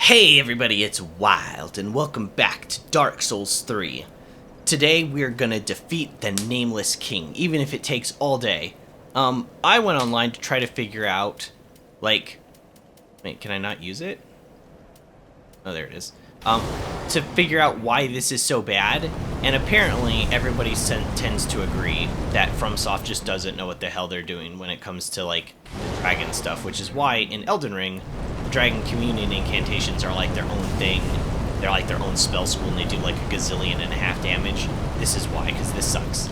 Hey everybody, it's Wild, and welcome back to Dark Souls 3. Today we're gonna defeat the Nameless King, even if it takes all day. I went online to try to figure out, like... Wait, can I not use it? Oh, there it is. To figure out why this is so bad, and apparently everybody tends to agree that FromSoft just doesn't know what the hell they're doing when it comes to, like, dragon stuff, which is why in Elden Ring, dragon communion incantations are like their own thing. They're like their own spell school, and they do like a gazillion and a half damage. This is why, because this sucks.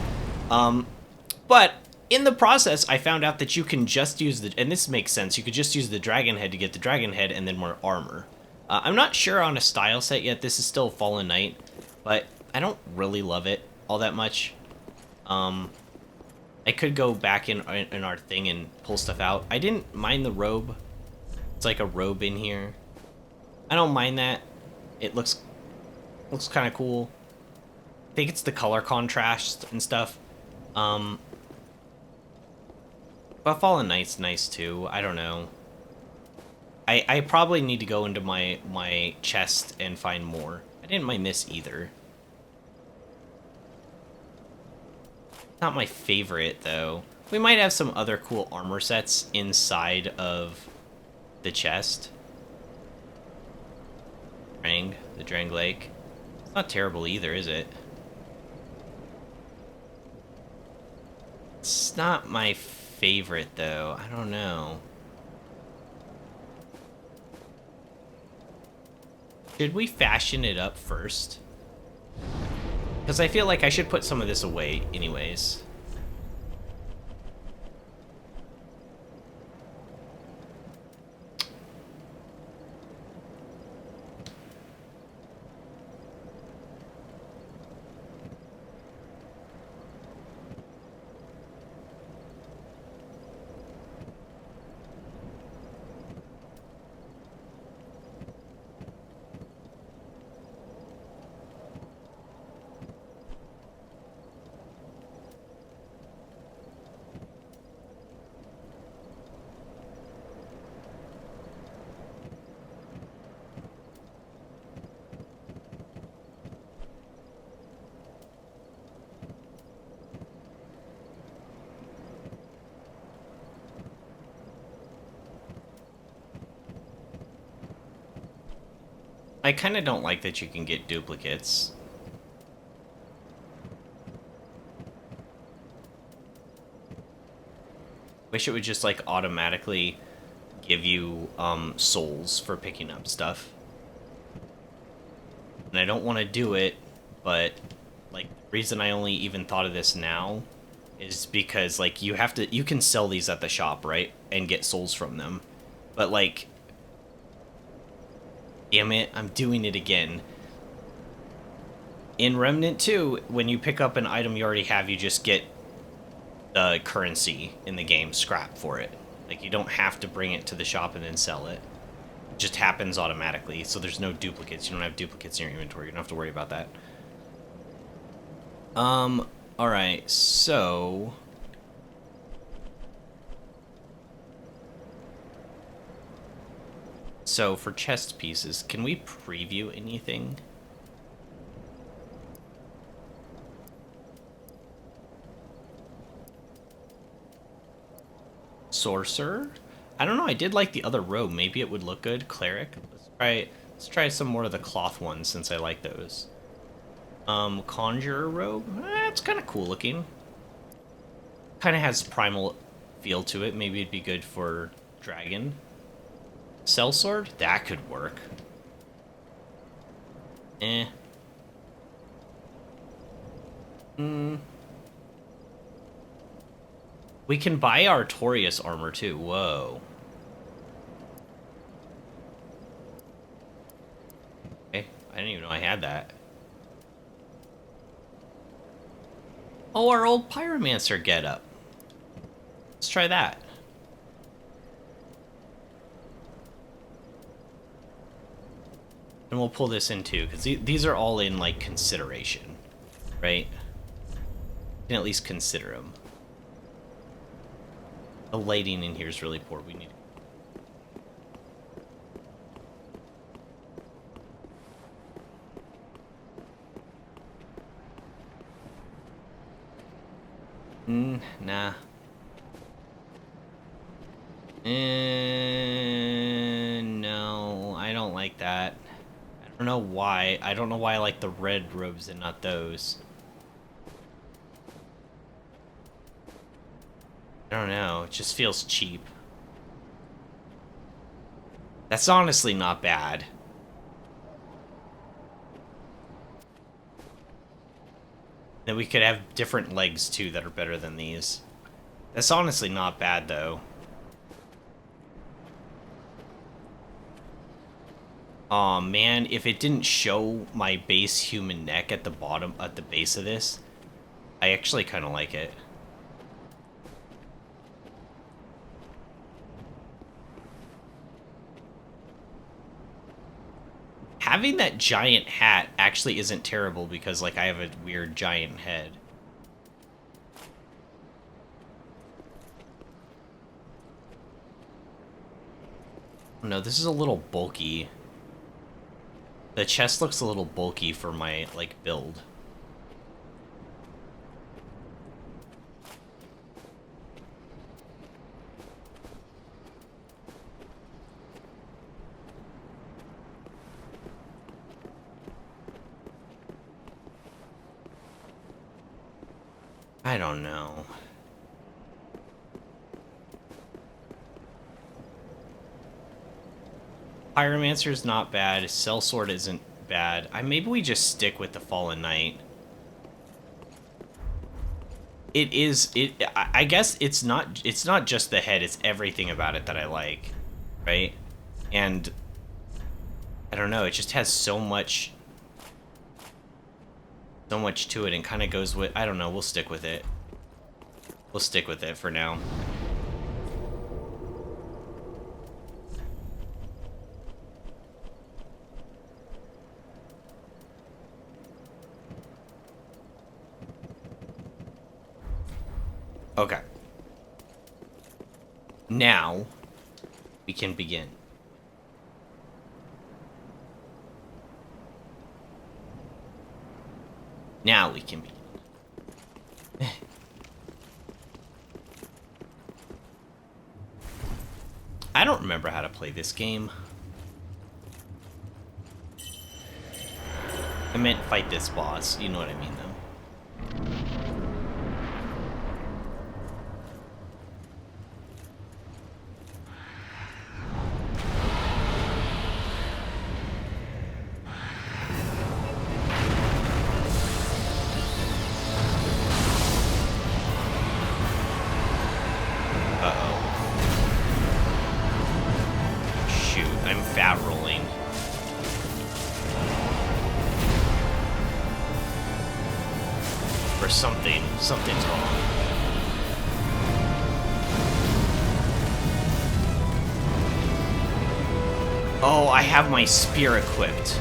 But in the process, I found out that you can just use the, and this makes sense, you could just use the dragon head to get the dragon head and then more armor. I'm not sure on a style set yet. This is still Fallen Knight, but I don't really love it all that much. I could go back in our thing and pull stuff out. I didn't mind the robe. It's like a robe in here. I don't mind that. It looks kind of cool. I think it's the color contrast and stuff. But Fallen Knight's nice too. I don't know. I probably need to go into my chest and find more. I didn't mind this either. Not my favorite though. We might have some other cool armor sets inside of the chest. The Drang Lake. It's not terrible either, is it? It's not my favorite though. I don't know. Should we fashion it up first? Because I feel like I should put some of this away anyways. I kind of don't like that you can get duplicates. Wish it would just, like, automatically give you, souls for picking up stuff. And I don't want to do it, but, like, the reason I only even thought of this now is because, like, you can sell these at the shop, right? And get souls from them. But, like... Damn it, I'm doing it again. In Remnant 2, when you pick up an item you already have, you just get the currency in the game, scrap for it. Like, you don't have to bring it to the shop and then sell it. It just happens automatically, so there's no duplicates. You don't have duplicates in your inventory. You don't have to worry about that. Alright, so... So, for chest pieces, can we preview anything? Sorcerer? I don't know, I did like the other robe. Maybe it would look good. Cleric? Let's try some more of the cloth ones, since I like those. Conjurer robe? It's kind of cool looking. Kind of has primal feel to it. Maybe it'd be good for dragon. Sellsword? That could work. Eh. We can buy Artorias armor too. Whoa. Okay, I didn't even know I had that. Oh, our old Pyromancer getup. Let's try that. And we'll pull this in too, because these are all in, like, consideration, right? You can at least consider them. The lighting in here is really poor. We need... Nah. No, I don't like that. I don't know why. I don't know why I like the red robes and not those. I don't know. It just feels cheap. That's honestly not bad. Then we could have different legs too that are better than these. That's honestly not bad though. Aw, man, if it didn't show my base human neck at the bottom, at the base of this, I actually kind of like it. Having that giant hat actually isn't terrible because, like, I have a weird giant head. No, this is a little bulky. The chest looks a little bulky for my, like, build. I don't know. Pyromancer's not bad. Sellsword isn't bad. Maybe we just stick with the Fallen Knight. I guess it's not just the head, it's everything about it that I like, right? And I don't know, it just has so much to it and kind of goes with, I don't know, we'll stick with it. We'll stick with it for now. Okay. Now, we can begin. Now we can begin. I don't remember how to play this game. I meant fight this boss, you know what I mean though. Something's wrong. Oh, I have my spear equipped.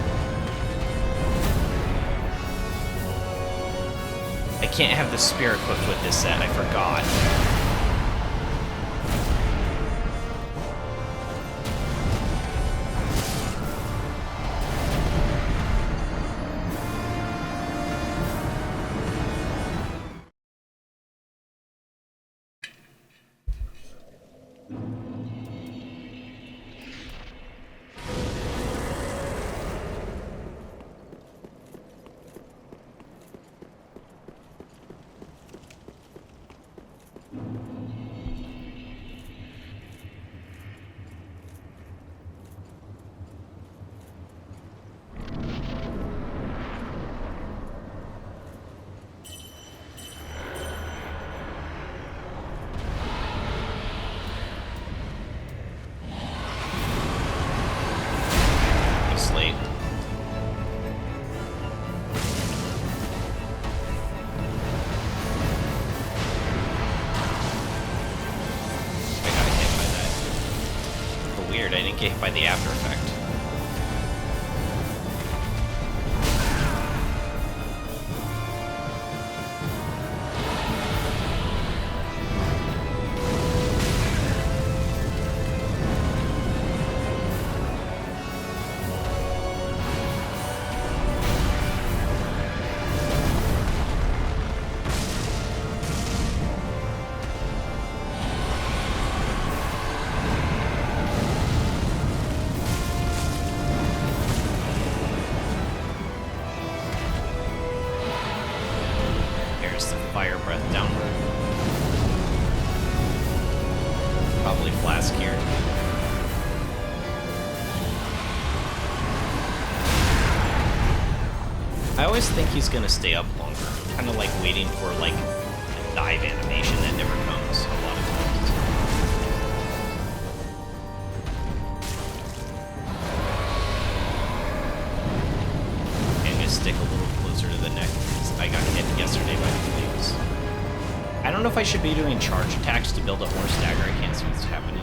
I can't have the spear equipped with this set, I forgot. Get hit by the after effect. I always think he's gonna stay up longer. Kind of like waiting for like a dive animation that never comes a lot of times. I'm gonna stick a little closer to the neck because I got hit yesterday by the waves. I don't know if I should be doing charge attacks to build up more stagger. I can't see what's happening.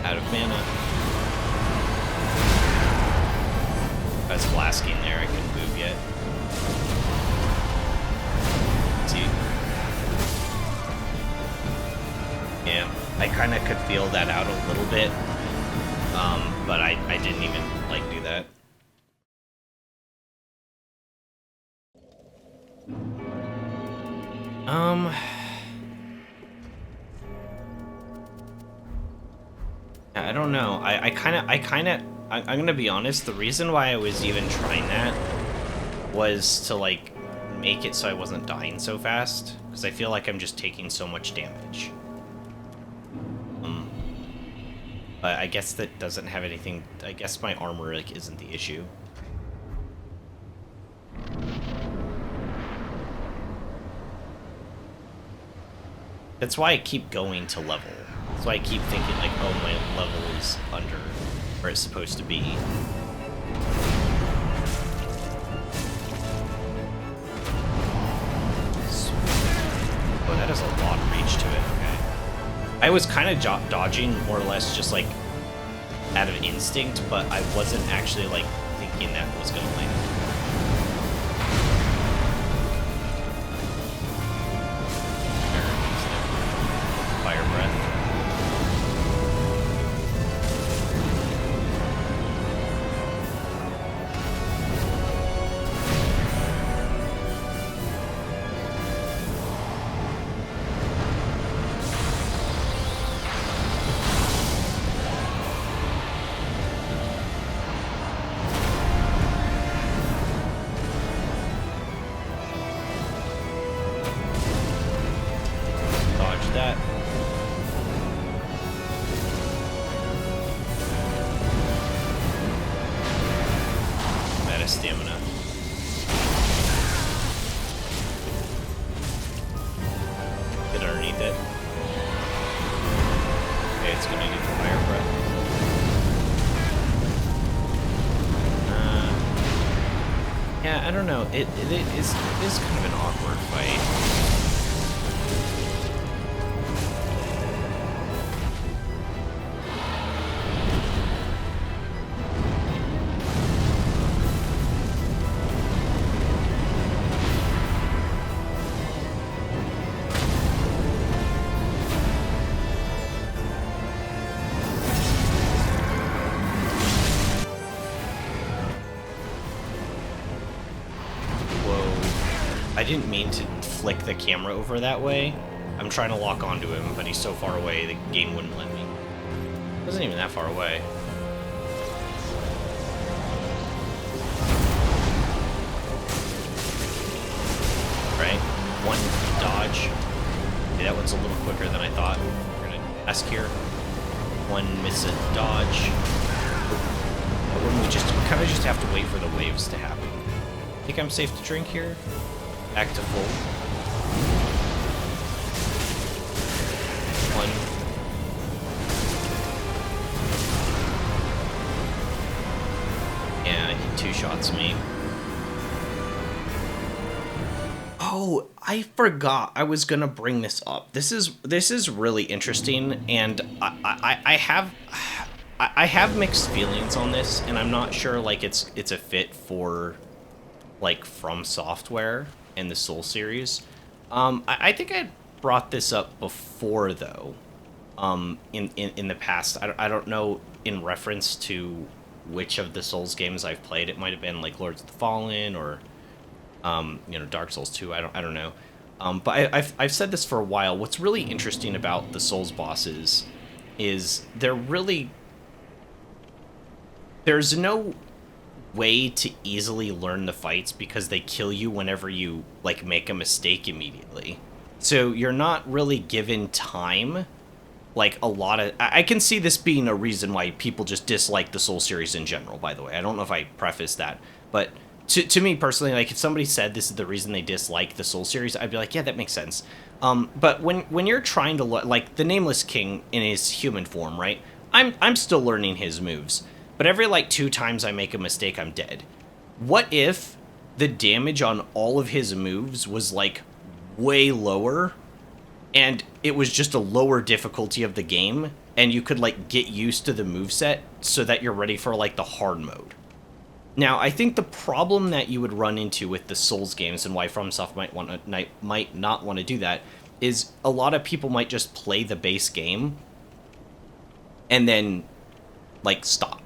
Out of mana. That's flasking there, I couldn't move yet. See? Yeah, I kinda could feel that out a little bit. But I didn't even like do that. I don't know. I'm gonna be honest, the reason why I was even trying that was to, like, make it so I wasn't dying so fast, because I feel like I'm just taking so much damage. But I guess that doesn't have anything, I guess my armor, like, isn't the issue. That's why I keep going to level. That's why I keep thinking, like, oh, my level is under where it's supposed to be. Oh, that has a lot of reach to it, okay. I was kind of dodging, more or less, just, like, out of instinct, but I wasn't actually, like, thinking that was going to land. Fire breath. That. Meta stamina. Get underneath it. Okay, it's gonna do fire breath. Yeah, I don't know. It is kind of an awkward fight. I didn't mean to flick the camera over that way. I'm trying to lock onto him, but he's so far away, the game wouldn't let me. It wasn't even that far away. Right? One dodge. Okay, that one's a little quicker than I thought. We're gonna ask here. One miss a dodge. But when we kind of just have to wait for the waves to happen. Think I'm safe to drink here? Back to full. One. Yeah, he two-shots me. Oh, I forgot I was gonna bring this up. This is really interesting, and I have mixed feelings on this, and I'm not sure, like, it's a fit for, like, From Software and the Soul series. I think I brought this up before, though, in the past. I don't know in reference to which of the Souls games I've played. It might have been like Lords of the Fallen or, Dark Souls 2. I don't know. But I've said this for a while. What's really interesting about the Souls bosses is there's no way to easily learn the fights because they kill you whenever you like make a mistake immediately. So you're not really given time. Like a lot of I can see this being a reason why people just dislike the Soul series in general, by the way. I don't know if I prefaced that, but to me personally, like if somebody said this is the reason they dislike the Soul series, I'd be like, yeah, that makes sense. But when you're trying to like the Nameless King in his human form, right? I'm still learning his moves, but every like 2 times I make a mistake, I'm dead. What if the damage on all of his moves was like way lower, and it was just a lower difficulty of the game, and you could like get used to the moveset so that you're ready for like the hard mode? Now, I think the problem that you would run into with the Souls games and why FromSoft might not want to do that is a lot of people might just play the base game and then like stop.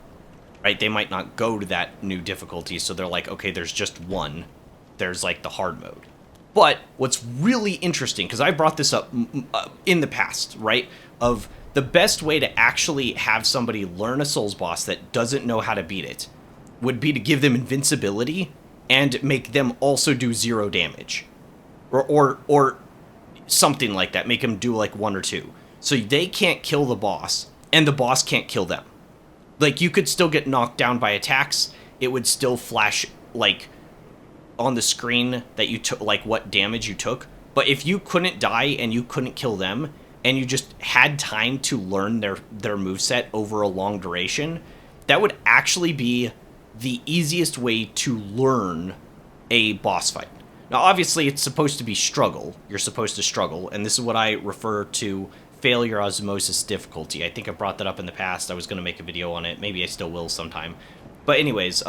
Right? They might not go to that new difficulty, so they're like, okay, there's just one. There's like the hard mode. But what's really interesting, because I brought this up in the past, right? Of the best way to actually have somebody learn a Souls boss that doesn't know how to beat it would be to give them invincibility and make them also do 0 damage. Or something like that. Make them do like 1 or 2. So they can't kill the boss, and the boss can't kill them. Like, you could still get knocked down by attacks. It would still flash, like, on the screen that you took, like, what damage you took. But if you couldn't die and you couldn't kill them, and you just had time to learn their moveset over a long duration, that would actually be the easiest way to learn a boss fight. Now, obviously, it's supposed to be struggle. You're supposed to struggle, and this is what I refer to failure osmosis difficulty. I think I brought that up in the past. I was going to make a video on it. Maybe I still will sometime. But anyways,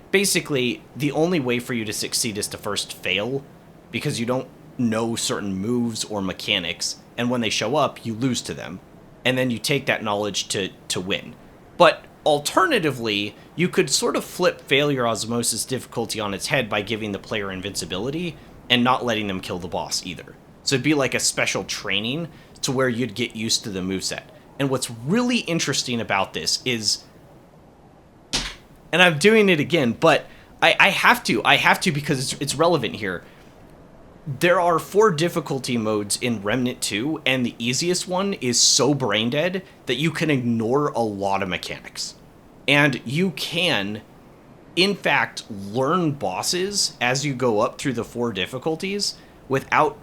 basically, the only way for you to succeed is to first fail, because you don't know certain moves or mechanics, and when they show up, you lose to them. And then you take that knowledge to win. But alternatively, you could sort of flip failure osmosis difficulty on its head by giving the player invincibility and not letting them kill the boss either. So it'd be like a special training to where you'd get used to the moveset. And what's really interesting about this is, and I'm doing it again, but I have to because it's relevant here. There are 4 difficulty modes in Remnant 2, and the easiest one is so brain dead that you can ignore a lot of mechanics. And you can, in fact, learn bosses as you go up through the 4 difficulties without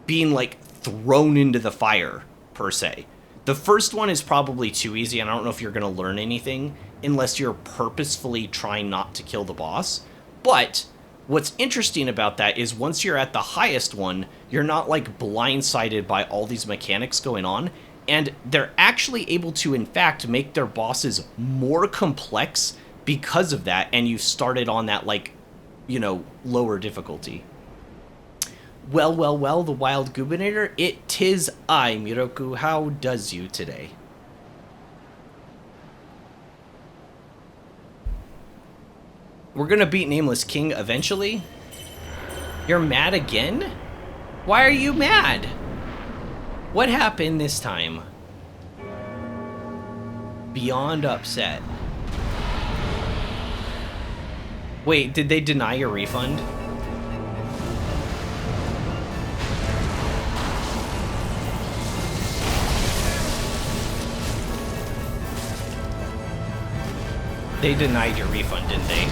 being, like, thrown into the fire, per se. The first one is probably too easy, and I don't know if you're going to learn anything unless you're purposefully trying not to kill the boss. But what's interesting about that is once you're at the highest one, you're not, like, blindsided by all these mechanics going on, and they're actually able to, in fact, make their bosses more complex because of that, and you've started on that, like, lower difficulty. Well, well, well, the Wild Gubinator, it 'tis I, Miroku. How does you today? We're gonna beat Nameless King eventually? You're mad again? Why are you mad? What happened this time? Beyond upset. Wait, did they deny your refund? They denied your refund, didn't they?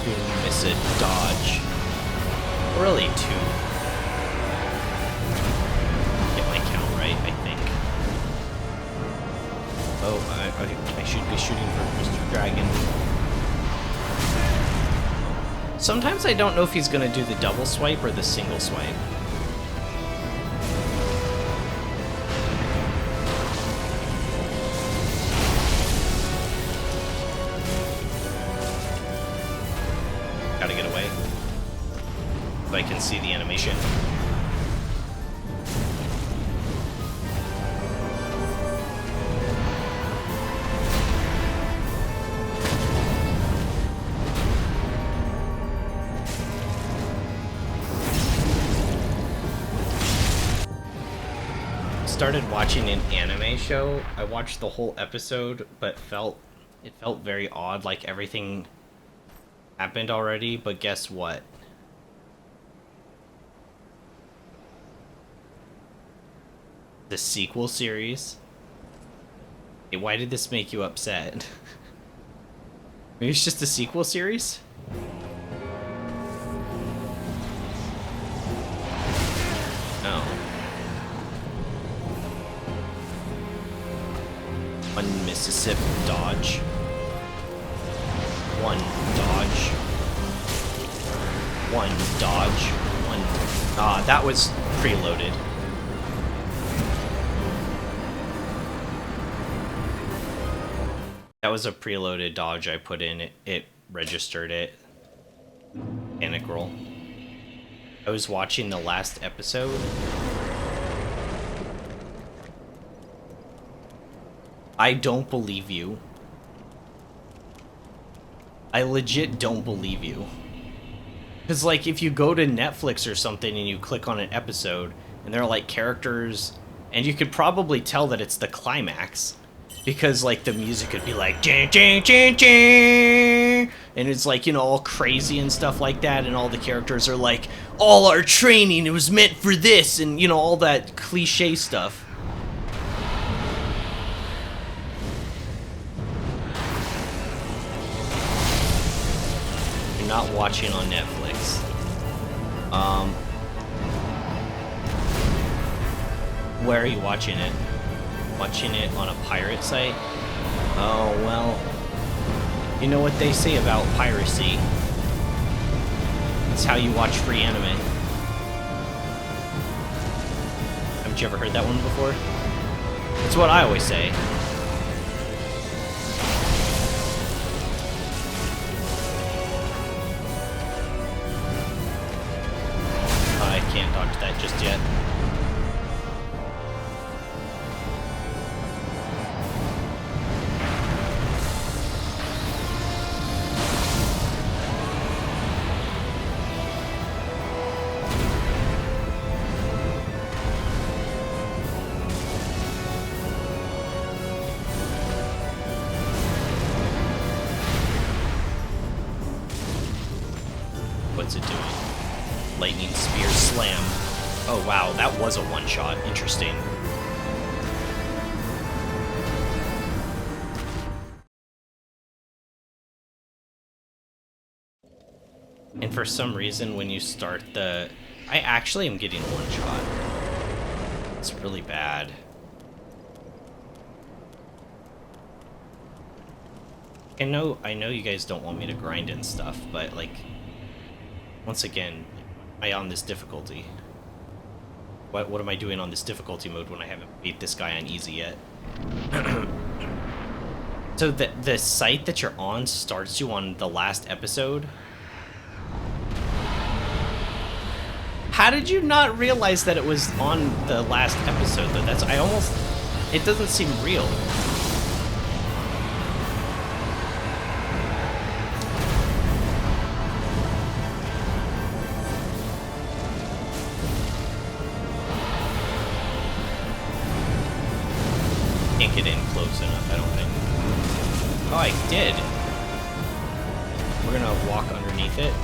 Didn't miss a dodge. Really, 2. Get my count right, I think. Oh, I should be shooting for Mr. Dragon. Sometimes I don't know if he's gonna do the double swipe or the single swipe. Gotta get away. So I can see the animation. Started watching an anime show. I watched the whole episode, but it felt very odd, like everything happened already. But guess what? The sequel series. Hey, why did this make you upset? Maybe it's just a sequel series? Oh. One Mississippi dodge. One dodge. One dodge. One. Ah, that was preloaded. That was a preloaded dodge I put in. It registered it. Panic roll. I was watching the last episode. I don't believe you. I legit don't believe you. Because, like, if you go to Netflix or something and you click on an episode, and there are, like, characters, and you could probably tell that it's the climax, because, like, the music could be like, and it's, like, you know, all crazy and stuff like that, and all the characters are like, all our training, it was meant for this, and, you know, all that cliche stuff. You're not watching on Netflix. Where are you watching it? Watching it on a pirate site? Oh, well, you know what they say about piracy. It's how you watch free anime. Haven't you ever heard that one before? It's what I always say. I can't dodge that just yet. What's it doing? Lightning Spear Slam. Oh wow, that was a one-shot. Interesting. And for some reason, when you start the... I actually am getting one-shot. It's really bad. I know you guys don't want me to grind and stuff, but, like... Once again, am I on this difficulty? What am I doing on this difficulty mode when I haven't beat this guy on easy yet? So the site that you're on starts you on the last episode? How did you not realize that it was on the last episode though? It doesn't seem real. Can't get in close enough, I don't think. Oh, I did. We're gonna walk underneath it.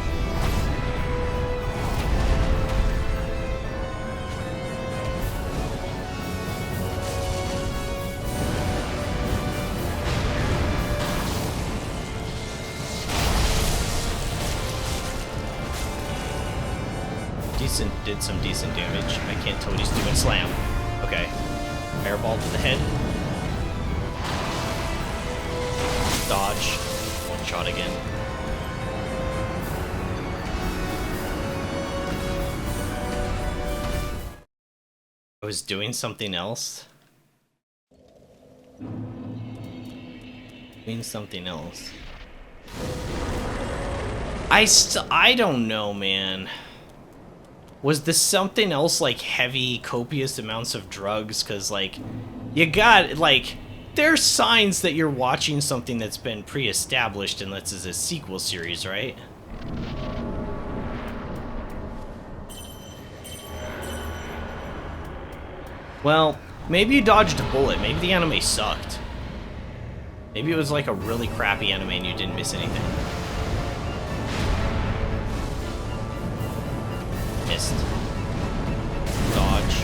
Did some decent damage. I can't tell what he's doing. Slam. Okay. Airball to the head. Dodge. One shot again. I was doing something else. Doing something else. I don't know, man. Was this something else, like heavy, copious amounts of drugs? Because, like, you got, like, there's signs that you're watching something that's been pre-established unless it's a sequel series, right? Well, maybe you dodged a bullet. Maybe the anime sucked. Maybe it was like a really crappy anime and you didn't miss anything. Missed. Dodge.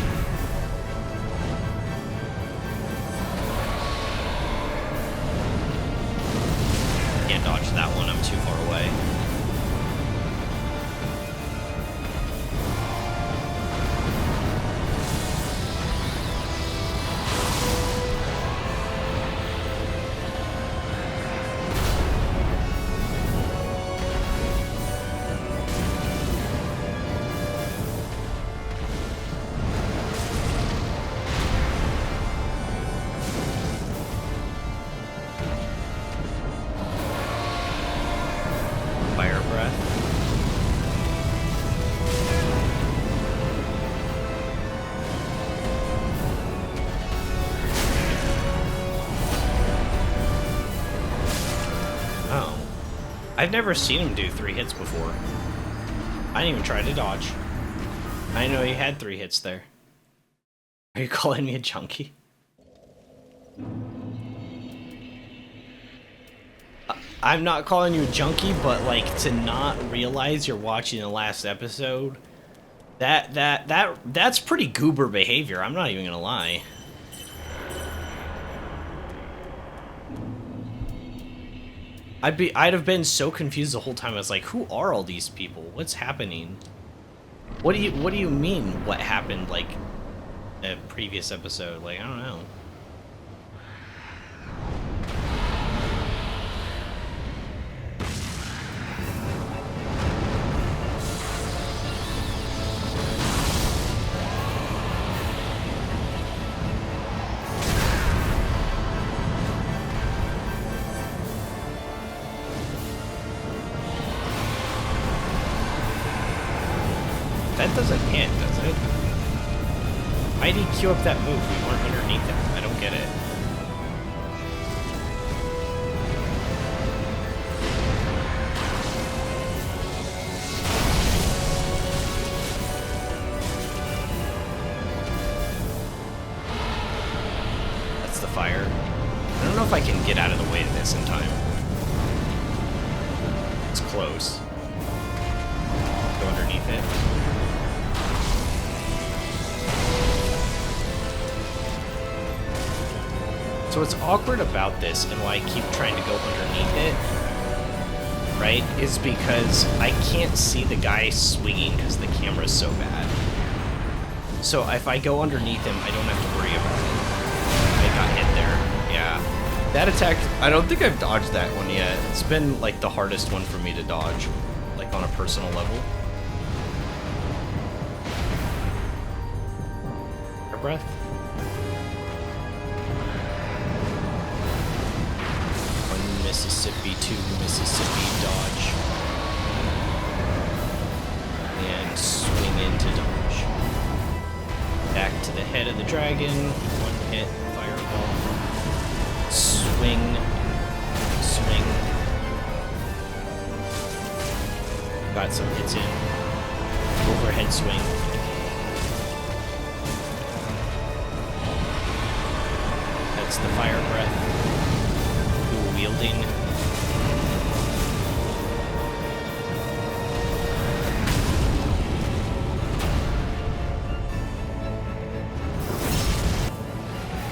Can't dodge that one, I'm too far away. I've never seen him do 3 hits before. I didn't even try to dodge. I didn't know he had 3 hits there. Are you calling me a junkie? I'm not calling you a junkie, but like to not realize you're watching the last episode, that's pretty goober behavior. I'm not even gonna lie. I'd have been so confused the whole time. I was like, who are all these people? What's happening? What do you mean what happened like a previous episode? Like, I don't know. That doesn't hit, does it? Why'd he queue up that move? We weren't underneath it. I don't get it. That's the fire. I don't know if I can get out of the way of this in time. It's close. Go underneath it. So what's awkward about this, and why I keep trying to go underneath it, right, is because I can't see the guy swinging because the camera's so bad. So if I go underneath him, I don't have to worry about it. I got hit there. Yeah. That attack, I don't think I've dodged that one yet. It's been, like, the hardest one for me to dodge, like, on a personal level. Air breath. Mississippi to Mississippi dodge. And swing into dodge. Back to the head of the dragon. 1 hit, fireball. Swing. Swing. Got some hits in. Overhead swing. That's the fire breath. Wielding.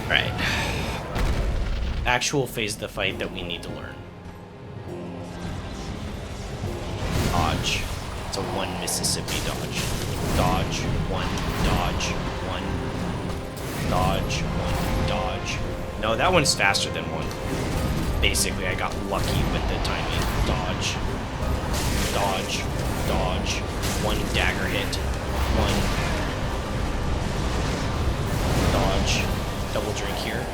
Right. Actual phase of the fight that we need to learn. Dodge. It's a 1 Mississippi dodge. Dodge, 1, dodge, 1, dodge, 1, dodge. No, that one's faster than 1. Basically, I got lucky with the timing. Dodge. Dodge. Dodge. 1 dagger hit. 1. dodge. Double drink here.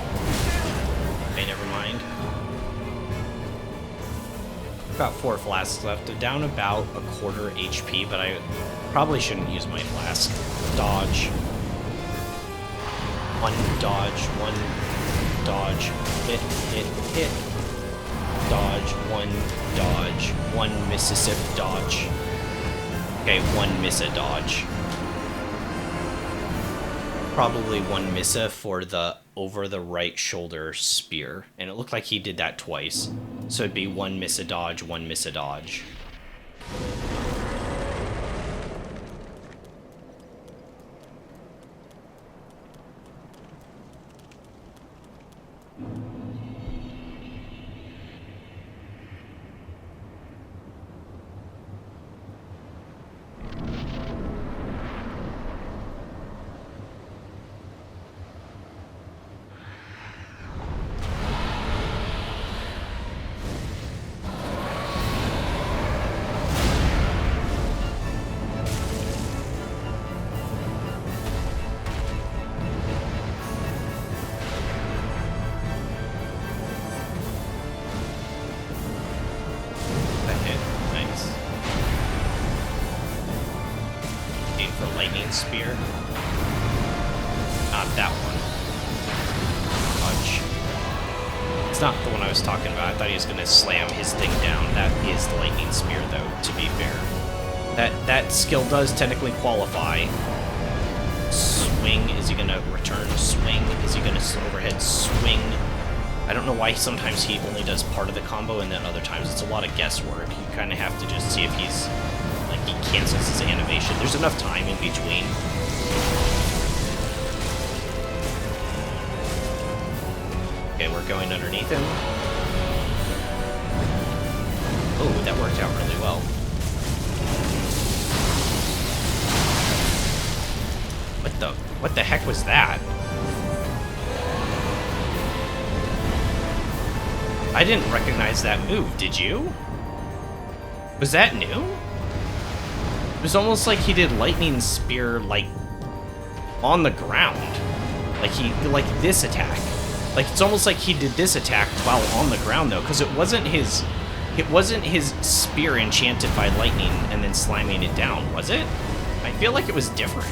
Okay, never mind. Got 4 flasks left. Down about a quarter HP, but I probably shouldn't use my flask. Dodge. 1 dodge, 1 dodge, hit, hit, hit. Dodge, 1 dodge, 1 Mississippi dodge. Okay, 1 Missa dodge. Probably 1 Missa for the over the right shoulder spear. And it looked like he did that twice. So it'd be 1 Missa dodge, 1 Missa dodge. Spear. Not that one. Punch. It's not the one I was talking about. I thought he was going to slam his thing down. That is the lightning spear, though, to be fair. That skill does technically qualify. Swing. Is he going to return? Swing. Is he going to overhead swing? I don't know why sometimes he only does part of the combo, and then other times it's a lot of guesswork. You kind of have to just see if he's... he cancels his animation. There's enough time in between. Okay, we're going underneath him. Oh, that worked out really well. What the heck was that? I didn't recognize that move, did you? Was that new? It was almost like he did lightning spear, like, on the ground. Like this attack. Like, it's almost like he did this attack while on the ground, though, because it wasn't his spear enchanted by lightning and then slamming it down, was it? I feel like it was different.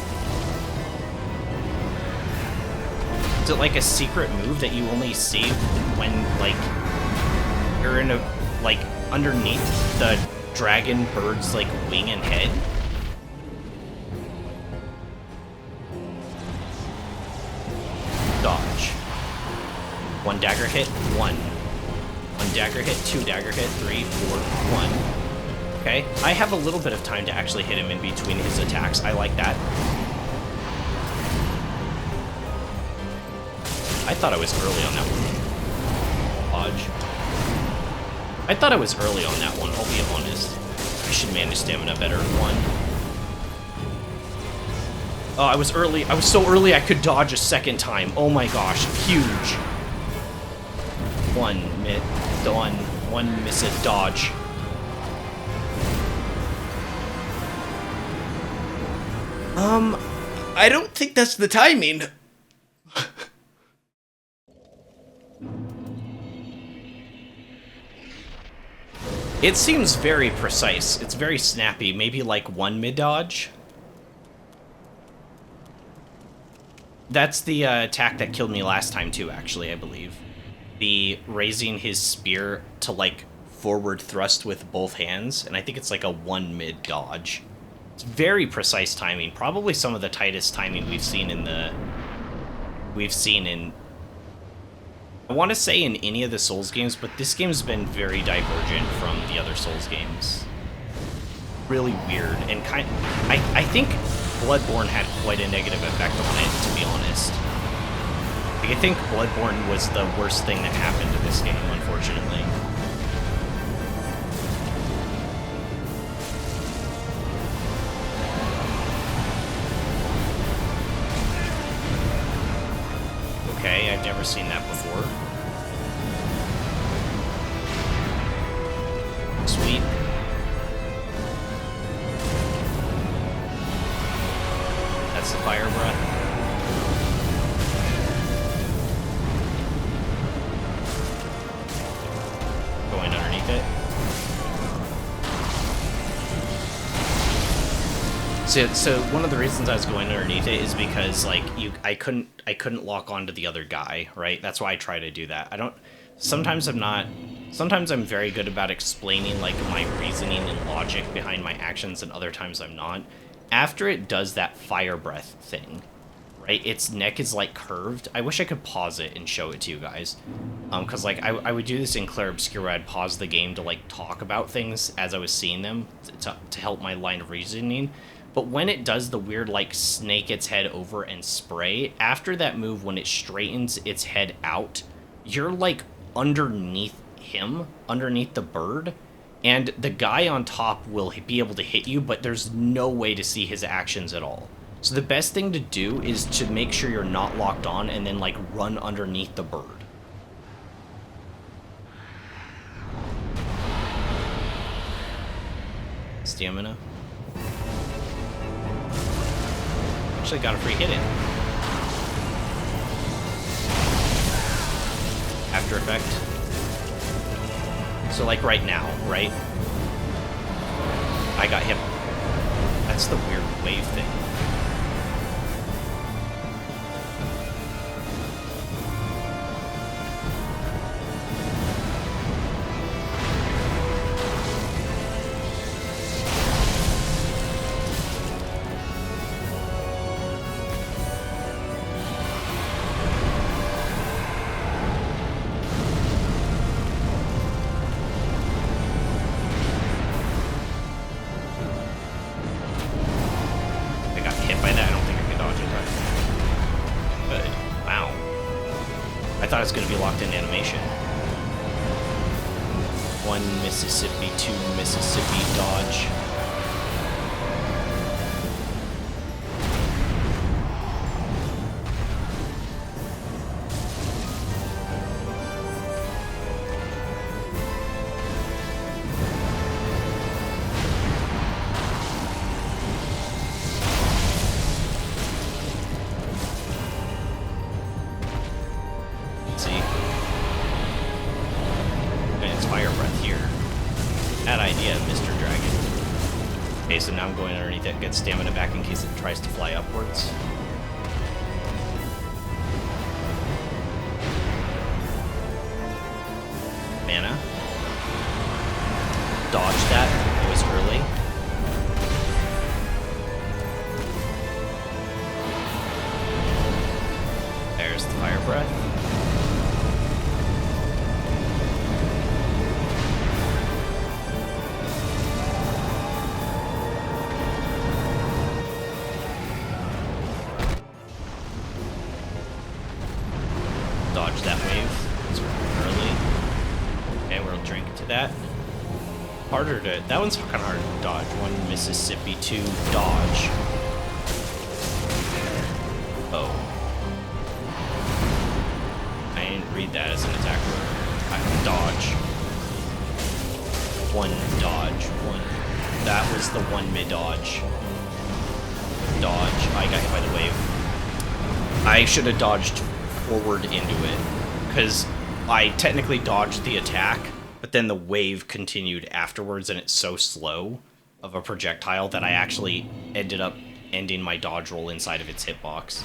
Is it like a secret move that you only see when, like, you're in a, like, underneath the dragon bird's, like, wing and head? Dodge. 1 dagger hit, 1. 1 dagger hit, 2 dagger hit, 3, 4, 1. Okay, I have a little bit of time to actually hit him in between his attacks. I like that. I thought I was early on that one. Dodge. I thought I was early on that one, I'll be honest. I should manage stamina better. 1. Oh, I was early. I was so early I could dodge a second time. Oh my gosh, huge. 1 mid, 1 miss a dodge. I don't think that's the timing. It seems very precise. It's very snappy. Maybe like 1 mid dodge. That's the attack that killed me last time too, actually, I believe. The raising his spear to like forward thrust with both hands, and I think it's like a 1 mid dodge. It's very precise timing. Probably some of the tightest timing we've seen in I want to say in any of the Souls games, but this game's been very divergent from the other Souls games. Really weird, and I think Bloodborne had quite a negative effect on it, to be honest. Like, I think Bloodborne was the worst thing that happened to this game, unfortunately. Okay, I've never seen that before. Sweet. That's the fire breath. So one of the reasons I was going underneath it is because like I couldn't lock onto the other guy, right? That's why I try to do that. I don't. Sometimes I'm not. Sometimes I'm very good about explaining like my reasoning and logic behind my actions, and other times I'm not. After it does that fire breath thing, right? Its neck is like curved. I wish I could pause it and show it to you guys, because like I would do this in Clair Obscur, where I'd pause the game to like talk about things as I was seeing them to help my line of reasoning. But when it does the weird, like, snake its head over and spray, after that move, when it straightens its head out, you're, like, underneath him, underneath the bird, and the guy on top will be able to hit you, but there's no way to see his actions at all. So the best thing to do is to make sure you're not locked on and then, like, run underneath the bird. Stamina. Actually got a free hit in. After Effect. So like right now, right? I got hit. That's the weird wave thing. I thought it was going to be locked in animation. 1 Mississippi, 2 Mississippi, dodge. Idea, Mr. Dragon. Okay, so now I'm going underneath it, get stamina back in case it tries to fly upwards. Mana. Dodge that. It was early. There's the fire breath. Dodge that wave. It's early. Okay, we'll drink to that. Harder to... That one's kind of hard to dodge. 1 Mississippi, 2 dodge. Oh. I didn't read that as an attack word. Dodge. 1 dodge. 1. That was the 1 mid-dodge. Dodge. I got hit by the wave. I should have dodged forward into it, because I technically dodged the attack, but then the wave continued afterwards, and it's so slow of a projectile that I actually ended up ending my dodge roll inside of its hitbox.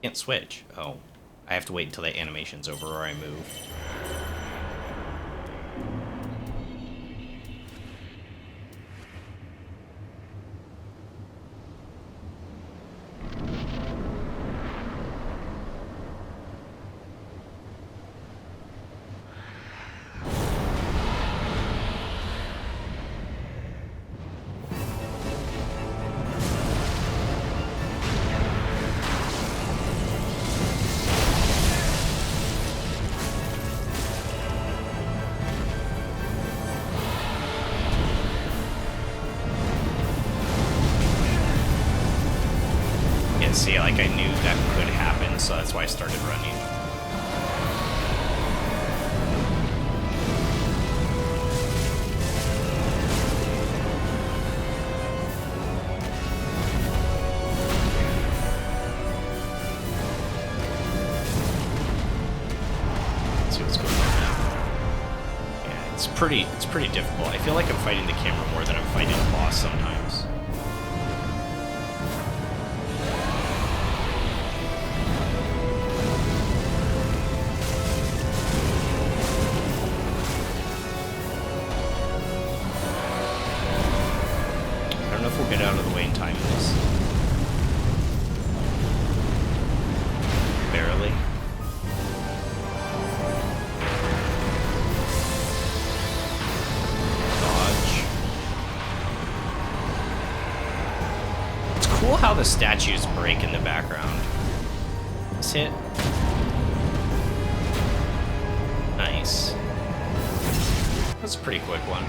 Can't switch. Oh, I have to wait until the animation's over or I move. See, like, I knew that could happen, so that's why I started running. it's pretty difficult. I feel like I'm fighting the camera more than I'm fighting a boss sometimes. I don't know if we'll get out of the way in time in this. Barely. Cool how the statues break in the background. This hit. Nice. That's a pretty quick one.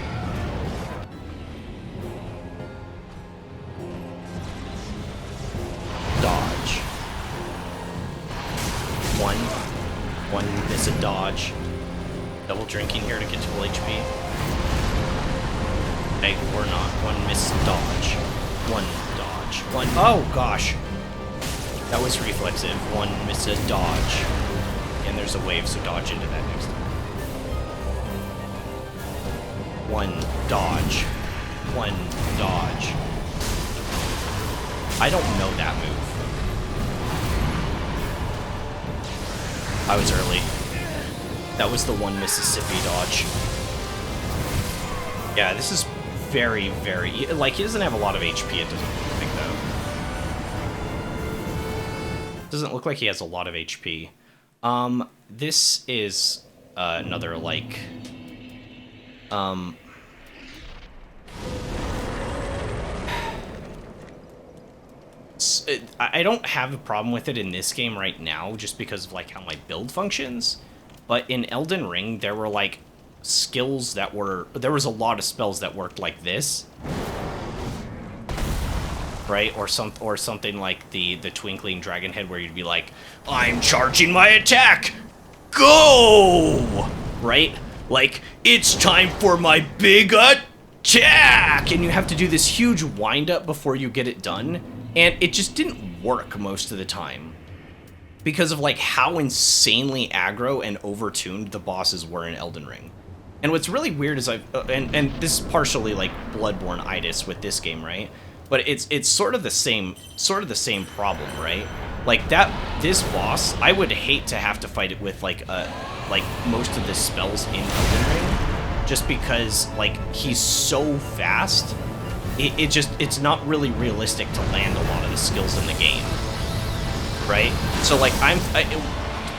Dodge. One miss a dodge. Double drinking here to get to full HP. Hey, or not. One miss dodge. One dodge. One. Oh gosh. That was reflexive. One miss a dodge. And there's a wave, so dodge into that next time. One dodge. One dodge. I don't know that move. I was early. That was the one Mississippi dodge. Yeah, this is very, very... Like, he doesn't have a lot of HP, it doesn't look like, though. Doesn't look like he has a lot of HP. This is another, like... I don't have a problem with it in this game right now, just because of, like, how my build functions. But in Elden Ring, there were, like, skills that were... There was a lot of spells that worked like this. Right? Or something like the Twinkling Dragon Head, where you'd be like, I'm charging my attack! Go! Right? Like, it's time for my big attack! And you have to do this huge wind-up before you get it done. And it just didn't work most of the time. Because of, like, how insanely aggro and overtuned the bosses were in Elden Ring. And what's really weird is and this is partially, like, Bloodborne-itis with this game, right? But it's sort of the same problem, right? Like, this boss, I would hate to have to fight it with, like most of the spells in Elden Ring. Just because, like, he's so fast... It's not really realistic to land a lot of the skills in the game, right? So, like,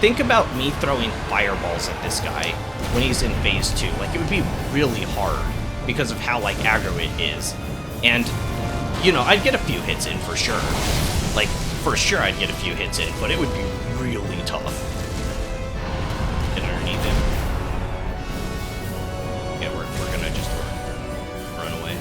think about me throwing fireballs at this guy when he's in phase 2. Like, it would be really hard because of how, like, aggro it is. And, you know, I'd get a few hits in for sure. Like, for sure I'd get a few hits in, but it would be really tough. Get underneath him. Yeah, we're gonna just run away.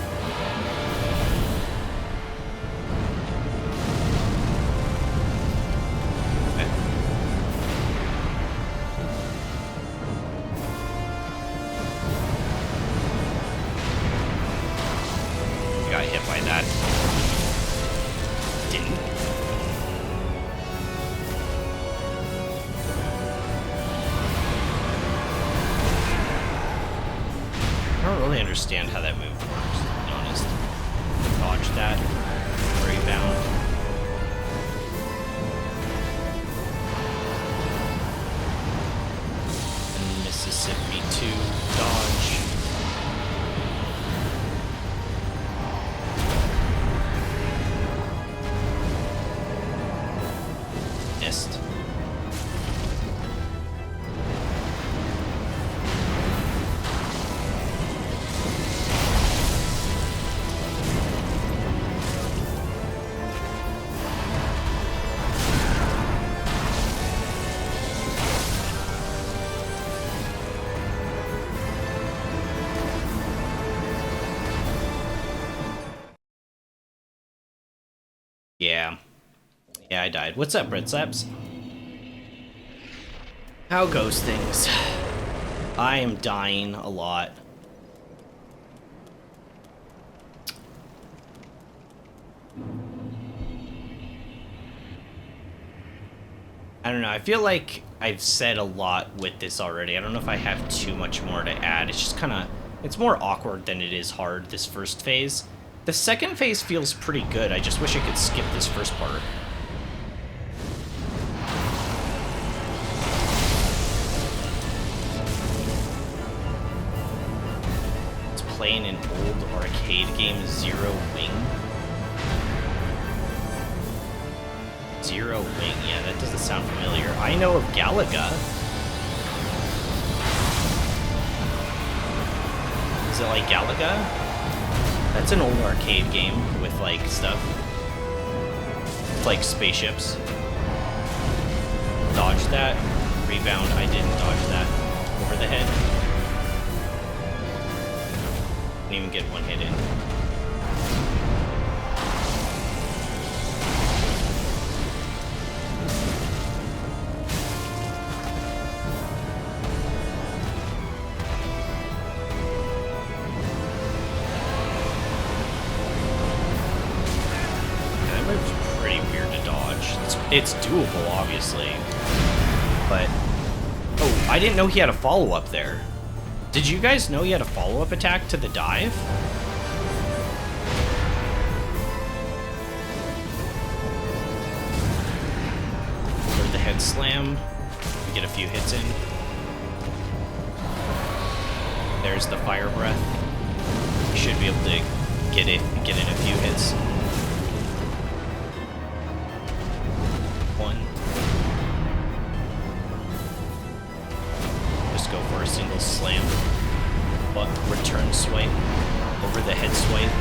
Got hit by that. Didn't. I don't really understand how that move works, to be honest. Dodge that. Rebound. And Mississippi 2. Dodge. Missed. Yeah. Yeah, I died. What's up, Red Slaps? How goes things? I am dying a lot. I don't know, I feel like I've said a lot with this already. I don't know if I have too much more to add. It's just kind of, it's more awkward than it is hard, this first phase. The second phase feels pretty good. I just wish I could skip this first part. It's playing an old arcade game, Zero Wing. Zero Wing, yeah, that doesn't sound familiar. I know of Galaga. Is it like Galaga? That's an old arcade game with, like, stuff. Like spaceships. Dodge that. Rebound, I didn't dodge that. Over the head. Didn't even get one hit in. It's doable, obviously, but... Oh, I didn't know he had a follow-up there. Did you guys know he had a follow-up attack to the dive? Or the head slam. We get a few hits in. There's the fire breath. We should be able to get in a few hits. Single slam, but return swipe, over the head swipe.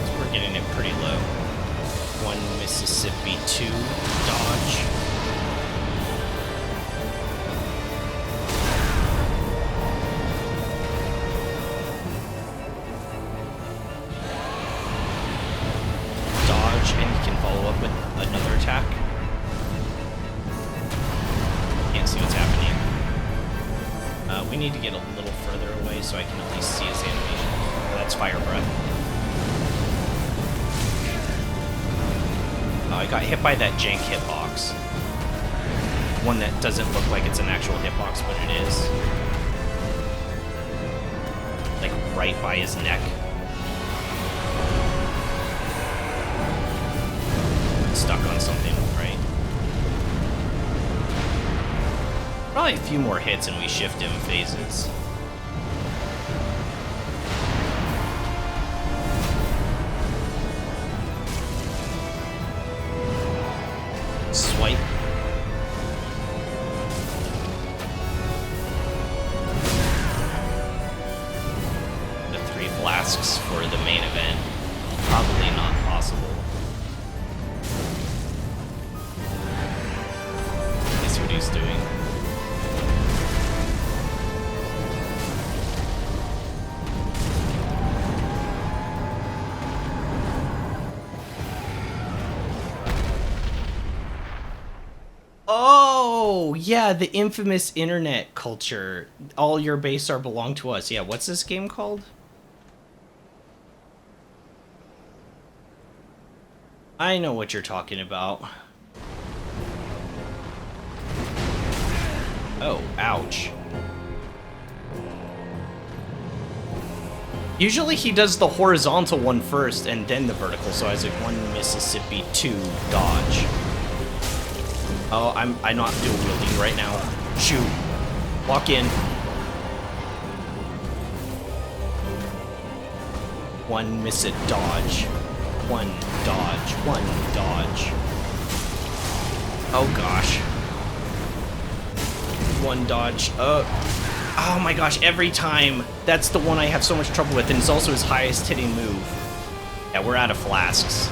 So we're getting it pretty low. 1 Mississippi, 2 dodge. We need to get a little further away so I can at least see his animation. Oh, that's fire breath. Oh, I got hit by that jank hitbox. One that doesn't look like it's an actual hitbox, but it is. Like right by his neck. Stuck on something, right? Probably a few more hits and we shift him phases. Swipe. The 3 flasks for the main event. Probably not possible. Guess what he's doing. Oh, yeah, the infamous internet culture. All your base are belong to us. Yeah, what's this game called? I know what you're talking about. Oh, ouch. Usually he does the horizontal one first and then the vertical, so I was like 1 Mississippi, 2 dodge. Oh, I'm not dual wielding right now. Shoot. Walk in. 1 miss it, dodge. 1 dodge. 1 dodge. Oh gosh. 1 dodge. Oh my gosh, every time. That's the one I have so much trouble with, and it's also his highest hitting move. Yeah, we're out of flasks.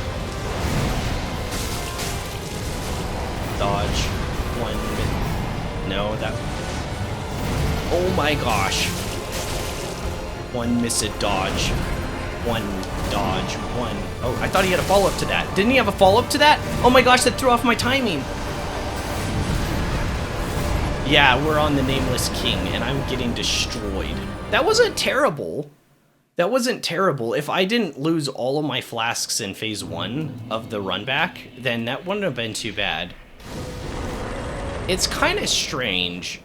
Dodge. 1. No, that. Oh my gosh. 1 miss it, dodge. 1 dodge. 1. Oh, I thought he had a follow up to that. Didn't he have a follow up to that? Oh my gosh, that threw off my timing. Yeah, we're on the Nameless King, and I'm getting destroyed. That wasn't terrible. That wasn't terrible. If I didn't lose all of my flasks in phase 1 of the run back, then that wouldn't have been too bad. It's kind of strange.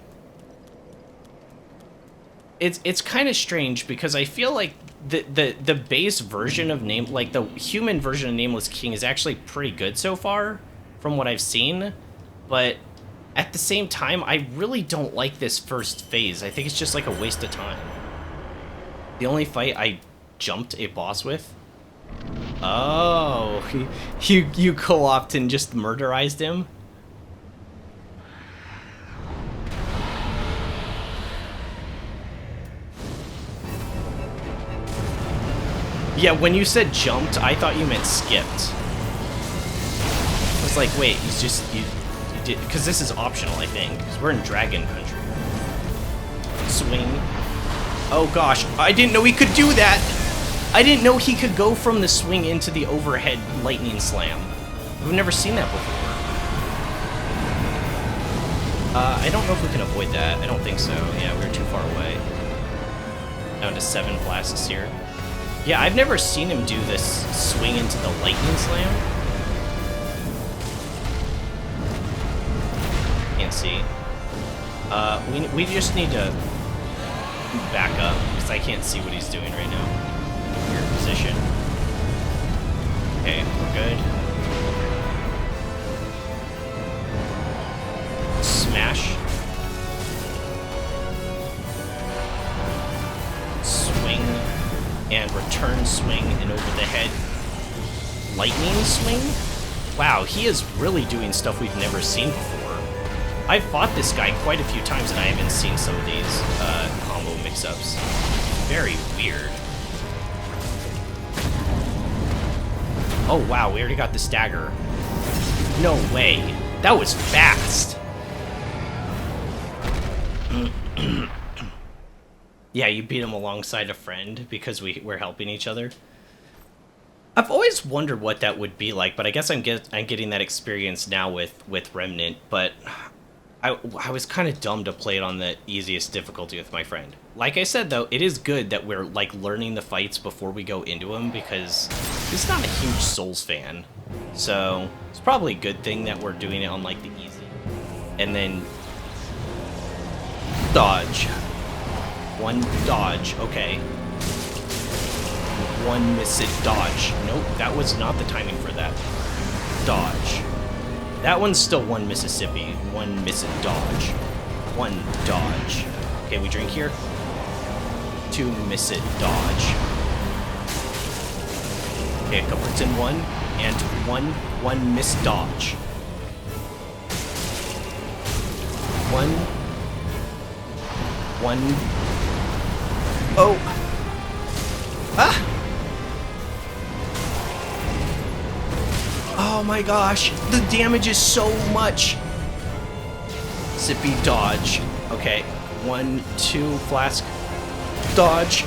It's kind of strange because I feel like the base version of like the human version of Nameless King is actually pretty good so far from what I've seen, but at the same time, I really don't like this first phase. I think it's just like a waste of time. The only fight I jumped a boss with? Oh, you co-opted and just murderized him? Yeah, when you said jumped, I thought you meant skipped. I was like, wait, he's just, you did, because this is optional, I think, because we're in Dragon Country. Swing. Oh gosh, I didn't know he could do that! I didn't know he could go from the swing into the overhead lightning slam. I've never seen that before. I don't know if we can avoid that. I don't think so. Yeah, we're too far away. Down to 7 flasks here. Yeah, I've never seen him do this swing into the lightning slam. Can't see. We just need to back up, because I can't see what he's doing right now. Weird position. Okay, we're good. Smash. Swing. And return swing and over the head. Lightning swing? Wow, he is really doing stuff we've never seen before. I've fought this guy quite a few times and I haven't seen some of these combo mix-ups. Very weird. Oh wow, we already got the stagger. No way. That was fast. Yeah, you beat him alongside a friend because we're helping each other. I've always wondered what that would be like, but I guess I'm getting that experience now with Remnant, but I was kind of dumb to play it on the easiest difficulty with my friend. Like I said, though, it is good that we're, like, learning the fights before we go into them, because he's not a huge Souls fan. So, it's probably a good thing that we're doing it on, like, the easy. And then... dodge. One dodge, okay. One missed dodge. Nope, that was not the timing for that. Dodge. That one's still one Mississippi. One missed dodge. One dodge. Okay, we drink here. Two missed dodge. Okay, a couple hits in one. And one missed dodge. One. Oh! Ah! Oh my gosh, the damage is so much! Sippy dodge. Okay, 1, 2, flask, dodge.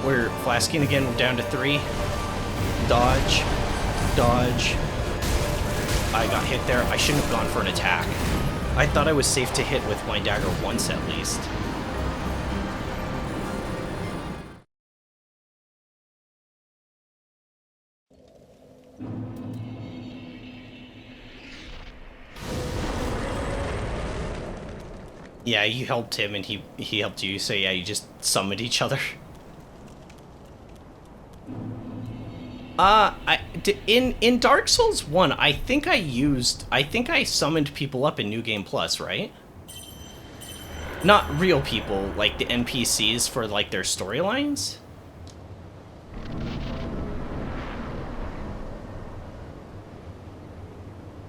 We're flasking again, we're down to 3. Dodge, dodge. I got hit there. I shouldn't have gone for an attack. I thought I was safe to hit with my dagger once at least. Yeah, you helped him and he helped you, so yeah, you just summoned each other. In Dark Souls 1, I think I summoned people up in New Game Plus, right? Not real people, like the NPCs for like their storylines?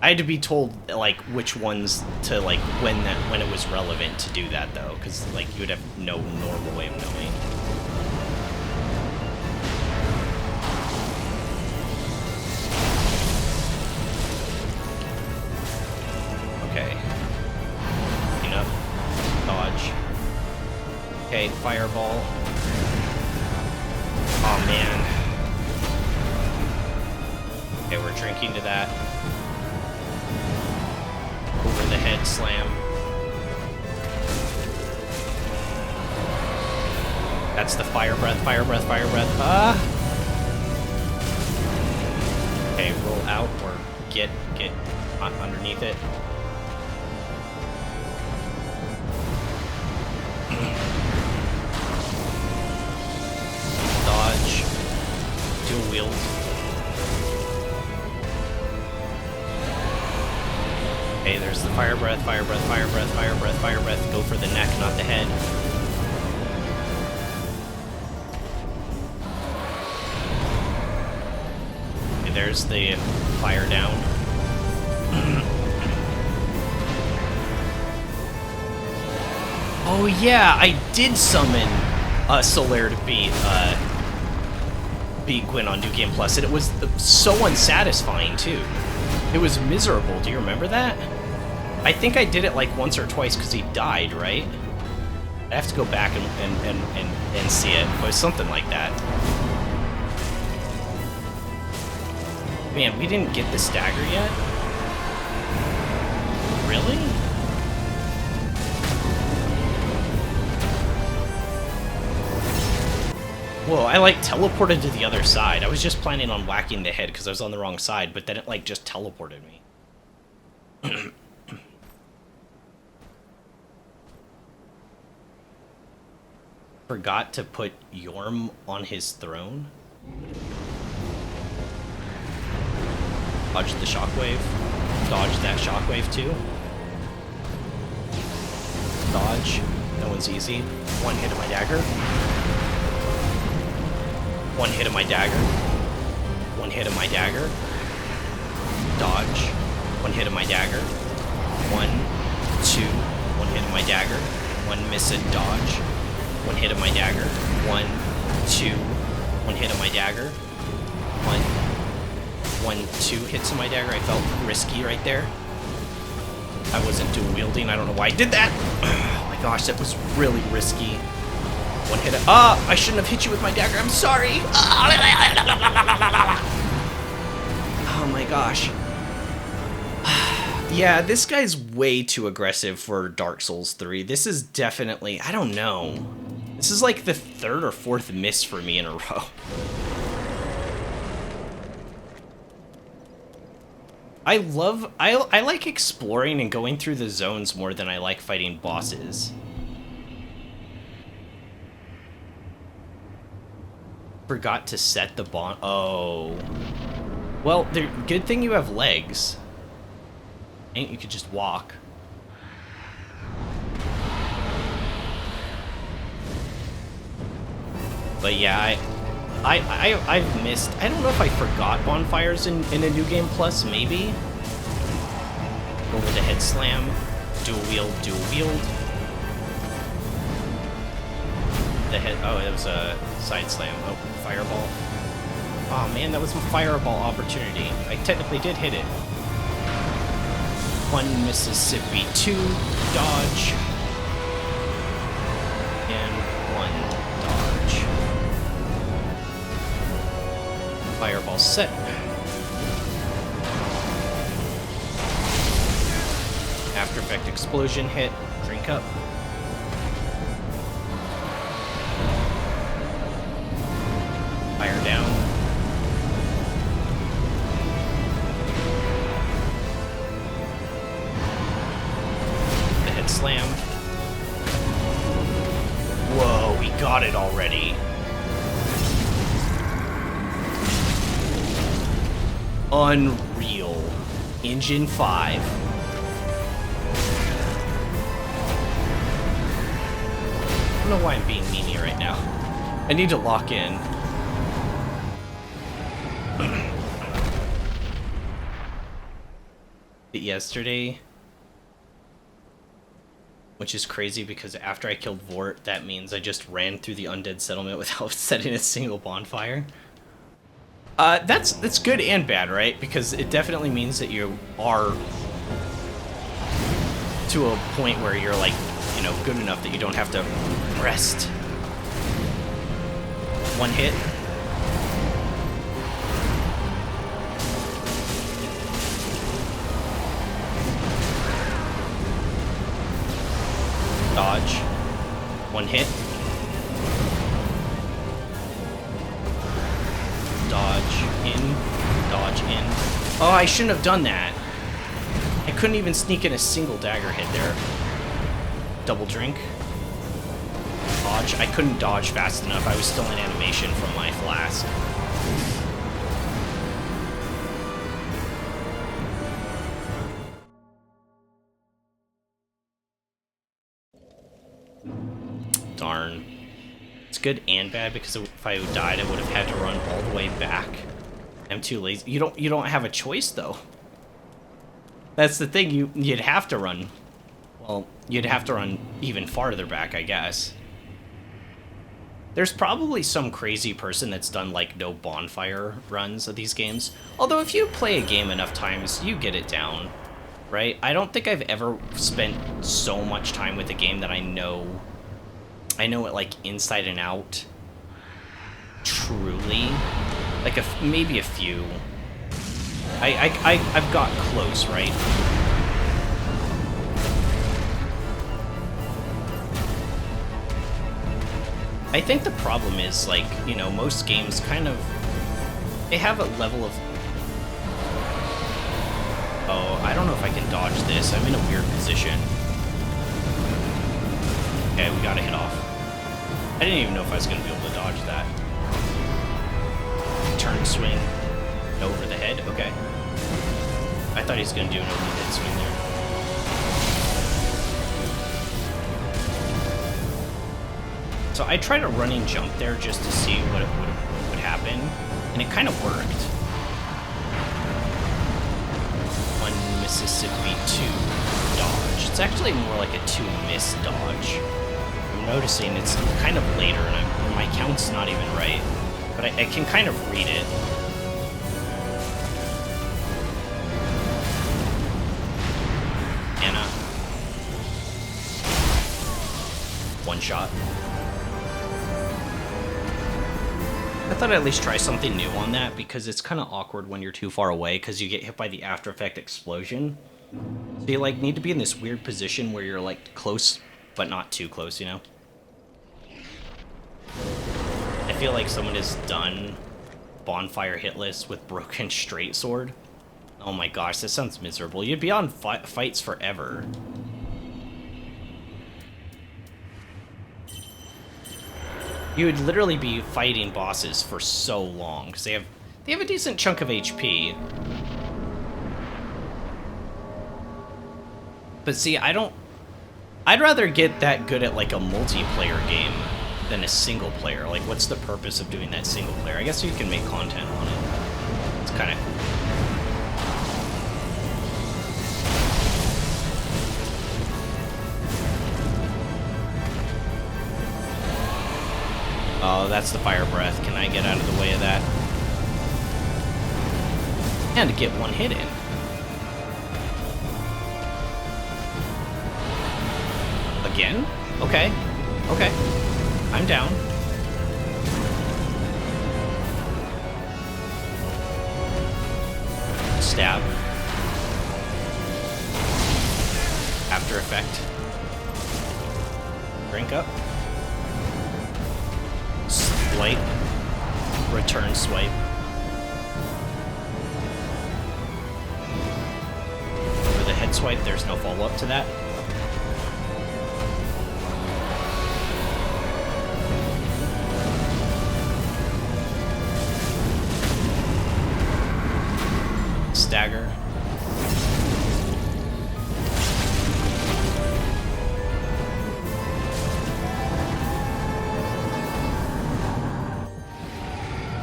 I had to be told like which ones to like when it was relevant to do that though, because like you would have no normal way of knowing. Okay. Clean up. Dodge. Okay, fireball. Oh man. Okay, we're drinking to that. for the head slam. That's the fire breath, fire breath, fire breath. Okay, roll out or get underneath it. Dodge. Dual wield. Okay, there's the fire breath, fire breath, fire breath, fire breath, fire breath. Go for the neck, not the head. Okay, there's the fire down. Oh yeah, I did summon Solaire to beat Gwyn on New Game Plus, and it was so unsatisfying too. It was miserable. Do you remember that? I think I did it like once or twice because he died, right? I have to go back and see it. It was something like that. Man, we didn't get the stagger yet? Really? Whoa, I like teleported to the other side. I was just planning on whacking the head because I was on the wrong side, but then it like just teleported me. Forgot to put Yorm on his throne. Dodge the shockwave. Dodge that shockwave too. Dodge. That one's easy. One hit of my dagger. One hit of my dagger. One hit of my dagger. Dodge. One hit of my dagger. 1, 2. One hit of my dagger. One miss and dodge. One hit of my dagger. 1, 2. One hit of my dagger. 1, 2 hits of my dagger. I felt risky right there. I wasn't dual wielding. I don't know why I did that. Oh my gosh, that was really risky. One hit of, I shouldn't have hit you with my dagger. I'm sorry. Oh my gosh. Yeah, this guy's way too aggressive for Dark Souls 3. This is definitely, I don't know. This is like the 3rd or 4th miss for me in a row. I like exploring and going through the zones more than I like fighting bosses. Forgot to set the bond. Oh. Well, good thing you have legs. And you could just walk. But yeah, I've missed. I don't know if I forgot bonfires in a New Game Plus, maybe. Go with the head slam. Dual wield, dual wield. The head. Oh, it was a side slam. Oh, fireball. Oh man, that was a fireball opportunity. I technically did hit it. 1 Mississippi, 2 dodge, and 1 dodge. Fireball set. After Effect explosion hit. Drink up. Fire down. The head slam. Whoa, we got it already. Unreal. Engine 5. I don't know why I'm being meanie right now. I need to lock in. Yesterday, which is crazy because after I killed Vort, that means I just ran through the undead settlement without setting a single bonfire. That's good and bad, right? Because it definitely means that you are to a point where you're like, you know, good enough that you don't have to rest. One hit. Dodge. One hit. Dodge in. Dodge in. Oh, I shouldn't have done that. I couldn't even sneak in a single dagger hit there. Double drink. Dodge. I couldn't dodge fast enough. I was still in animation from my flask. Darn. It's good and bad because if I died, I would have had to run all the way back. I'm too lazy. You don't have a choice though. That's the thing. You'd have to run. Well, you'd have to run even farther back, I guess. There's probably some crazy person that's done like no bonfire runs of these games. Although if you play a game enough times, you get it down, right? I don't think I've ever spent so much time with a game that I know it like inside and out. Truly, like maybe a few. I've got close, right? I think the problem is, like, you know, most games kind of, they have a level of, oh, I don't know if I can dodge this. I'm in a weird position. Okay, we gotta hit off. I didn't even know if I was gonna be able to dodge that. Turn swing. Over the head? Okay. I thought he was gonna do an over the head swing there. So I tried a running jump there just to see what would happen, and it kind of worked. 1 Mississippi 2 dodge. It's actually more like a 2 miss dodge. I'm noticing it's kind of later, and my count's not even right, but I can kind of read it. Anna. One shot. I thought I'd at least try something new on that, because it's kind of awkward when you're too far away, because you get hit by the After Effect explosion. So you, like, need to be in this weird position where you're, like, close, but not too close, you know? I feel like someone has done bonfire hitless with broken straight sword. Oh my gosh, this sounds miserable. You'd be on fights forever. You would literally be fighting bosses for so long, because they have a decent chunk of HP. But see, I'd rather get that good at like a multiplayer game than a single player. Like, what's the purpose of doing that single player? I guess you can make content on it. It's kind of cool. Oh, that's the fire breath. Can I get out of the way of that? And get one hit in. Again? Okay. Okay. I'm down. Stab. After Effect. Drink up. Swipe. Return swipe. Over the head swipe, there's no follow-up to that. Stagger.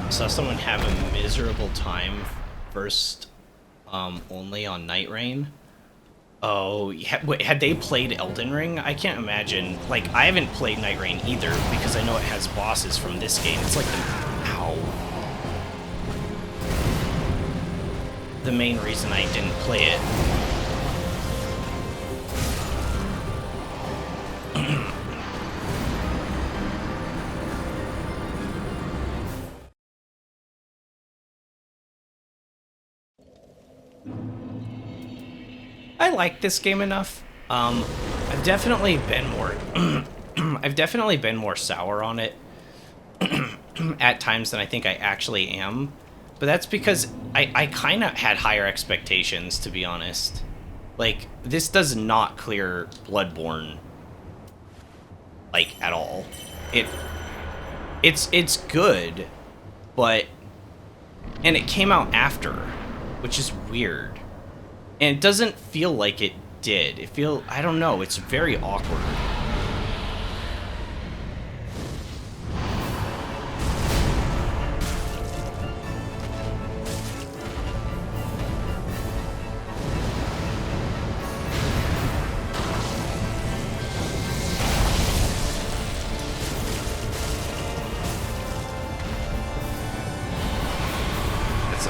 Saw someone have a miserable time first, only on Night Rain. Oh, yeah, wait, had they played Elden Ring? I can't imagine. Like, I haven't played Night Rain either, because I know it has bosses from this game. It's like the main reason I didn't play it. I like this game enough. I've definitely been more I've definitely been more sour on it at times than I think I actually am. But that's because I kind of had higher expectations, to be honest. Like, this does not clear Bloodborne, like, at all. It's good, but... And it came out after, which is weird. And it doesn't feel like it did. I don't know, it's very awkward.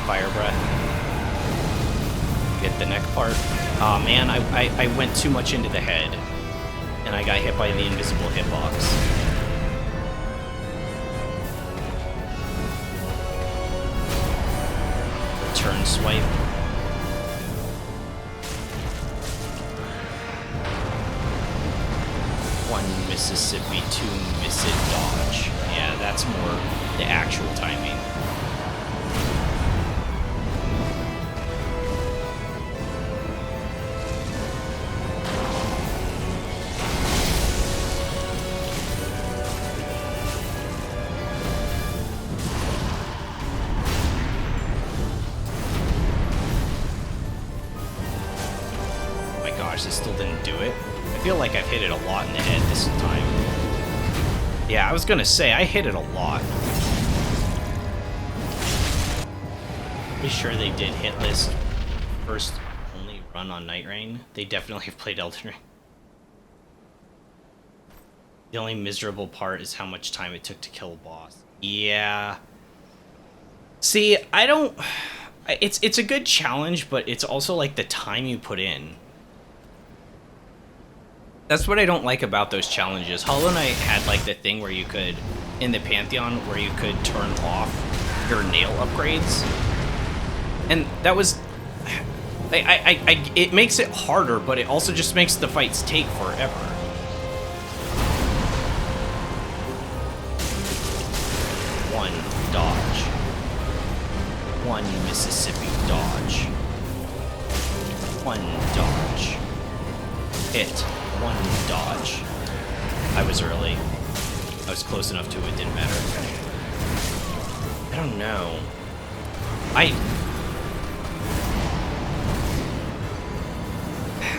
Fire breath. Get the neck part. Aw, man, I went too much into the head. And I got hit by the invisible hitbox. Turn swipe. One Mississippi, two miss it dodge. Yeah, that's more the actual timing. I still didn't do it. I feel like I've hit it a lot in the head this time. Yeah, I was gonna say, I hit it a lot. Pretty sure they did hit list first only run on Night Rain. They definitely have played Elden Ring. The only miserable part is how much time it took to kill a boss. Yeah. See, I don't... It's a good challenge, but it's also like the time you put in. That's what I don't like about those challenges. Hollow Knight had like the thing where you could, in the Pantheon, where you could turn off your nail upgrades. And that was, it makes it harder, but it also just makes the fights take forever. One dodge. One Mississippi dodge. One dodge. Hit. One dodge. I was early. I was close enough to it, didn't matter. I don't know.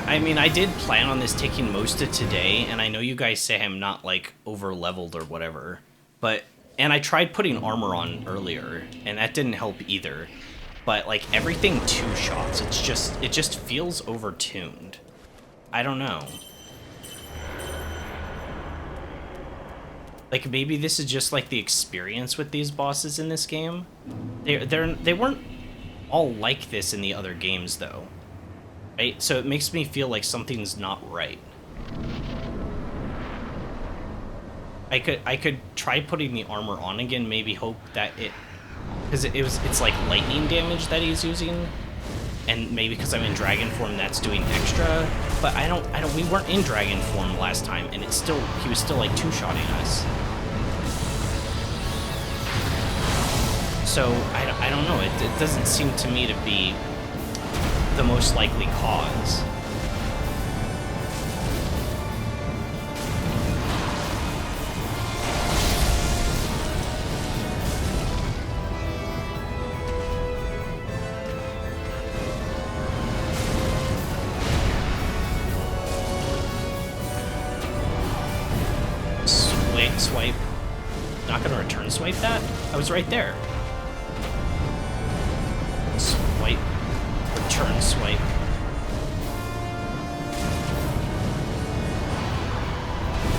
I mean, I did plan on this taking most of today, and I know you guys say I'm not, like, over-leveled or whatever, but... And I tried putting armor on earlier, and that didn't help either. But, like, everything two shots, it just feels over-tuned. I don't know. Like, maybe this is just, like, the experience with these bosses in this game. They weren't all like this in the other games, though. Right? So it makes me feel like something's not right. I could try putting the armor on again, maybe hope that it... Because it's like lightning damage that he's using. And maybe because I'm in dragon form, that's doing extra. But we weren't in dragon form last time, and he was still like two-shotting us. So, I don't know, it doesn't seem to me to be the most likely cause. Swipe. Not gonna return swipe that? I was right there. Swipe. Return swipe.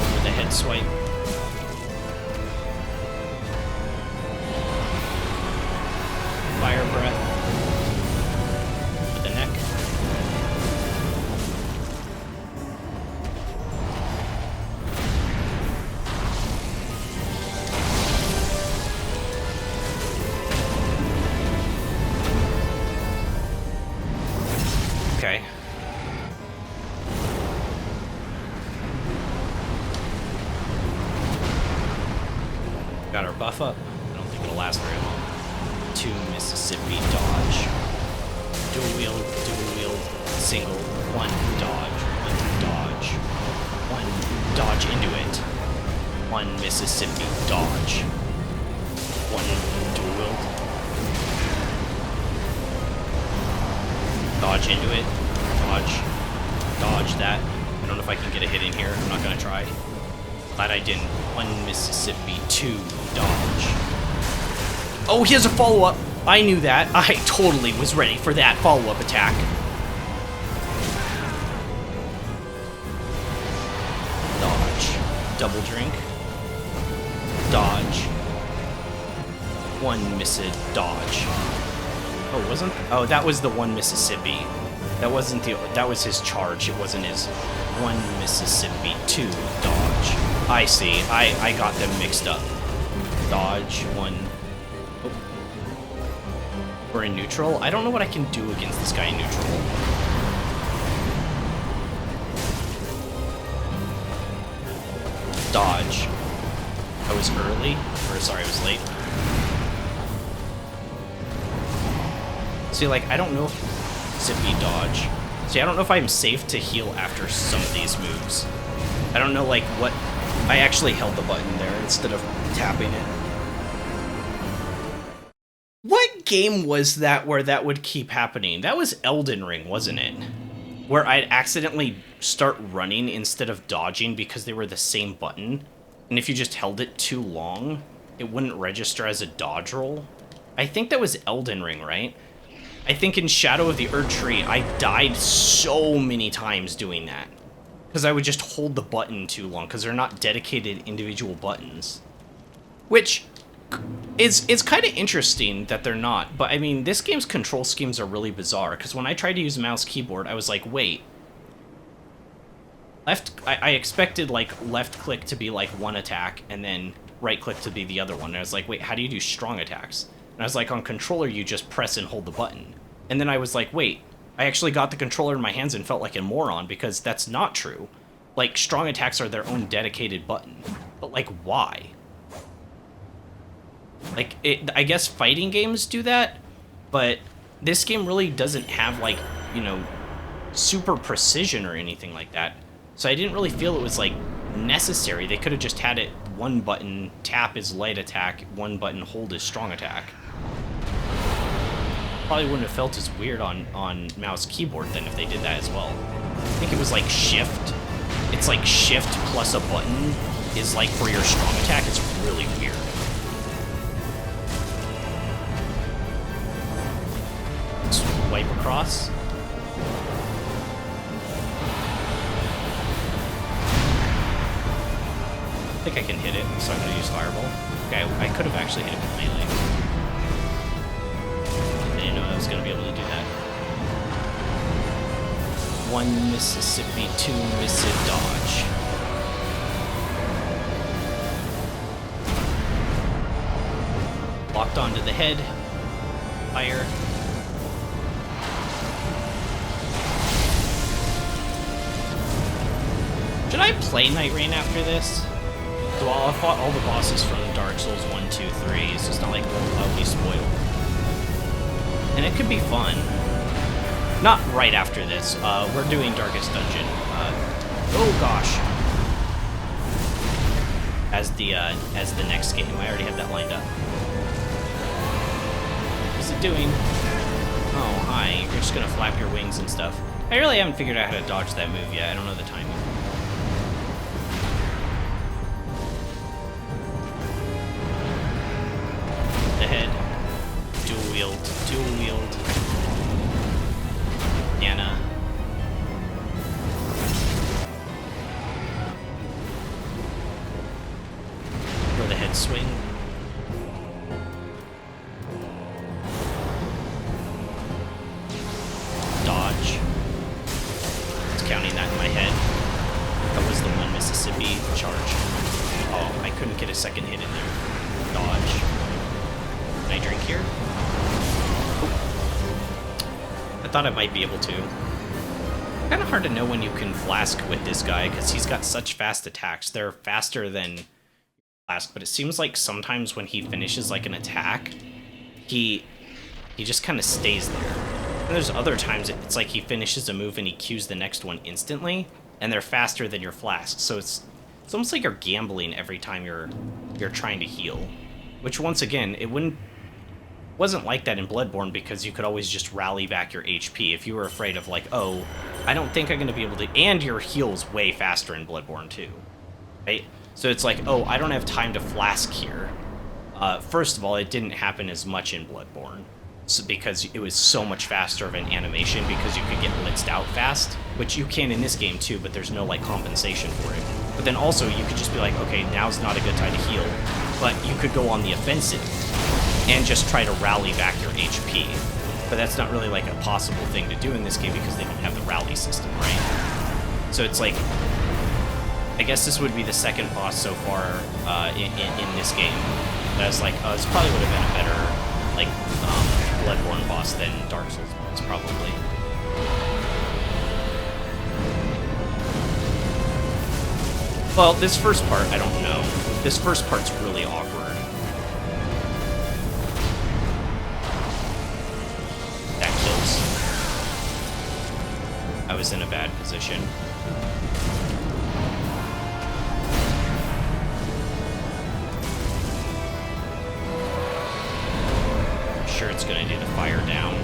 Over the head swipe. Fire breath. Over the neck. got our buff up. I don't think it'll last very long. 2 Mississippi dodge. Dual wield, single. 1 dodge, 1 dodge. 1 dodge into it. 1 Mississippi dodge. 1 dual wield. Dodge into it. Dodge. Dodge that. I don't know if I can get a hit in here. I'm not gonna try. Glad I didn't. 1 Mississippi, 2 dodge. Oh, he has a follow-up. I knew that. I totally was ready for that follow-up attack. Dodge. Double drink. Dodge. 1 Missid dodge. Oh, wasn't? Oh, that was the 1 Mississippi. That wasn't the. That was his charge. It wasn't his 1 Mississippi 2 dodge. I see. I got them mixed up. Dodge 1. Oh. We're in neutral. I don't know what I can do against this guy in neutral. Dodge. I was early, or sorry, I was late. See, like, I don't know if Zippy dodge. See, I don't know if I'm safe to heal after some of these moves. I don't know, like, what... I actually held the button there instead of tapping it. What game was that where that would keep happening? That was Elden Ring, wasn't it? Where I'd accidentally start running instead of dodging because they were the same button. And if you just held it too long, it wouldn't register as a dodge roll. I think that was Elden Ring, right? I think in Shadow of the Erd Tree, I died so many times doing that. Because I would just hold the button too long, because they're not dedicated individual buttons. Which is kind of interesting that they're not, but I mean, this game's control schemes are really bizarre, because when I tried to use mouse keyboard, I was like, wait. I expected, like, left click to be, like, one attack, and then right click to be the other one. And I was like, wait, how do you do strong attacks? And I was like, on controller, you just press and hold the button. And then I was like, wait, I actually got the controller in my hands and felt like a moron, because that's not true. Like, strong attacks are their own dedicated button. But, like, why? Like, I guess fighting games do that, but this game really doesn't have, like, you know, super precision or anything like that. So I didn't really feel it was, like, necessary. They could have just had it one button tap is light attack, one button hold is strong attack. Probably wouldn't have felt as weird on mouse keyboard then if they did that as well. I think it was like shift. It's like shift plus a button is like for your strong attack. It's really weird. Swipe across. I think I can hit it, so I'm going to use Fireball. Okay, I could have actually hit it with melee. I didn't know I was going to be able to do that. 1 Mississippi, 2 Missid dodge. Locked onto the head. Fire. Should I play Night Rain after this? Well, I fought all the bosses from Dark Souls 1, 2, 3. It's just not like I'll be spoiled. And it could be fun. Not right after this. We're doing Darkest Dungeon. Oh gosh. As the next game. I already have that lined up. What's it doing? Oh, hi. You're just gonna flap your wings and stuff. I really haven't figured out how to dodge that move yet. I don't know the timing. Dual wield. Anna. For the head swing. Dodge. It's counting that in my head. That was the 1 Mississippi charge. Oh, I couldn't get a second hit in there. Dodge. Can I drink here? I thought I might be able to. Kind of hard to know when you can flask with this guy, because he's got such fast attacks. They're faster than flask, but it seems like sometimes when he finishes like an attack, he just kind of stays there. And there's other times it's like he finishes a move and he cues the next one instantly, and they're faster than your flask. So it's almost like you're gambling every time you're trying to heal. Which once again, wasn't like that in Bloodborne because you could always just rally back your HP if you were afraid of like, oh, I don't think I'm gonna be able to, and your heal's way faster in Bloodborne too, right? So it's like, oh, I don't have time to flask here. First of all, it didn't happen as much in Bloodborne, because it was so much faster of an animation because you could get blitzed out fast, which you can in this game too, but there's no like compensation for it. But then also you could just be like, okay, now's not a good time to heal, but you could go on the offensive and just try to rally back your HP. But that's not really like a possible thing to do in this game because they don't have the rally system, right? So it's like, I guess this would be the second boss so far in this game. But I was like, oh, this probably would have been a better like Bloodborne boss than Dark Souls boss, probably. Well, this first part, I don't know. This first part's really awkward. That kills. I was in a bad position. Sure it's gonna do the fire down.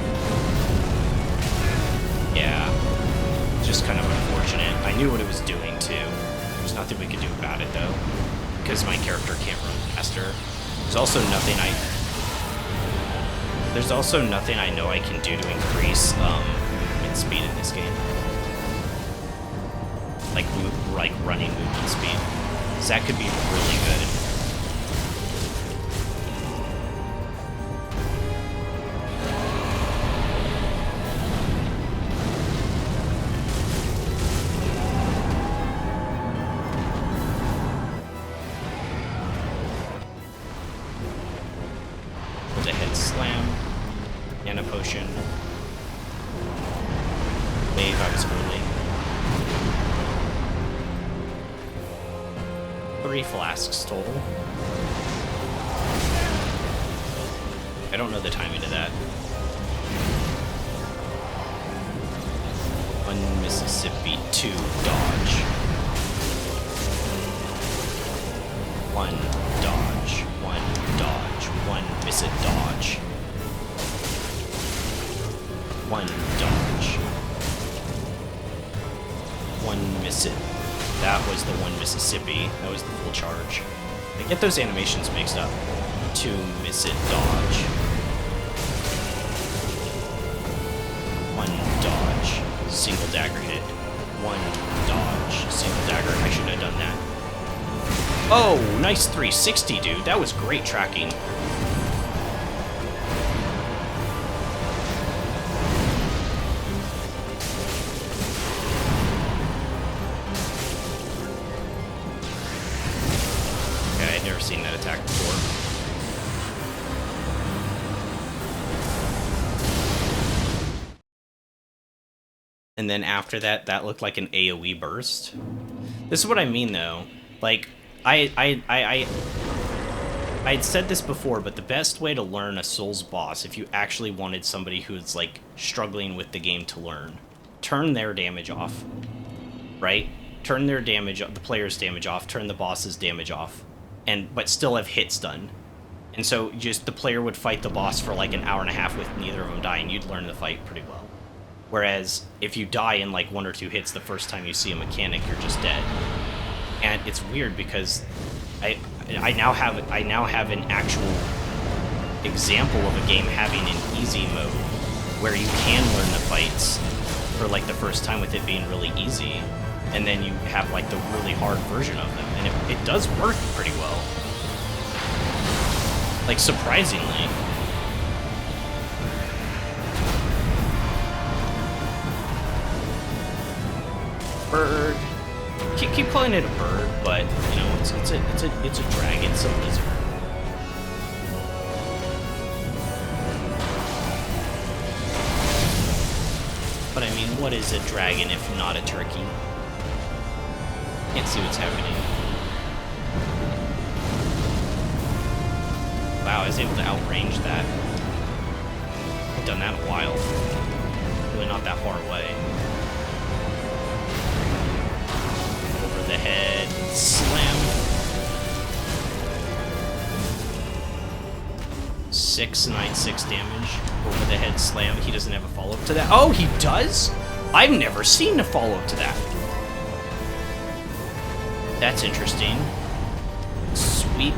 Yeah. Just kind of unfortunate. I knew what it was doing too. There's nothing we could do about it though, because my character can't run faster. There's also nothing I know I can do to increase movement speed in this game. Like running movement speed. So that could be really good. With a head slam and a potion. Wave, I was early. 3 flasks total. I don't know the timing of that. 1 Mississippi, 2 dodge. 1 dodge, 1 dodge, 1 miss it dodge. 1 dodge. 1 miss it. That was the 1 Mississippi. That was the full charge. I get those animations mixed up. 2 miss it dodge. 1 dodge. Single dagger hit. 1 dodge. Single dagger. I should have done that. Oh, nice 360, dude. That was great tracking. Okay, I'd never seen that attack before. And then after that, that looked like an AoE burst. This is what I mean, though. Like, I'd said this before, but the best way to learn a Souls boss, if you actually wanted somebody who's, like, struggling with the game to learn, turn their damage off, right? Turn their damage, the player's damage off, turn the boss's damage off, but still have hits done. And so just the player would fight the boss for, like, an hour and a half with neither of them dying. You'd learn the fight pretty well. Whereas, if you die in, like, 1 or 2 hits the first time you see a mechanic, you're just dead. And it's weird because I now have an actual example of a game having an easy mode where you can learn the fights for like the first time with it being really easy, and then you have like the really hard version of them, and it does work pretty well. Like, surprisingly. Bird. Keep calling it a bird, but you know it's a dragon. It's a lizard. But I mean, what is a dragon if not a turkey? Can't see what's happening. I was able to outrange that. I've done that in a while. Really not that far away. Over the head, slam. 696 damage. Over the head slam. He doesn't have a follow-up to that. Oh, he does? I've never seen a follow-up to that. That's interesting. Sweep.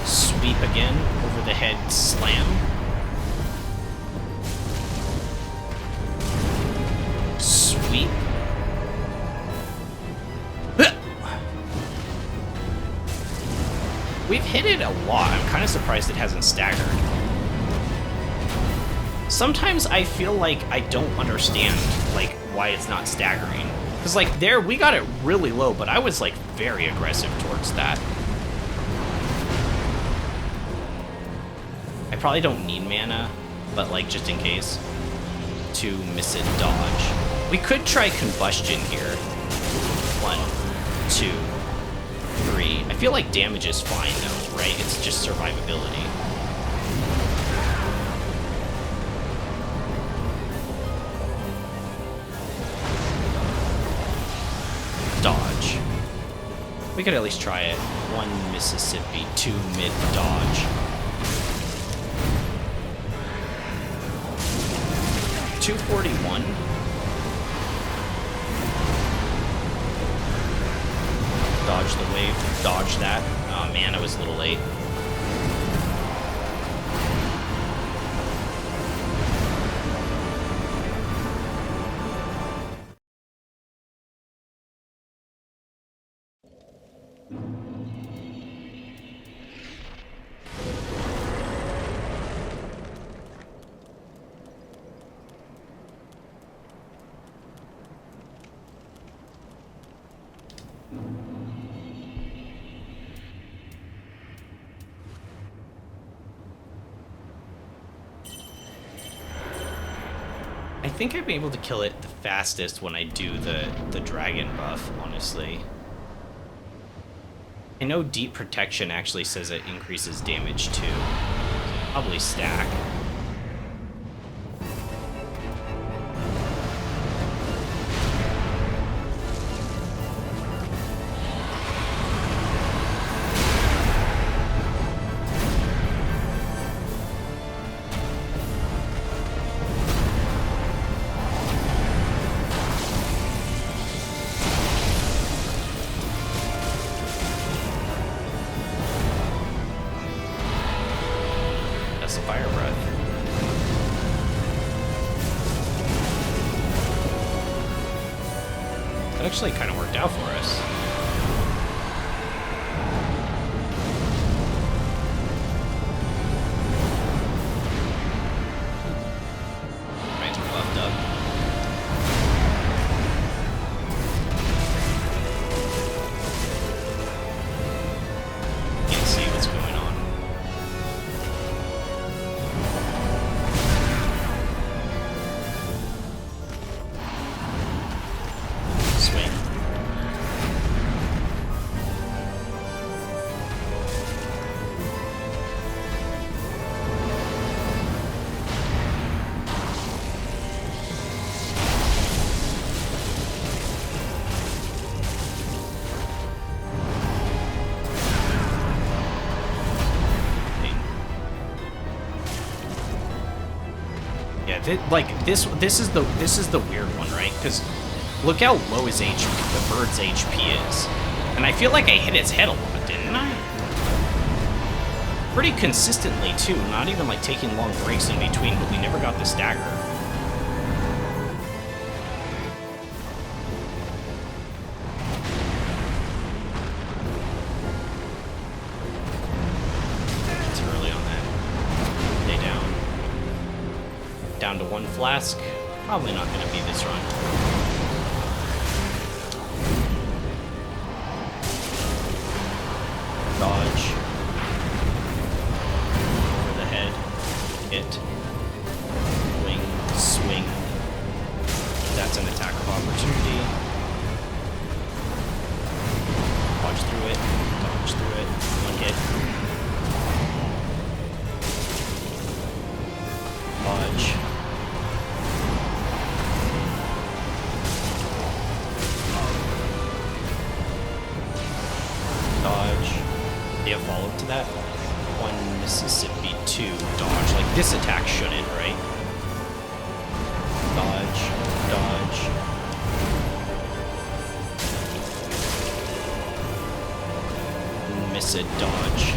Sweep again. Over the head slam. Sweep. We've hit it a lot. I'm kind of surprised it hasn't staggered. Sometimes I feel like I don't understand, like, why it's not staggering. Because, like, there, we got it really low, but I was, like, very aggressive towards that. I probably don't need mana, but, like, just in case, to miss it dodge. We could try combustion here. 1, 2, 3. I feel like damage is fine, though, right? It's just survivability. Dodge. We could at least try it. 1 Mississippi, 2 mid dodge. 241. Dodge the wave. Dodge that. Oh man, I was a little late. I think I'd be able to kill it the fastest when I do the dragon buff, honestly. I know Deep Protection actually says it increases damage too. Probably stack. Fire breath. That actually kind of worked out for us. Right, we're left up. Can't see what's going on. This is the weird one, right? Because look how low his HP, the bird's HP is, and I feel like I hit its head a lot, didn't I? Pretty consistently too. Not even like taking long breaks in between, but we never got the stagger. It's early on that. Stay down. Down to 1 flask. Probably not going to be this run. Dodge. Over the head. Hit. Wing. Swing. That's an attack of opportunity. Dodge through it. Dodge through it. 1 hit. follow to that. 1 Mississippi, 2 dodge. Like, this attack shouldn't, right? Dodge, dodge. Miss a dodge.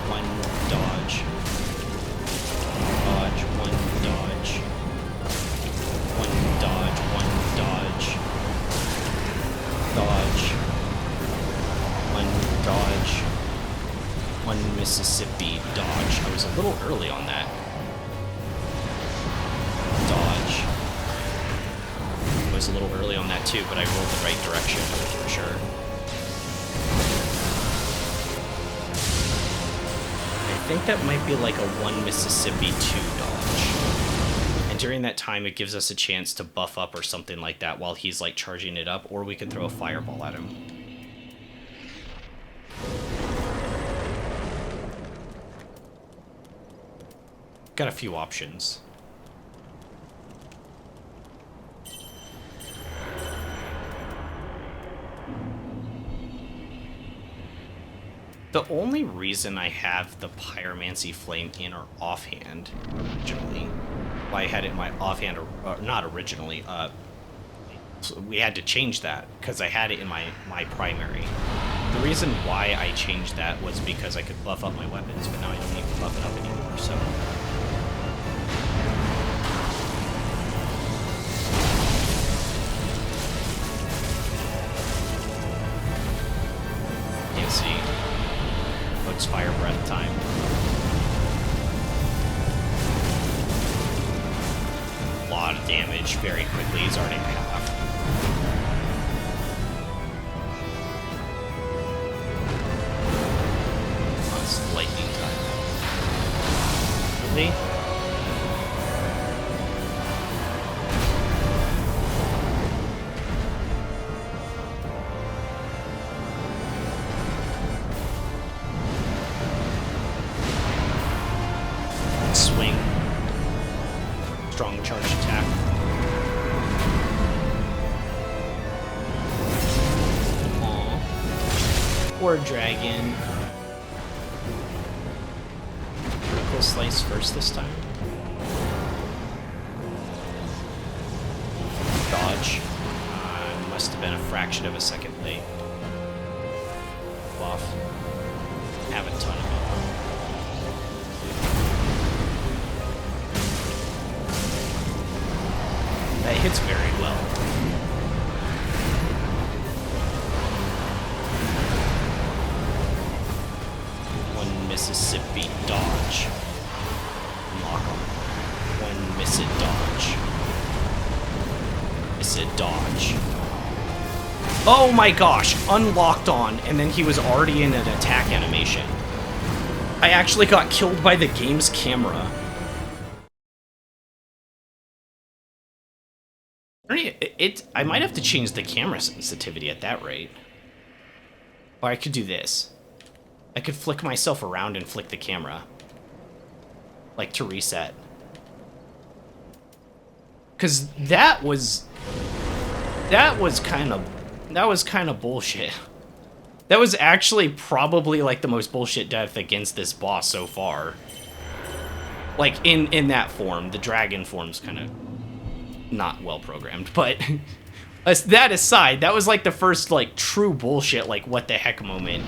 1 dodge. Dodge, 1 dodge. 1 dodge, 1 dodge. Dodge. 1 dodge. 1 Mississippi dodge. I was a little early on that. Dodge. I was a little early on that too, but I rolled the right direction for sure. I think that might be like a 1 Mississippi 2 dodge. And during that time, it gives us a chance to buff up or something like that while he's like charging it up, or we can throw a fireball at him. Got a few options. The only reason I have the Pyromancy Flame in our offhand originally, why I had it in my offhand, or not originally, we had to change that because I had it in my primary. The reason why I changed that was because I could buff up my weapons, but now I don't need to buff it up anymore, so... Can't see. Oh, it's fire breath time. A lot of damage very quickly. He's already at half. Oh, it's lightning time. Really? Swing. Strong charge attack. Aww. Or dragon. Critical slice first this time. Dodge. Must have been a fraction of a second late. Buff. Have a ton of it. That hits very well. One Mississippi dodge. Lock on. One miss it dodge. Miss it dodge. Oh my gosh! Unlocked on, and then he was already in an attack animation. I actually got killed by the game's camera. I might have to change the camera sensitivity at that rate. Or I could do this. I could flick myself around and flick the camera. Like, to reset. Because that was kind of bullshit. That was actually probably, like, the most bullshit death against this boss so far. Like, in that form. The dragon form's kind of... not well programmed, but that aside, that was like the first like true bullshit, like what the heck moment.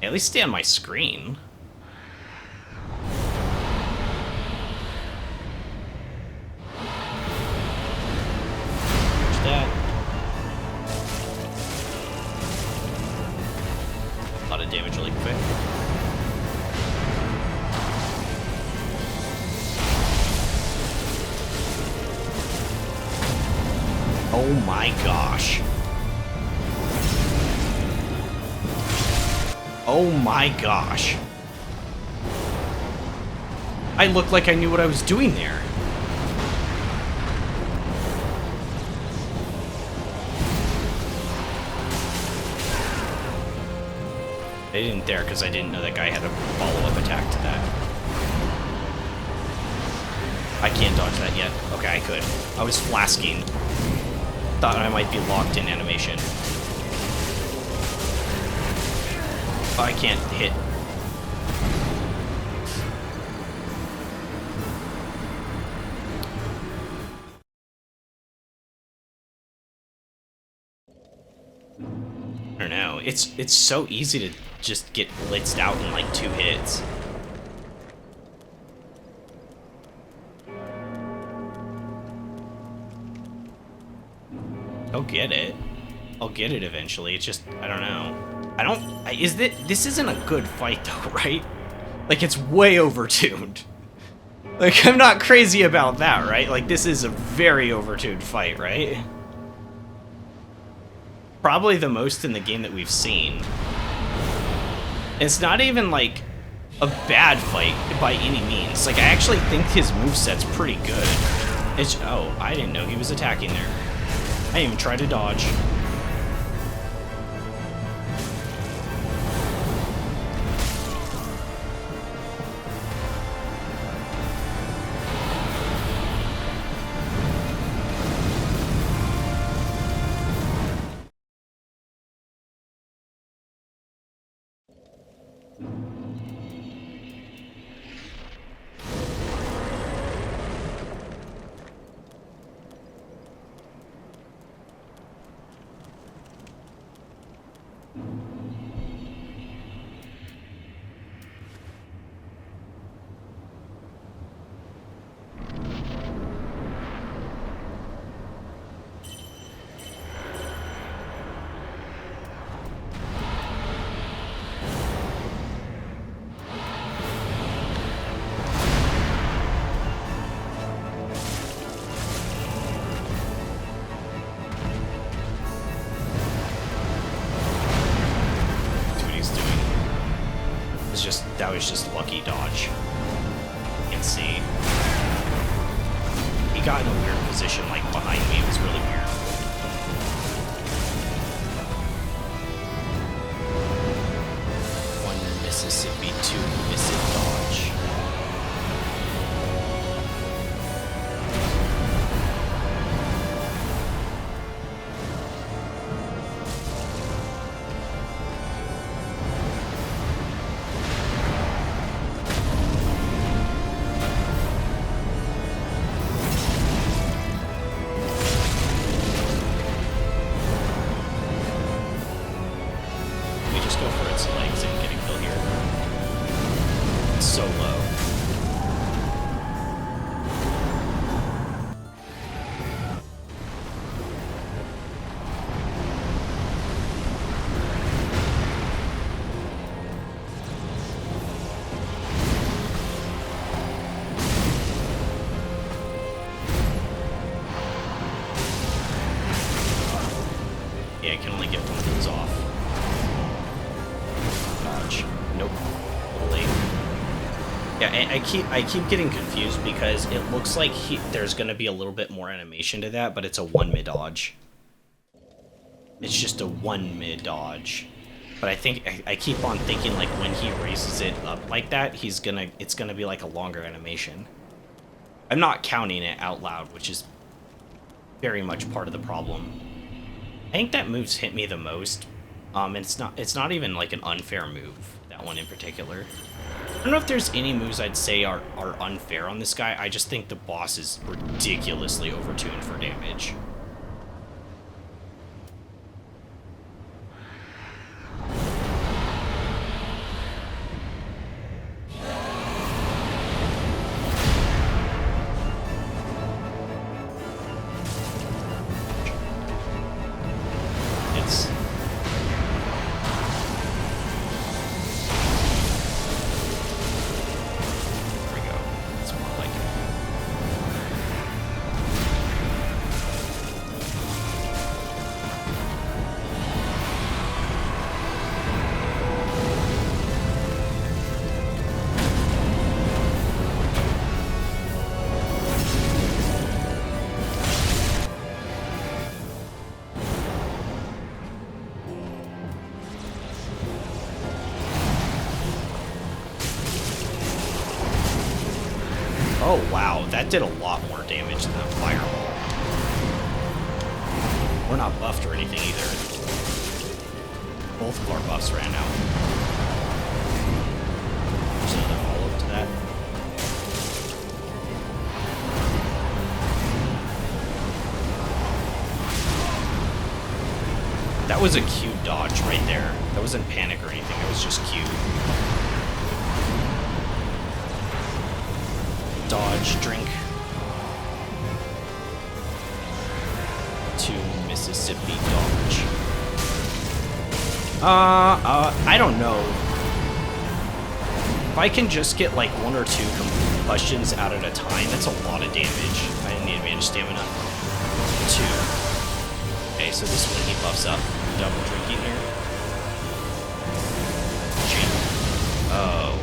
At least stay on my screen. There's that. A lot of damage really quick. Oh my gosh. Oh my gosh. I looked like I knew what I was doing there. I didn't dare because I didn't know that guy had a follow-up attack to that. I can't dodge that yet. Okay, I could. I was flasking. Thought I might be locked in animation. I can't hit. I don't know. It's so easy to just get blitzed out in like 2 hits. I'll get it. I'll get it eventually. It's just, I don't know. This isn't a good fight though, right? Like, it's way overtuned. Like, I'm not crazy about that, right? Like, this is a very overtuned fight, right? Probably the most in the game that we've seen. It's not even, like, a bad fight by any means. Like, I actually think his moveset's pretty good. Oh, I didn't know he was attacking there. I didn't even try to dodge. That was just lucky dodge. You can see. He got in a weird position, like, behind me. It was really weird. One Mississippi, 2 miss it dodge. Yeah, I can only get one of those off. Dodge. Nope. A little late. Yeah, I keep getting confused because it looks like there's gonna be a little bit more animation to that, but it's a 1 mid dodge. It's just a 1 mid dodge. But I think I keep on thinking like when he raises it up like that, it's gonna be like a longer animation. I'm not counting it out loud, which is very much part of the problem. I think that move's hit me the most. And it's not even like an unfair move, that one in particular. I don't know if there's any moves I'd say are unfair on this guy. I just think the boss is ridiculously overtuned for damage. Oh wow, that did a lot more damage than that fireball. We're not buffed or anything either. Both of our buffs ran out. there's another follow-up to that. That was a cute dodge right there. That wasn't panic or anything, it was just cute. Dodge, drink. To Mississippi dodge. I don't know. If I can just get like 1 or 2 combustions out at a time, that's a lot of damage. I need advantage stamina. 2. Okay, so this one he buffs up. Double drinking here. Oh.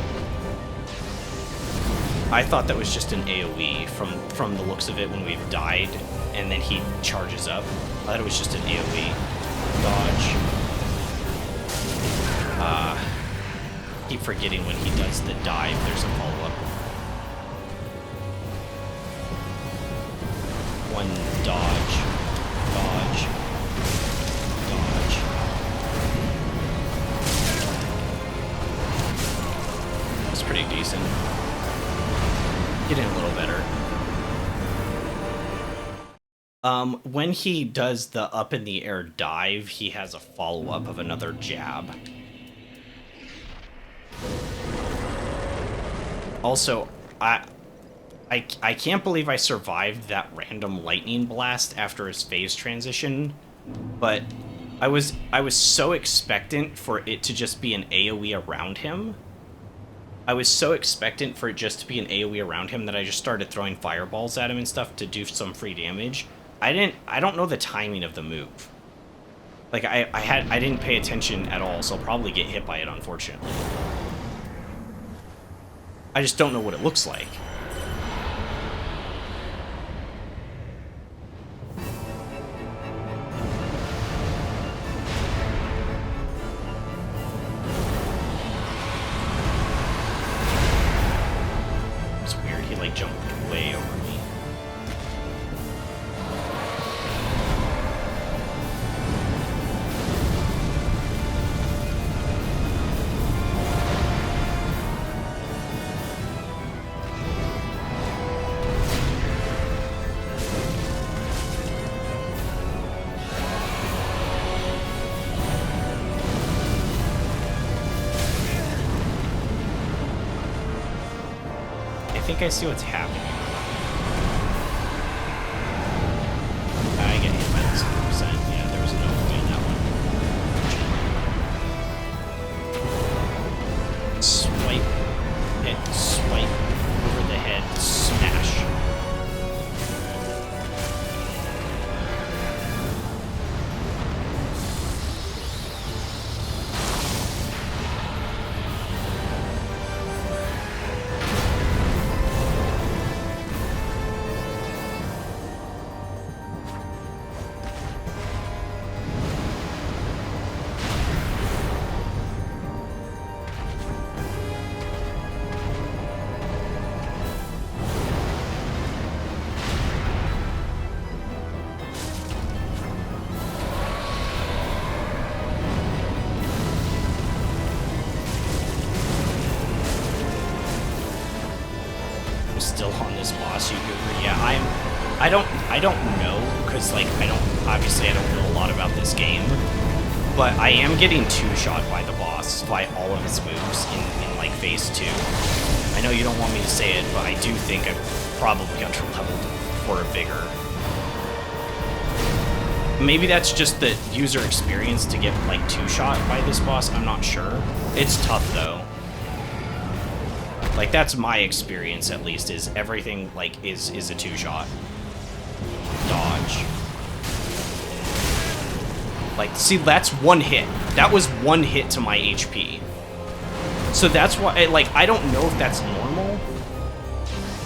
I thought that was just an AoE from the looks of it when we've died, and then he charges up. I thought it was just an AoE. Dodge. Keep forgetting when he does the dive, there's a follow-up. 1 dodge. Dodge. Dodge. That's pretty decent. Getting a little better. When he does the up in the air dive, he has a follow-up of another jab. Also, I can't believe I survived that random lightning blast after his phase transition, but I was so expectant for it to just be an AoE around him. I was so expectant for it just to be an AoE around him that I just started throwing fireballs at him and stuff to do some free damage. I don't know the timing of the move. Like I didn't pay attention at all, so I'll probably get hit by it, unfortunately. I just don't know what it looks like. It's weird, he like jumped way over me. I think I see what's happening. I get hit by this 100%. Yeah, there was no way in that one. Swipe. Hit. Swipe. Over the head. Smash. Still on this boss, YouTuber. Yeah, I don't know, because like obviously I don't know a lot about this game, but I am getting 2-shot by the boss by all of his moves in like phase 2. I know you don't want me to say it, but I do think I'm probably under-leveled for a vigor. Maybe that's just the user experience to get like 2-shot by this boss, I'm not sure. It's tough though. Like, that's my experience, at least, is everything, like, is a 2-shot. Dodge. Like, see, that's 1 hit. That was 1 hit to my HP. So that's why, like, I don't know if that's normal.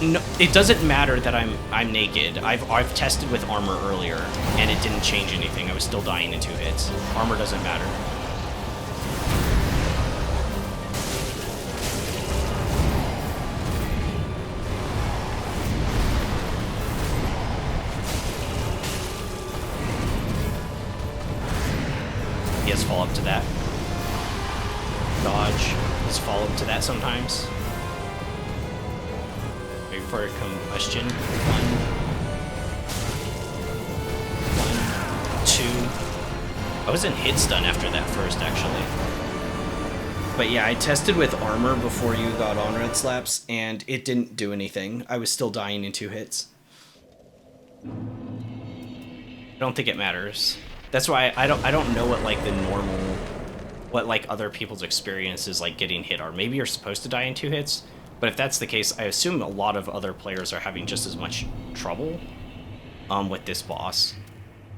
No, it doesn't matter that I'm naked. I've tested with armor earlier, and it didn't change anything. I was still dying in 2 hits. Armor doesn't matter. He has follow-up to that. Dodge. He has follow-up to that sometimes. for a combustion. 1, 2. I was in hit stun after that first, actually. But yeah, I tested with armor before you got on Red Slaps, and it didn't do anything. I was still dying in 2 hits. I don't think it matters. That's why I don't know what like the normal, what like other people's experiences like getting hit are. Maybe you're supposed to die in 2 hits, but if that's the case, I assume a lot of other players are having just as much trouble with this boss.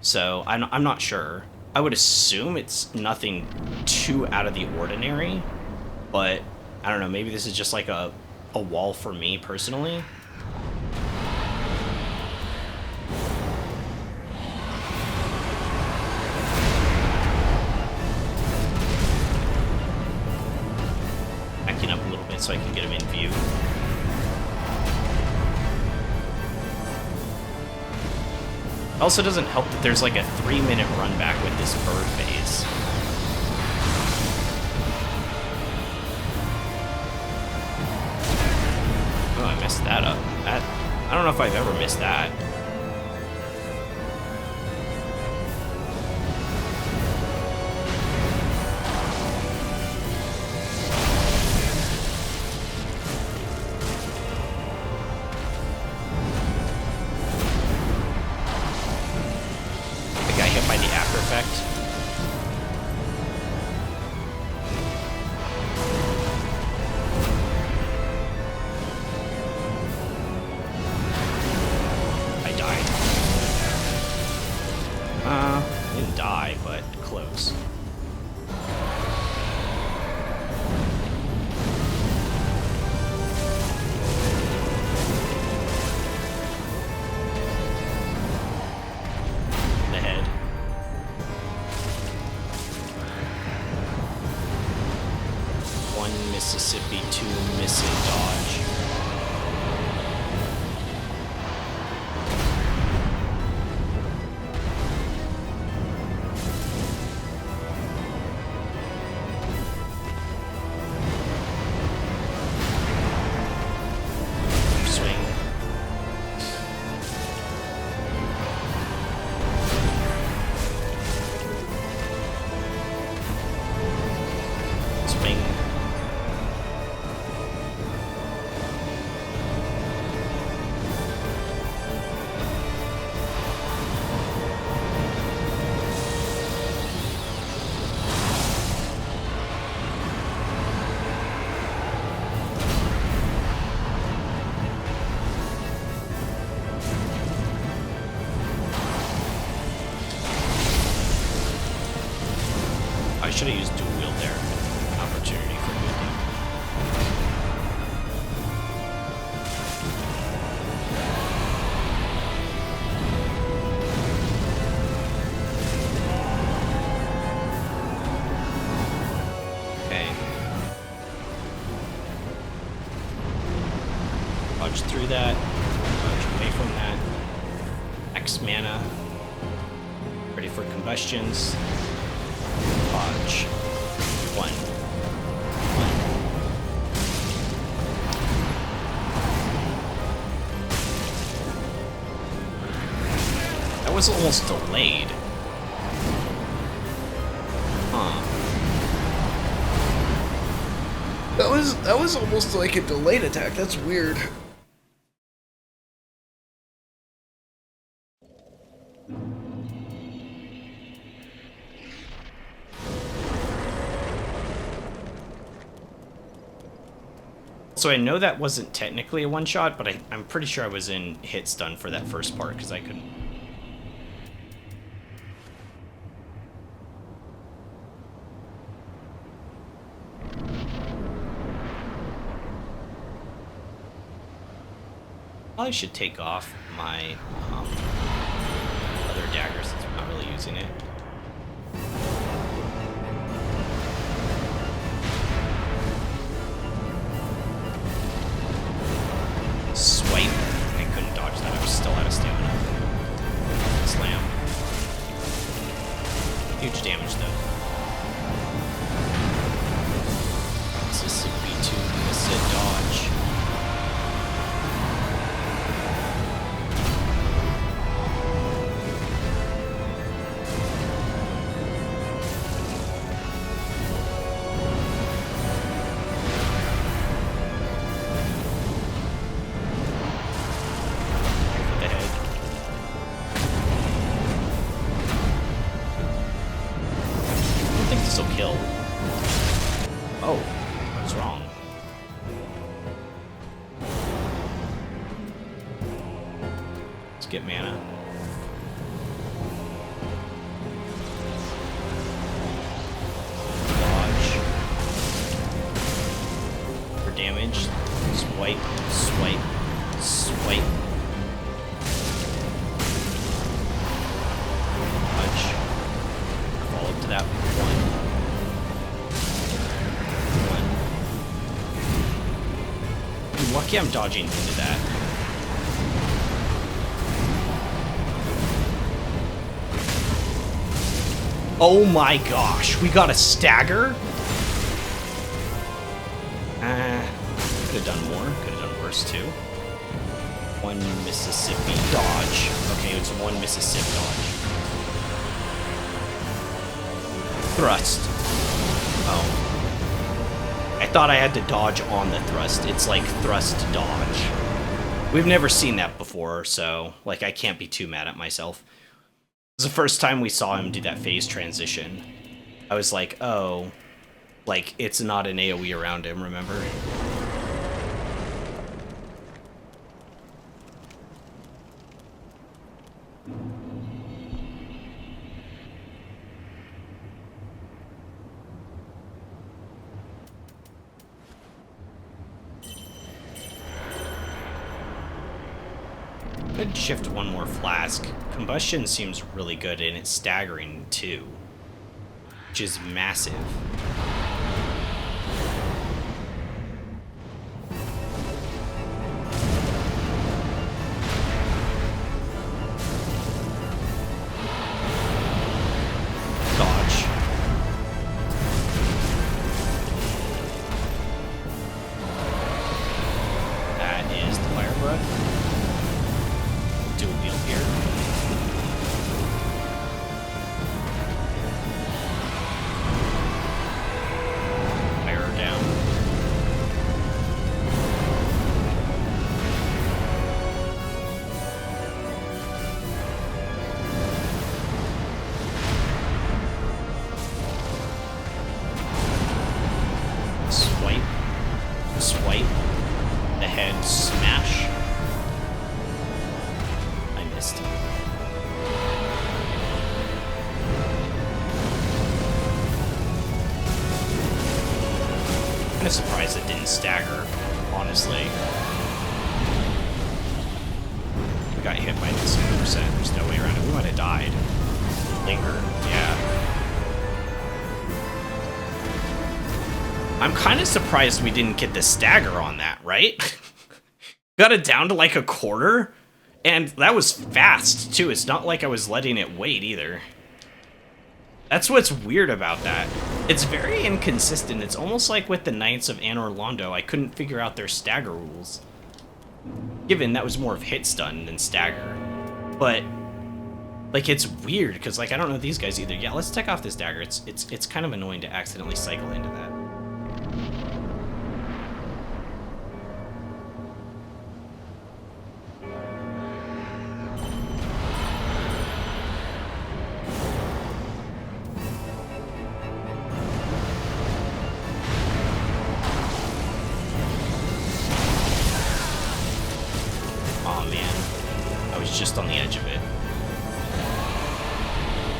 So I'm not sure. I would assume it's nothing too out of the ordinary, but I don't know, maybe this is just like a wall for me personally. Backing up a little bit so I can get him in view. It also doesn't help that there's like a 3-minute run back with this bird phase. Oh, I messed that up. I don't know if I've ever missed that. By the after effect. I died. Didn't die, but close. Mississippi, 2 miss and dodge. Swing. Swing. I should have used dual wield there. Opportunity for wielding. Okay. Dodge through that. Dodge away from that. X mana. Ready for combustions. Dodge. 1. That was almost delayed. Huh. That was almost like a delayed attack. That's weird. So I know that wasn't technically a one-shot, but I'm pretty sure I was in hit stun for that first part, because I couldn't... Probably should take off my other dagger since I'm not really using it. Swipe. I couldn't dodge that. I was still out of stamina. Slam. Huge damage though. Mississippi 2 miss a dodge. Oh, what's wrong? Let's get mana. Dodge. For damage. Swipe, swipe, swipe. Dodge. Fall up to that one. I'm lucky I'm dodging into that. Oh my gosh, we got a stagger? Could have done more, could have done worse too. One Mississippi dodge. Okay, it's one Mississippi dodge. Thrust. Oh. I thought I had to dodge on the thrust. It's like thrust dodge. We've never seen that before, so like I can't be too mad at myself. It was the first time we saw him do that phase transition. I was like, oh, like it's not an AoE around him, remember? Could shift one more flask. Combustion seems really good, and it's staggering too, which is massive. Dodge. That is the fire breath. Do a wheel here. Fire her down. Swipe. Swipe. The head smash. Missed. Kind of surprised it didn't stagger, honestly. We got hit by this 100%. There's no way around it. We might have died. Linger, yeah. I'm kind of surprised we didn't get the stagger on that, right? Got it down to like a quarter? And that was fast, too. It's not like I was letting it wait, either. That's what's weird about that. It's very inconsistent. It's almost like with the Knights of Anor Londo, I couldn't figure out their stagger rules. Given that was more of hit stun than stagger. But, like, it's weird, because, like, I don't know these guys either. Yeah, let's take off this dagger. It's kind of annoying to accidentally cycle into that. Just on the edge of it.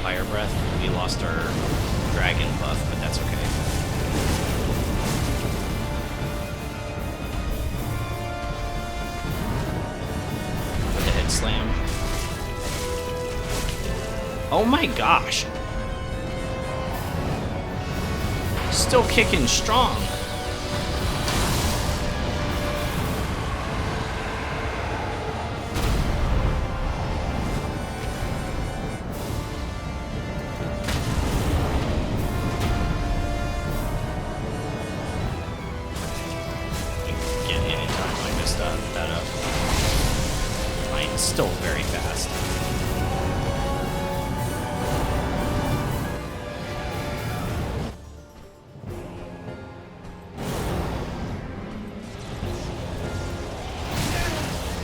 Fire breath. We lost our dragon buff, but that's okay. With the head slam. Oh my gosh. Still kicking strong. Still very fast.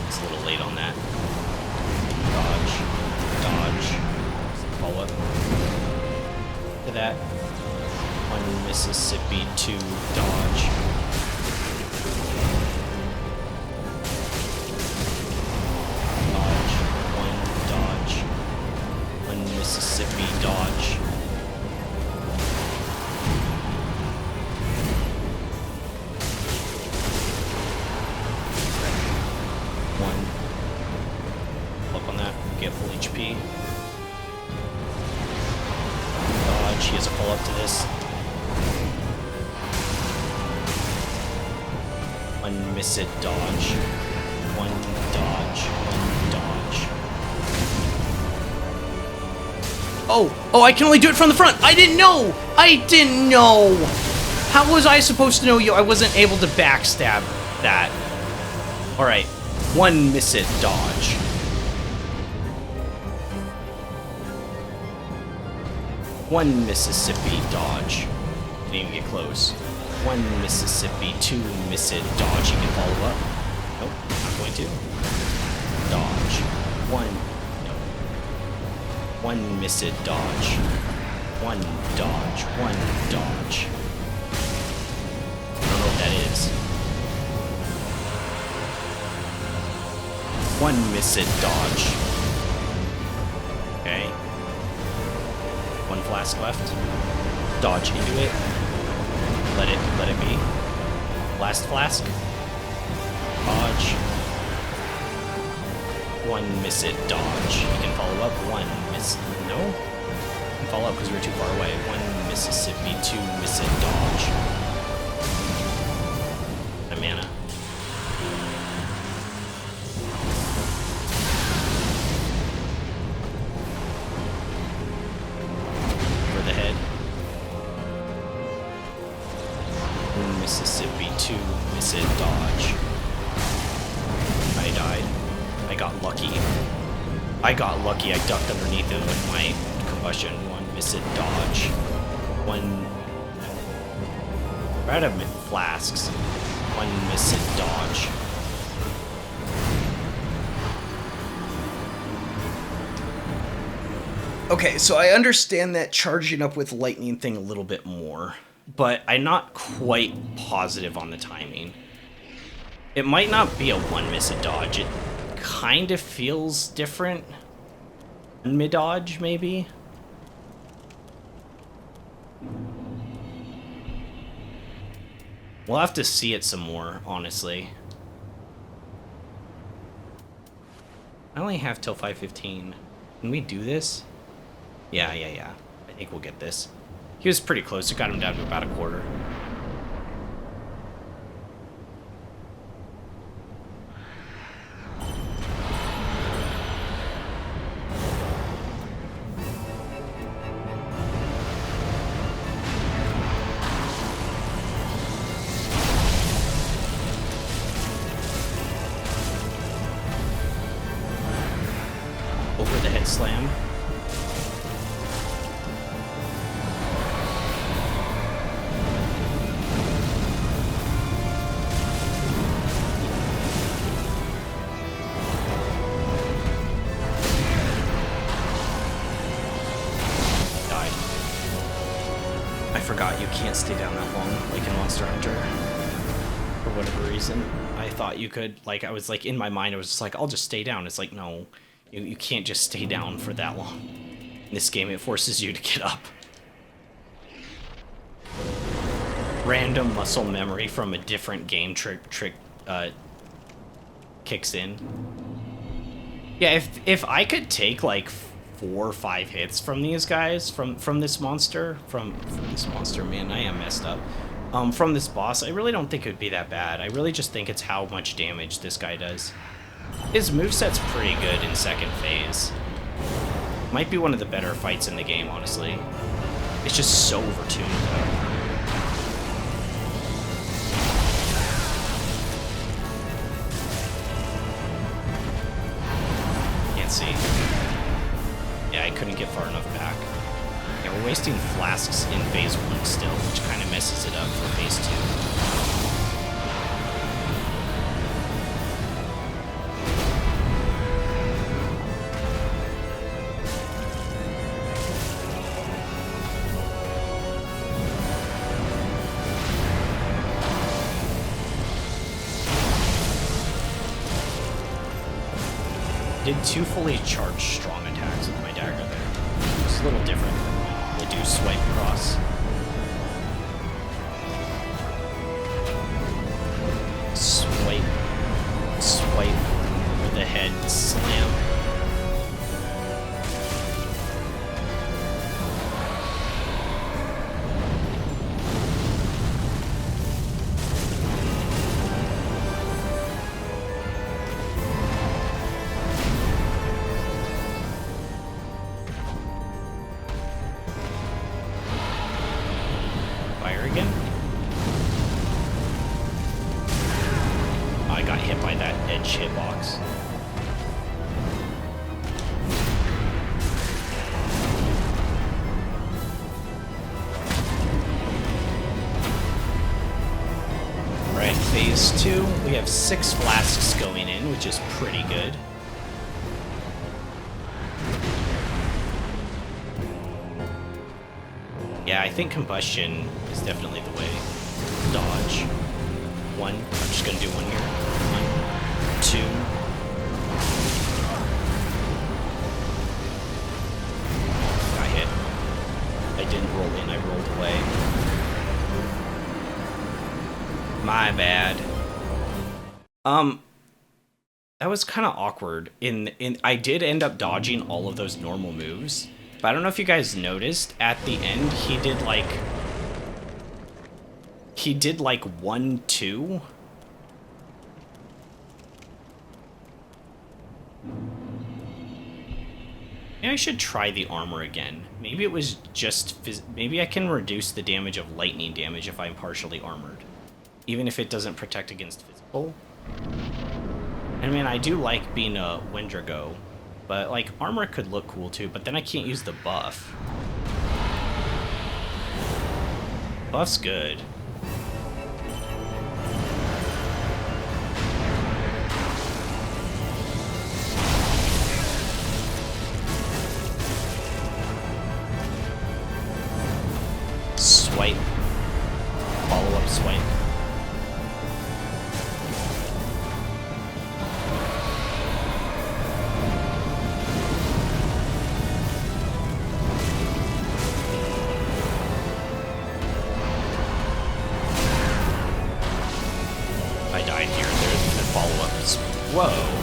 It's a little late on that. Dodge. Dodge. Follow up. To that. One Mississippi. Mississippi 2 dodge. Dodge. 1 dodge. 1 Mississippi dodge. Up on that, get full HP. Dodge, he has a pull up to this. 1 miss it, dodge. 1 dodge, 1 dodge. Oh, I can only do it from the front. I didn't know. How was I supposed to know I wasn't able to backstab that? All right, 1 miss it, dodge. 1 Mississippi dodge. Didn't even get close. 1 Mississippi, 2 miss it, dodge. You can follow up. Nope, not going to. Dodge. 1. Nope. 1 miss it, dodge. 1 dodge. 1 dodge. I don't know what that is. 1 miss it, dodge. Okay. 1 flask left. Dodge into it. Let it be. Last flask. Dodge. 1 miss it, dodge. You can follow up. 1 miss. No? You can follow up because we were too far away. 1 Mississippi, 2 miss it, dodge. The mana. Mississippi 2, miss it, dodge. I died. I got lucky. I ducked underneath him with my combustion. 1 miss it, dodge. 1. We're out of flasks. 1 miss it, dodge. Okay, so I understand that charging up with lightning thing a little bit more, but I'm not quite positive on the timing. It might not be a 1 miss a dodge. It kind of feels different. Mid-dodge, maybe? We'll have to see it some more, honestly. I only have till 5:15. Can we do this? Yeah. I think we'll get this. He was pretty close. It got him down to about a quarter. Over the head slam. You can't stay down that long, like in Monster Hunter. For whatever reason. I thought you could, like, I was like, in my mind, I was just like, I'll just stay down. It's like, no, you can't just stay down for that long. In this game, it forces you to get up. Random muscle memory from a different game kicks in. Yeah, if I could take, like, 4 or 5 hits from these guys, from this monster, man, I am messed up. From this boss, I really don't think it would be that bad. I really just think it's how much damage this guy does. His moveset's pretty good in second phase. Might be one of the better fights in the game, honestly. It's just so overtuned, though. Can't see. Yeah, I couldn't get far enough back. Yeah, we're wasting flasks in phase 1 still, which kind of messes it up for phase 2. Did 2 fully charged strong attacks with my dagger there. It's a little different than the do swipe cross. Swipe, swipe with the head slam. Fire again. I got hit by that edge hitbox. Alright, phase 2. We have 6 flasks going in, which is pretty good. Yeah, I think combustion is definitely the way. Dodge. 1. I'm just gonna do 1 here. 1, 2. Got hit. I didn't roll in, I rolled away. My bad. That was kind of awkward. I did end up dodging all of those normal moves. But I don't know if you guys noticed, at the end, he did like 1, 2. Maybe I should try the armor again. Maybe it was just, maybe I can reduce the damage of lightning damage if I'm partially armored. Even if it doesn't protect against physical. I mean, I do like being a Wendigo. But, like, armor could look cool, too, but then I can't use the buff. Buff's good. Swipe. Follow-up swipe. I died here. There's the follow-up. Whoa.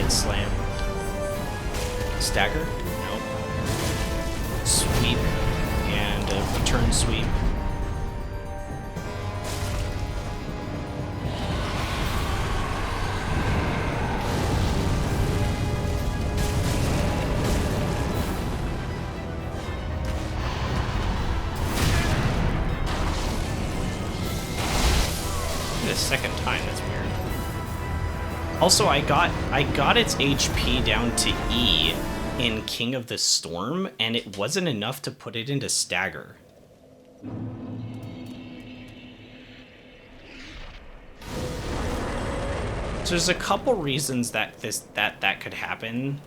Slam. Stagger? Nope. Sweep. And a return sweep. The second time, that's weird. Also, I got its HP down to E in King of the Storm, and it wasn't enough to put it into Stagger. So there's a couple reasons that that could happen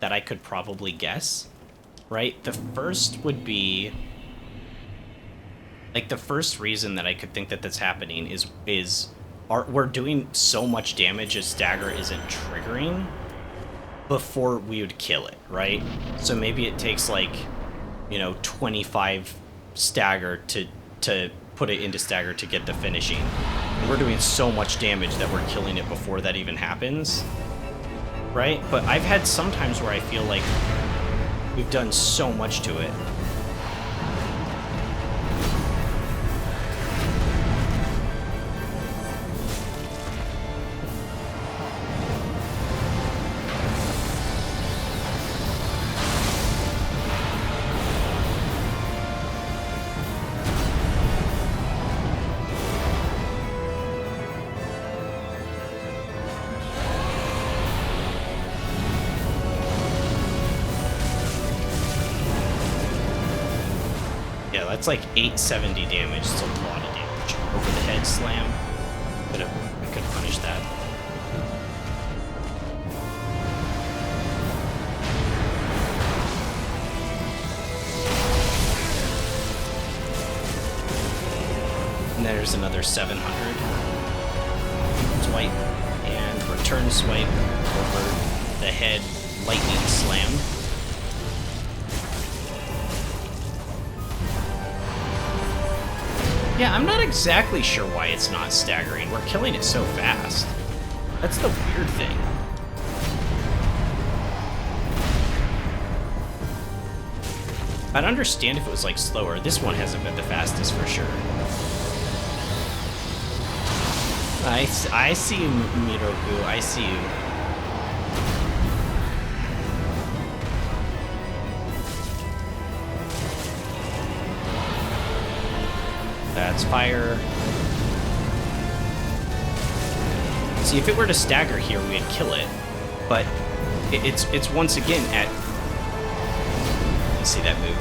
that I could probably guess, right? The first would be, like, the first reason that I could think that that's happening is we're doing so much damage as Stagger isn't triggering before we would kill it, right? So maybe it takes, like, you know, 25 Stagger to put it into Stagger to get the finishing. And we're doing so much damage that we're killing it before that even happens, right? But I've had some times where I feel like we've done so much to it. That's like 870 damage. It's a lot of damage. Over the head slam. I could punish that. And there's another 700. Swipe. And return swipe over the head lightning slam. Yeah, I'm not exactly sure why it's not staggering. We're killing it so fast. That's the weird thing. I'd understand if it was, like, slower. This one hasn't been the fastest for sure. I see you, Miroku. I see you. That's fire. See, if it were to stagger here, we'd kill it. But it's once again at... Let's see that move.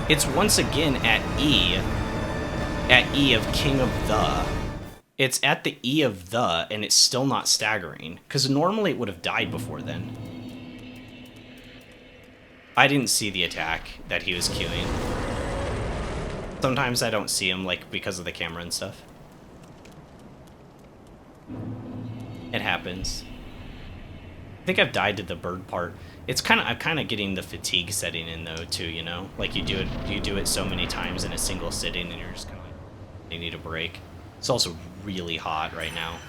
It's once again at E. At E of King of the. It's at the E of the, and it's still not staggering. Because normally it would have died before then. I didn't see the attack that he was queuing. Sometimes I don't see him, like, because of the camera and stuff. It happens. I think I've died to the bird part. I'm kind of getting the fatigue setting in, though, too, you know? Like, you do it so many times in a single sitting, and you're just kind of like, you need a break. It's also really hot right now.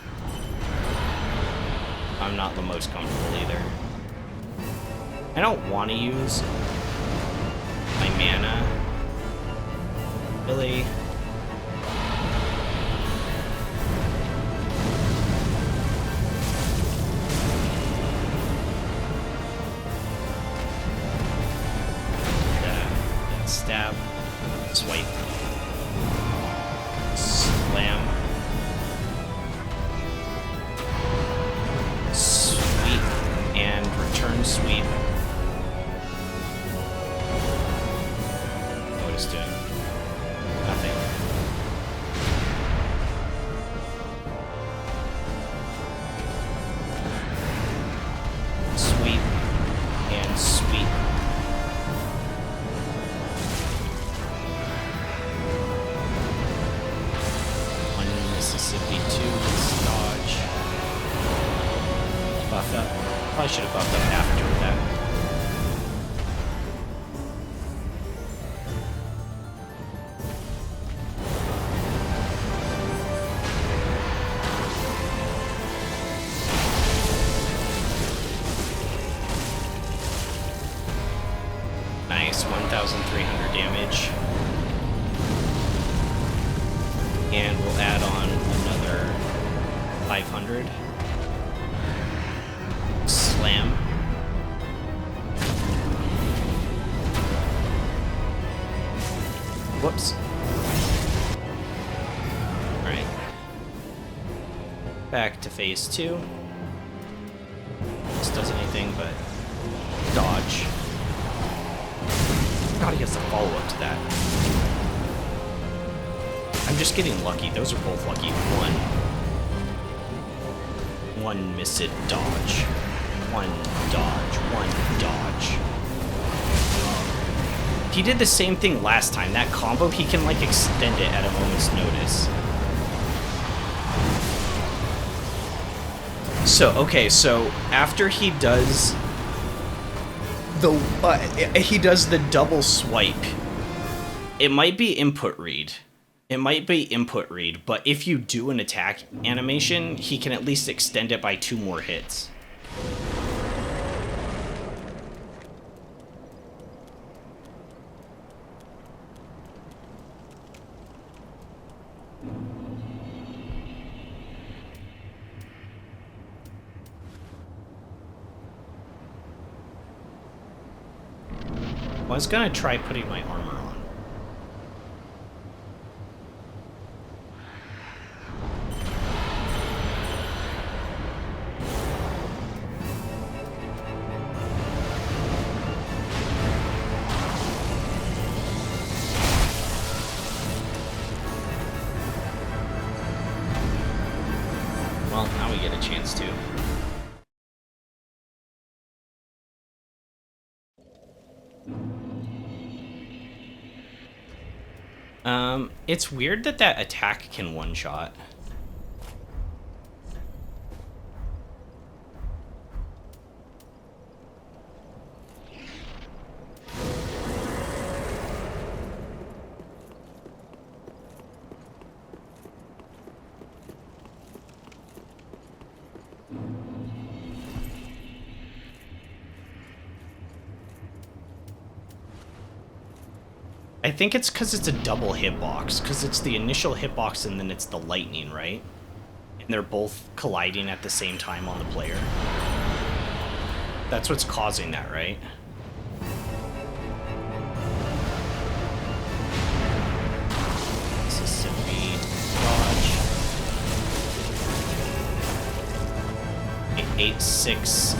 I'm not the most comfortable either. I don't want to use my mana. Really? That stab. Swipe. Slam. Sweep. And return sweep. What is doing? Nothing. Sweep and sweep. One Mississippi, 2 dodge. Buffed up. Probably should have buffed up after that. Nice, 1,300 damage. And we'll add on another 500. Slam. Whoops. Alright. Back to phase 2. This does anything but dodge. God, he has a follow-up to that. I'm just getting lucky. Those are both lucky. One missed dodge. One dodge. One dodge. He did the same thing last time. That combo, he can, like, extend it at a moment's notice. So, okay, so after he does the double swipe, it might be input read. It might be input read, but if you do an attack animation, he can at least extend it by 2 more hits. I was gonna try putting my armor on. Well, now we get a chance to. It's weird that that attack can one-shot. I think it's because it's a double hitbox, because it's the initial hitbox and then it's the lightning, right? And they're both colliding at the same time on the player. That's what's causing that, right? Mississippi, dodge. 8-6.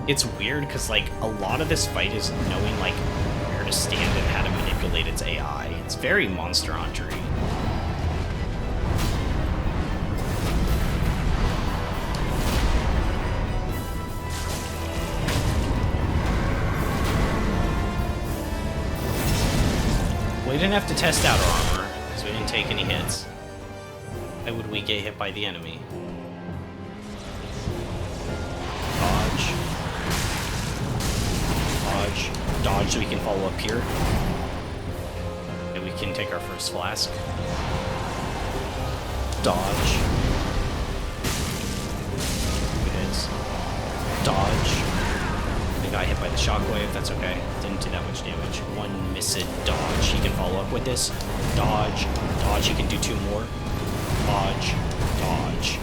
It's weird because, like, a lot of this fight is knowing, like, where to stand and how to manipulate its AI. It's very Monster Hunter-y. We didn't have to test out our armor because we didn't take any hits. Why would we get hit by the enemy? Dodge so we can follow up here. And we can take our first flask. Dodge. 2 hits. Dodge. I got hit by the shockwave, that's okay. Didn't do that much damage. 1 missed dodge. He can follow up with this. Dodge. Dodge, he can do 2 more. Dodge. Dodge.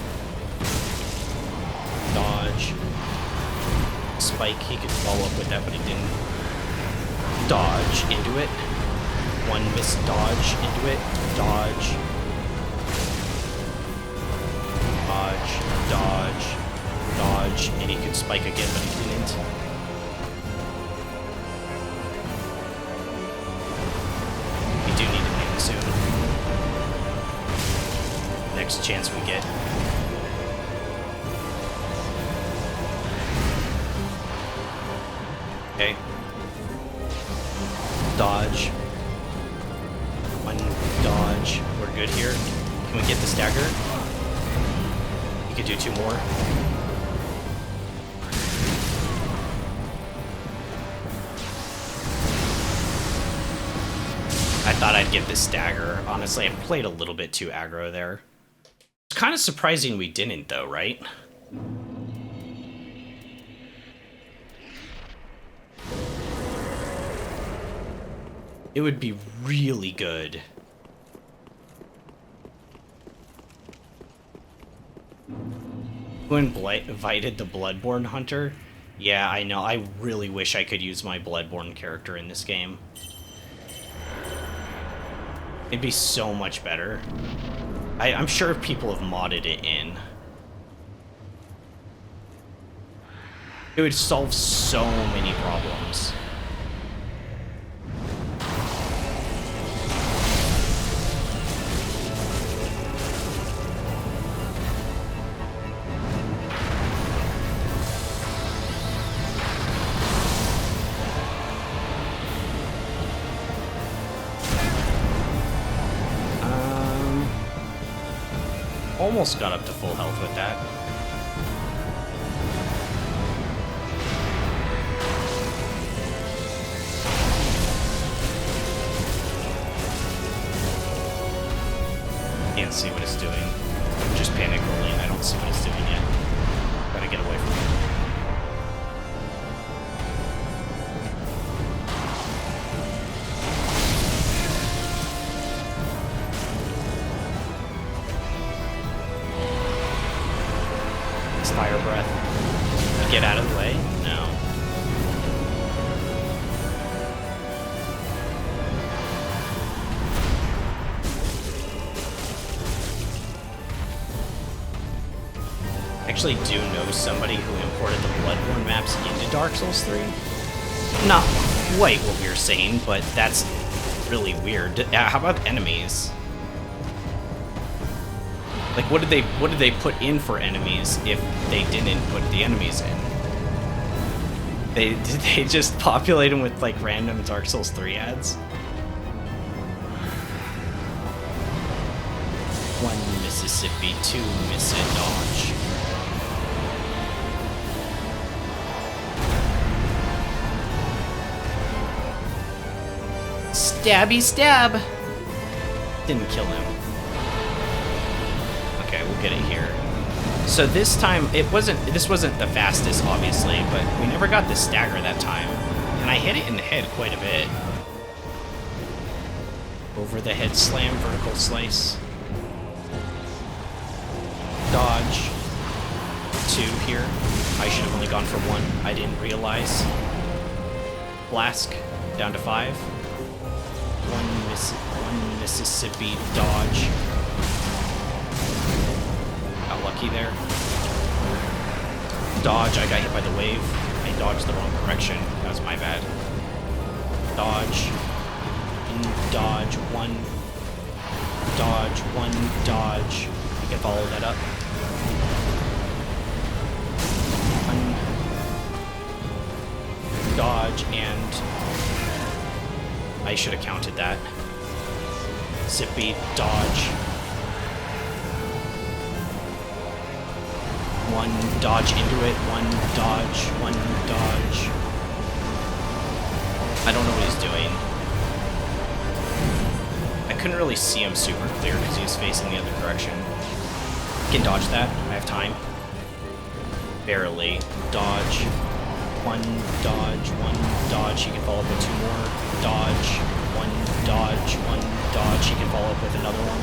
Dodge. Spike, he could follow up with that, but he didn't. Dodge into it. 1 missed dodge into it. Dodge. Dodge. Dodge. Dodge. And he could spike again, but he didn't. We do need to win soon. Next chance we get. Okay. Dodge. 1 dodge. We're good here. Can we get the stagger? We could do 2 more. I thought I'd get this stagger. Honestly, I played a little bit too aggro there. It's kind of surprising we didn't, though, right? It would be really good. Who invited the Bloodborne Hunter? Yeah, I know. I really wish I could use my Bloodborne character in this game. It'd be so much better. I'm sure people have modded it in. It would solve so many problems. almost got up to full health with that. Can't see what it's doing. I'm just panic rolling. I don't see what it's doing yet. Gotta get away from it. It's fire breath. Get out of the way? No. I actually do know somebody who imported the Bloodborne maps into Dark Souls 3. Not quite what we were saying, but that's really weird. How about enemies? Like, what did they put in for enemies if they didn't put the enemies in? Did they just populate them with like random Dark Souls 3 ads? One Mississippi, two Missy Dodge. Stabby stab! Didn't kill him. Okay, we'll get it here. So this time, this wasn't the fastest, obviously, but we never got the stagger that time. And I hit it in the head quite a bit. Over the head slam, vertical slice. Dodge. 2 here. I should have only gone for 1. I didn't realize. Flask, down to 5. One Mississippi dodge. Got lucky there. Dodge, I got hit by the wave. I dodged the wrong direction. That was my bad. Dodge. Dodge, 1. Dodge, 1, dodge. You can follow that up. 1. Dodge, and I should have counted that. Zippy, dodge. 1, dodge into it. 1, dodge. 1, dodge. I don't know what he's doing. I couldn't really see him super clear because he was facing the other direction. Can dodge that. I have time. Barely. Dodge. 1, dodge. 1, dodge. He can follow up with 2 more. Dodge. 1, dodge. 1, dodge. He can follow up with another one.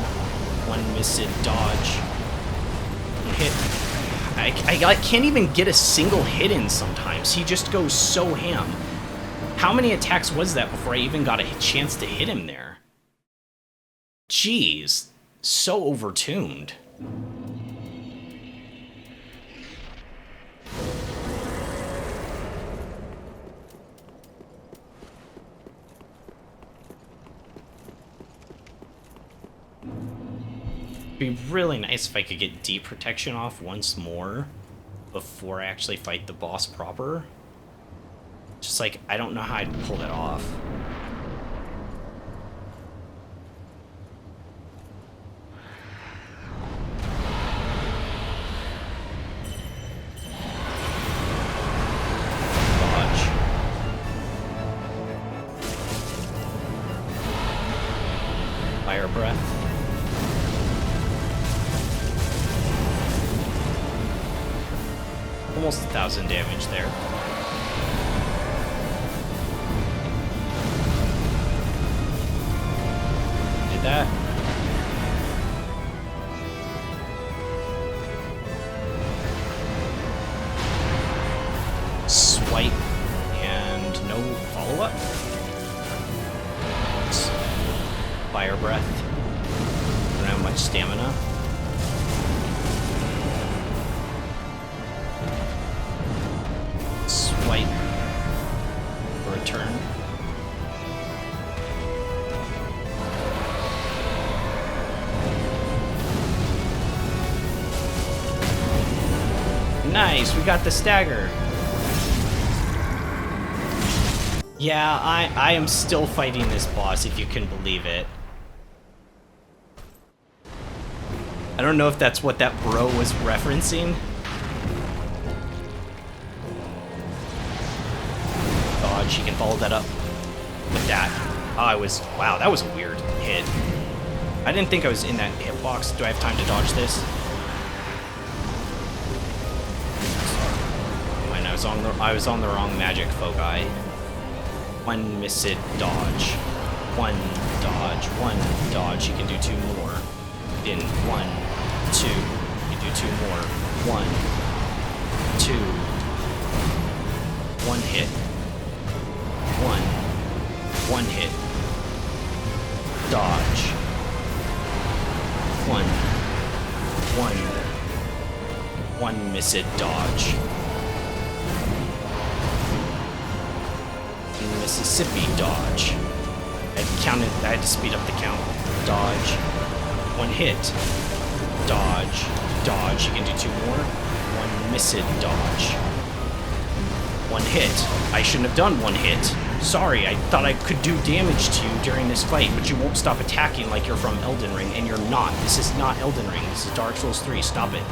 1 missed, dodge. Hit. I can't even get a single hit in sometimes. He just goes so ham. How many attacks was that before I even got a chance to hit him there? Jeez. So overtuned. It'd be really nice if I could get deep protection off once more before I actually fight the boss proper. Just like, I don't know how I'd pull that off. Dodge. Fire breath. Almost 1,000 damage there. Did that. Swipe and no follow-up. Fire breath. Don't have much stamina. Swipe for a turn. Nice, we got the stagger. Yeah, I am still fighting this boss, if you can believe it. I don't know if that's what that bro was referencing. Dodge, you can follow that up with that. Oh, wow, that was a weird hit. I didn't think I was in that hitbox. Do I have time to dodge this? Fine, I was on the wrong magic foci. One missed dodge. One dodge. You can do 2 more. In 1, 2. You do 2 more. 1, 2. 1 hit. 1 hit. Dodge. 1 missed dodge. Mississippi dodge. I had to speed up the count. Dodge. 1 hit. Dodge. You can do 2 more. 1 missed dodge. 1 hit. I shouldn't have done 1 hit. Sorry, I thought I could do damage to you during this fight, but you won't stop attacking like you're from Elden Ring, and you're not. This is not Elden Ring. This is Dark Souls 3. Stop it.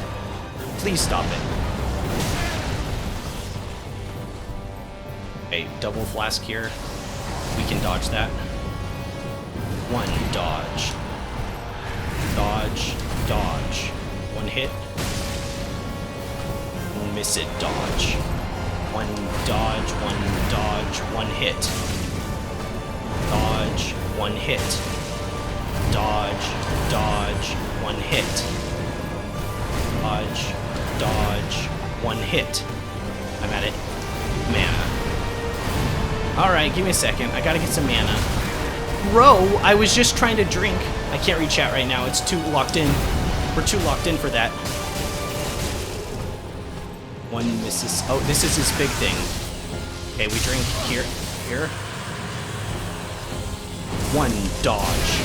Please stop it. Okay, double flask here. We can dodge that. 1 dodge. Dodge. 1 hit. Miss it, dodge. 1 dodge, 1 hit. Dodge, 1 hit. Dodge, 1 hit. Dodge, 1 hit. I'm at it. Mana. Alright, give me a second. I gotta get some mana. Bro, I was just trying to drink. I can't read chat right now. It's too locked in. We're too locked in for that. 1 misses. Oh, this is his big thing. Okay, we drink here. 1 dodge.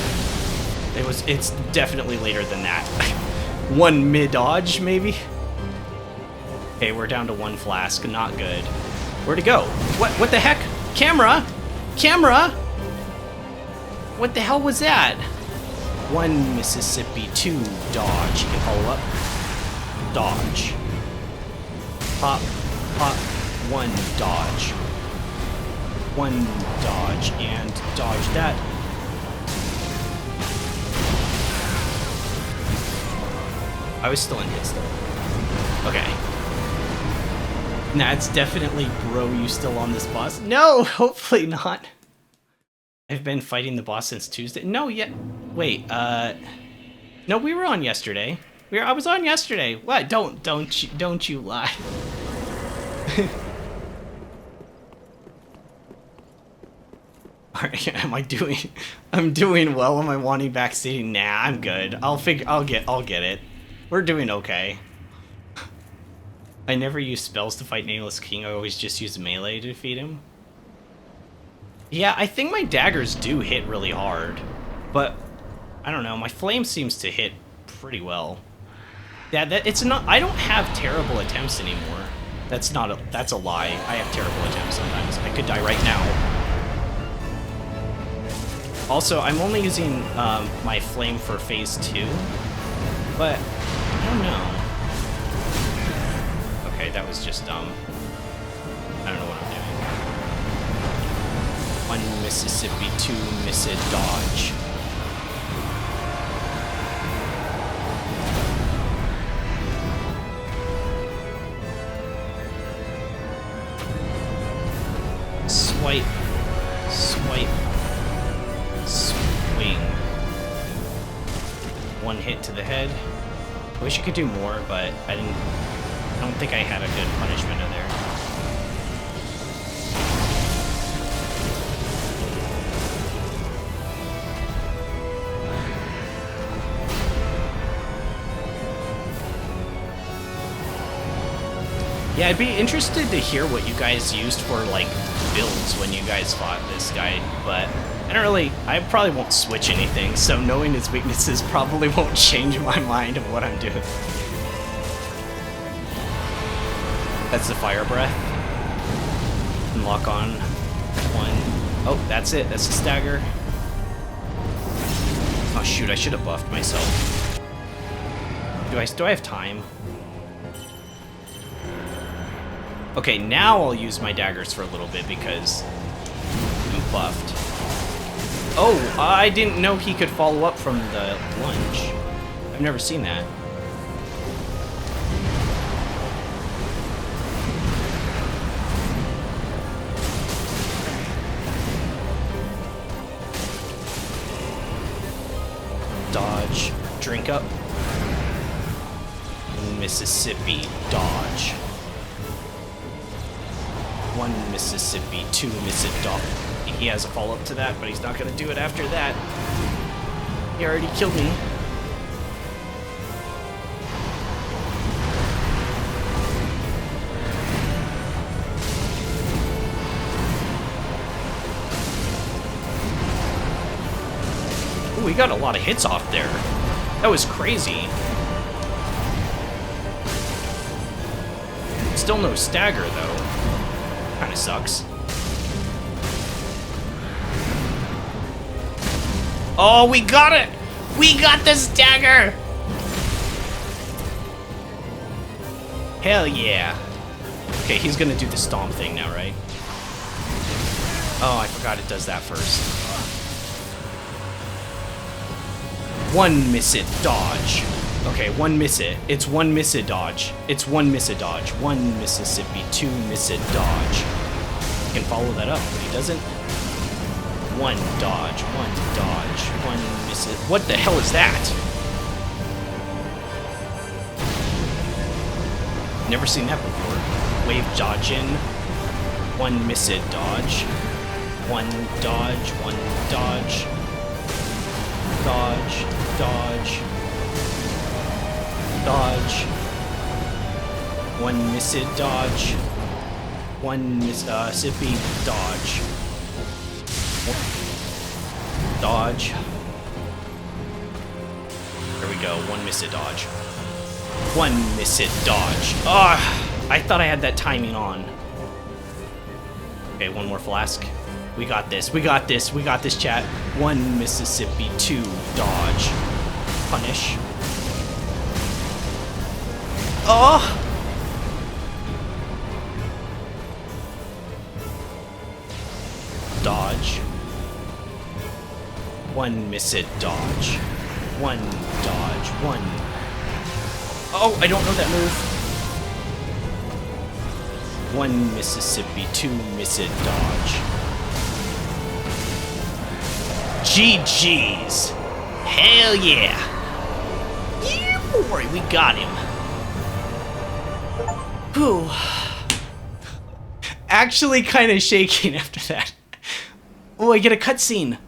It's definitely later than that. 1 mid-dodge, maybe? Okay, we're down to 1 flask. Not good. Where'd it go? What the heck? Camera? What the hell was that? 1 Mississippi, 2 dodge. You can follow up. Dodge. Pop, 1 dodge. 1 dodge, and dodge that. I was still in hits though. Okay. Nah, it's definitely bro, you still on this boss? No, hopefully not. I've been fighting the boss since Tuesday. No, yet. Wait, no, we were on yesterday. I was on yesterday. What? Don't you lie. Alright, I'm doing well. Am I wanting backseating? Nah, I'm good. I'll get it. We're doing okay. I never use spells to fight Nameless King. I always just use melee to defeat him. Yeah, I think my daggers do hit really hard, but I don't know. My flame seems to hit pretty well. Yeah, it's not. I don't have terrible attempts anymore. That's a lie. I have terrible attempts sometimes. I could die right now. Also, I'm only using my flame for phase 2, but I don't know. Okay, that was just dumb. I don't know what I'm doing. 1 Mississippi, 2 missed dodge. Swipe, swing. 1 hit to the head. I wish I could do more, but I don't think I had a good punishment in there. Yeah, I'd be interested to hear what you guys used for, like, builds when you guys fought this guy, but I probably won't switch anything, so knowing his weaknesses probably won't change my mind of what I'm doing. That's the fire breath. And lock on 1. Oh, that's it. That's the stagger. Oh shoot, I should have buffed myself. Do I have time? Okay, now I'll use my daggers for a little bit because I'm buffed. Oh, I didn't know he could follow up from the lunge. I've never seen that. Dodge. Drink up. Mississippi. Dodge. 1 Mississippi, 2 Mississippi. He has a follow-up to that, but he's not going to do it after that. He already killed me. Ooh, we got a lot of hits off there. That was crazy. Still no stagger, though. Kinda sucks. Oh, we got it! We got the stagger! Hell yeah. Okay, he's gonna do the stomp thing now, right? Oh, I forgot it does that first. 1 miss it, dodge. Okay, 1 miss it. It's 1 miss it, dodge. It's 1 miss it, dodge. 1 Mississippi, 2 miss it, dodge. He can follow that up, but he doesn't. 1 dodge, 1 dodge, 1 miss it. What the hell is that? Never seen that before. Wave dodge in. 1 miss it, dodge. 1 dodge, 1 dodge. Dodge, dodge. Dodge. 1 miss it, dodge. 1 Mississippi, dodge. Dodge. There we go. 1 miss it, dodge. 1 miss it, dodge. Ah, I thought I had that timing on. Okay, 1 more flask. We got this. We got this. We got this, chat. 1 Mississippi, 2 dodge. Punish. Oh! Dodge. 1 miss it, dodge. 1 dodge. 1. Oh, I don't know that move. 1 Mississippi, 2 miss it, dodge. GG's. Hell yeah. Yeah, boy, we got him. Whew. Actually kind of shaking after that. Oh, I get a cutscene.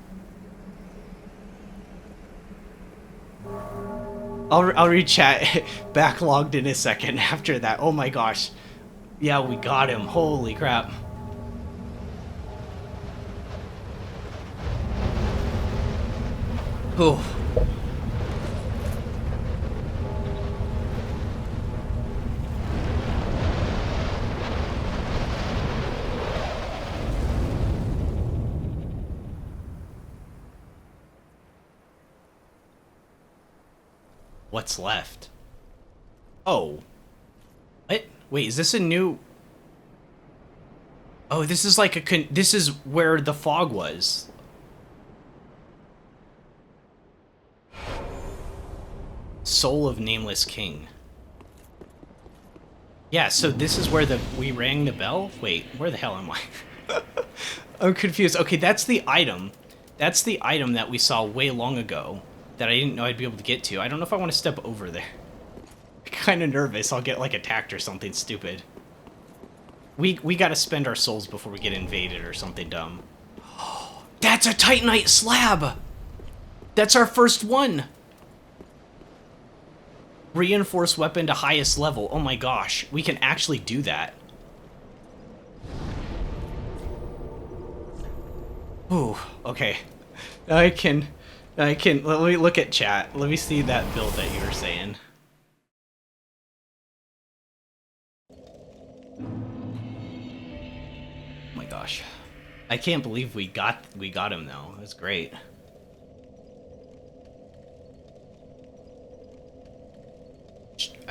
I'll read chat backlogged in a second after that. Oh my gosh. Yeah, we got him. Holy crap. Oh. What's left? Oh. What? Wait, is this a new... Oh, this is like a... This is where the fog was. Soul of Nameless King. Yeah, so this is where we rang the bell? Wait, where the hell am I? I'm confused. Okay, that's the item. That's the item that we saw way long ago that I didn't know I'd be able to get to. I don't know if I want to step over there. I'm kind of nervous I'll get, like, attacked or something stupid. We gotta spend our souls before we get invaded or something dumb. That's a Titanite slab! That's our first one! Reinforced weapon to highest level. Oh my gosh, we can actually do that. Ooh, okay. I can, let me look at chat. Let me see that build that you were saying. Oh my gosh. I can't believe we got him though. That's great.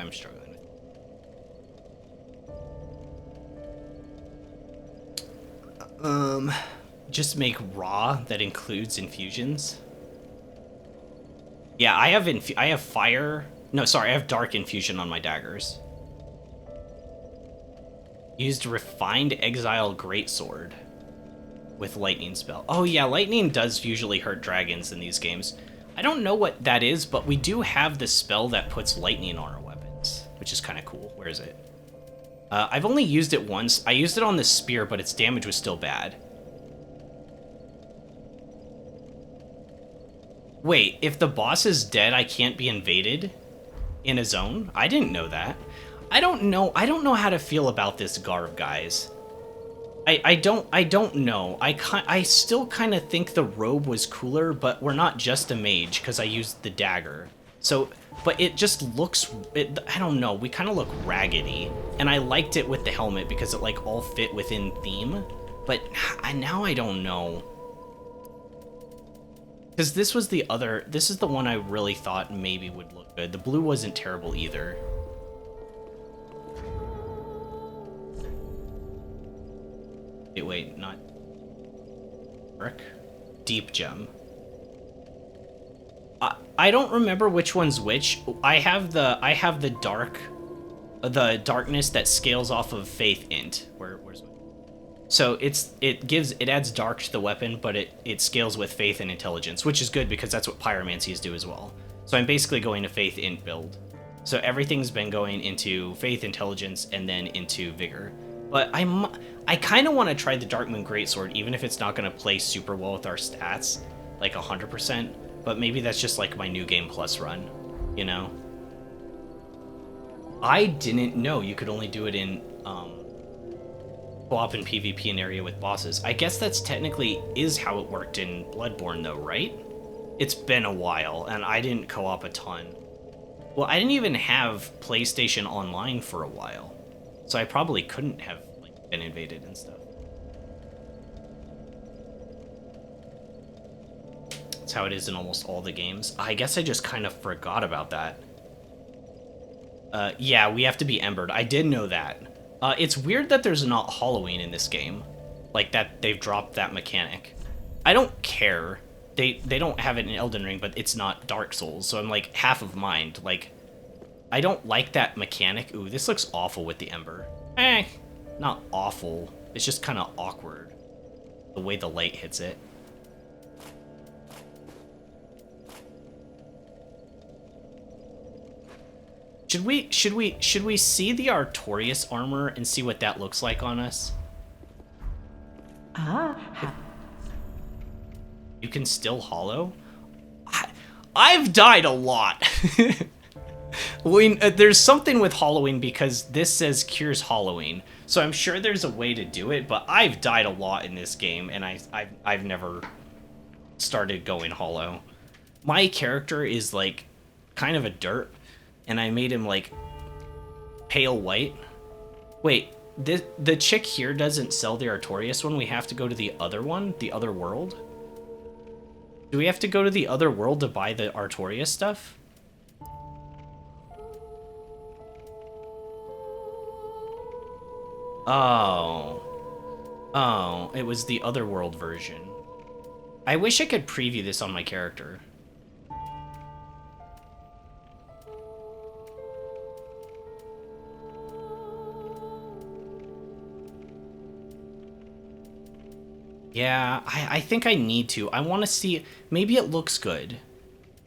I'm struggling with. Just make raw that includes infusions. Yeah, I have fire. No, sorry, I have dark infusion on my daggers. Used refined exile greatsword with lightning spell. Oh yeah, lightning does usually hurt dragons in these games. I don't know what that is, but we do have the spell that puts lightning on our weapons, which is kind of cool. Where is it? I've only used it once. I used it on the spear, but its damage was still bad. Wait, if the boss is dead, I can't be invaded in a zone? I didn't know that. I don't know how to feel about this garb, guys. I don't know. I still kind of think the robe was cooler, but we're not just a mage because I used the dagger. So, but it just looks, I don't know, we kind of look raggedy. And I liked it with the helmet because it like all fit within theme. But now I don't know. Because this was the other, this is the one I really thought maybe would look good. The blue wasn't terrible either. Wait, not brick, deep gem. I don't remember which one's which. I have the darkness that scales off of faith int. Where's my... So it adds dark to the weapon, but it scales with faith and intelligence, which is good because that's what pyromancies do as well. So I'm basically going to faith int build. So everything's been going into faith, intelligence, and then into vigor. But I kind of want to try the Darkmoon Greatsword, even if it's not going to play super well with our stats, like 100%. But maybe that's just like my New Game Plus run, you know? I didn't know you could only do it in co-op and PvP in area with bosses. I guess that's technically is how it worked in Bloodborne, though, right? It's been a while, and I didn't co-op a ton. Well, I didn't even have PlayStation Online for a while. So I probably couldn't have like been invaded and stuff. That's how it is in almost all the games. I guess I just kind of forgot about that. Yeah, we have to be embered. I did know that. It's weird that there's not Halloween in this game. Like that they've dropped that mechanic. I don't care. They don't have it in Elden Ring, but it's not Dark Souls, so I'm like half of mind. Like, I don't like that mechanic. Ooh, this looks awful with the ember. Not awful. It's just kind of awkward. The way the light hits it. Should we see the Artorias armor and see what that looks like on us? You can still hollow? I've died a lot. There's something with hollowing because this says cures hollowing, so I'm sure there's a way to do it, but I've died a lot in this game, and I've never started going hollow. My character is like kind of a derp, and I made him like pale white. Wait, the chick here doesn't sell the Artorias one. We have to go to the other one, the other world. Do we have to go to the other world to buy the Artorias stuff? Oh, it was the Otherworld version. I wish I could preview this on my character. Yeah, I think I need to. I want to see... Maybe it looks good.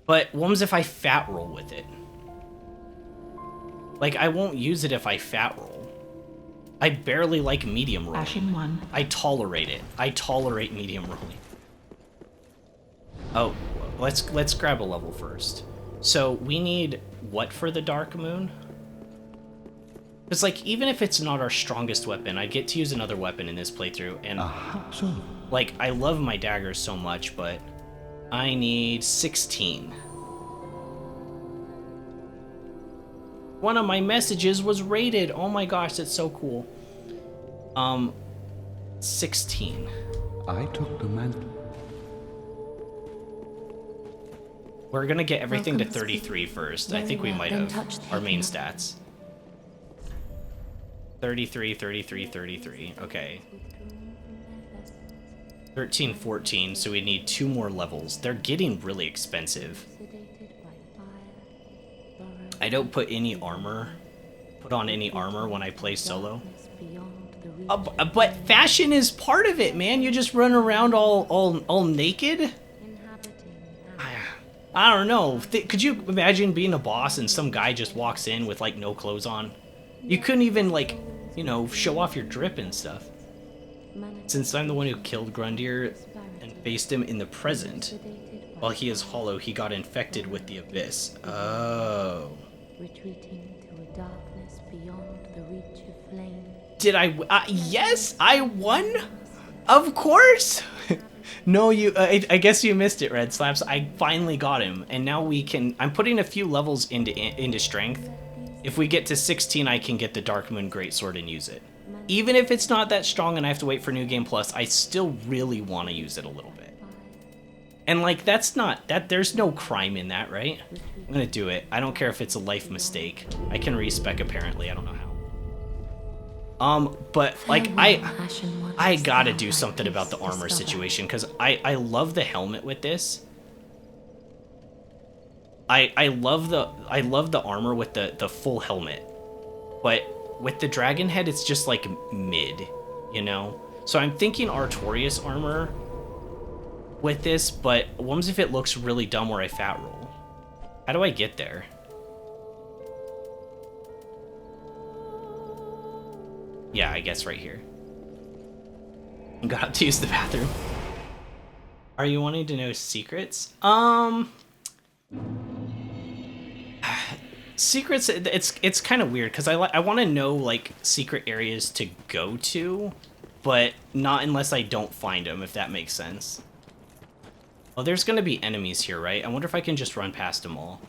But what if I fat roll with it? Like, I won't use it if I fat roll. I barely like medium rolling. I tolerate it. I tolerate medium rolling. Oh, let's grab a level first. So we need what for the Dark Moon? Because like even if it's not our strongest weapon, I get to use another weapon in this playthrough, and like I love my daggers so much, but I need 16. One of my messages was rated. Oh my gosh, that's so cool. 16. I took the mantle. We're gonna get everything to 33 first. I think we might have our main stats. 33, 33, 33. Okay. 13, 14, so we need 2 more levels. They're getting really expensive. I don't put on any armor when I play solo. But fashion is part of it, man. You just run around all naked? I don't know. Could you imagine being a boss and some guy just walks in with, like, no clothes on? You couldn't even, like, you know, show off your drip and stuff. Since I'm the one who killed Grundir and faced him in the present, while he is hollow, he got infected with the abyss. Oh. Retreating to a darkness beyond the reach of flame. Did I? Yes, I won. Of course. No, I guess you missed it, Red Slaps. I finally got him, and now we can. I'm putting a few levels into strength. If we get to 16, I can get the Darkmoon Greatsword and use it. Even if it's not that strong and I have to wait for New Game Plus, I still really want to use it a little bit. And like, there's no crime in that, right? I'm gonna do it. I don't care if it's a life mistake. I can respec apparently, I don't know how. But like, I gotta do something about the armor situation, because I love the helmet with this. I love the armor with the full helmet. But with the dragon head, it's just like mid, you know? So I'm thinking Artorias armor with this, but what if it looks really dumb where I fat roll? How do I get there? Yeah, I guess right here. I got to use the bathroom. Are you wanting to know secrets? Secrets, it's kind of weird because I want to know like secret areas to go to, but not unless I don't find them, if that makes sense. Oh, there's gonna be enemies here, right? I wonder if I can just run past them all.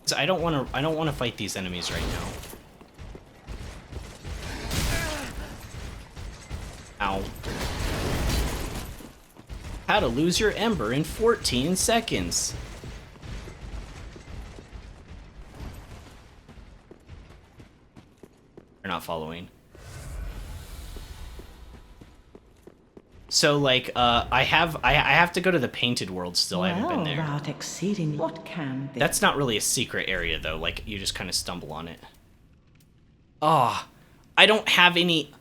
So I don't want to fight these enemies right now. Ow. How to lose your ember in 14 seconds. They're not following. So like I have to go to the painted world still. I haven't been there. That exceeding what can be. That's not really a secret area though. Like you just kind of stumble on it. Ah, I don't have any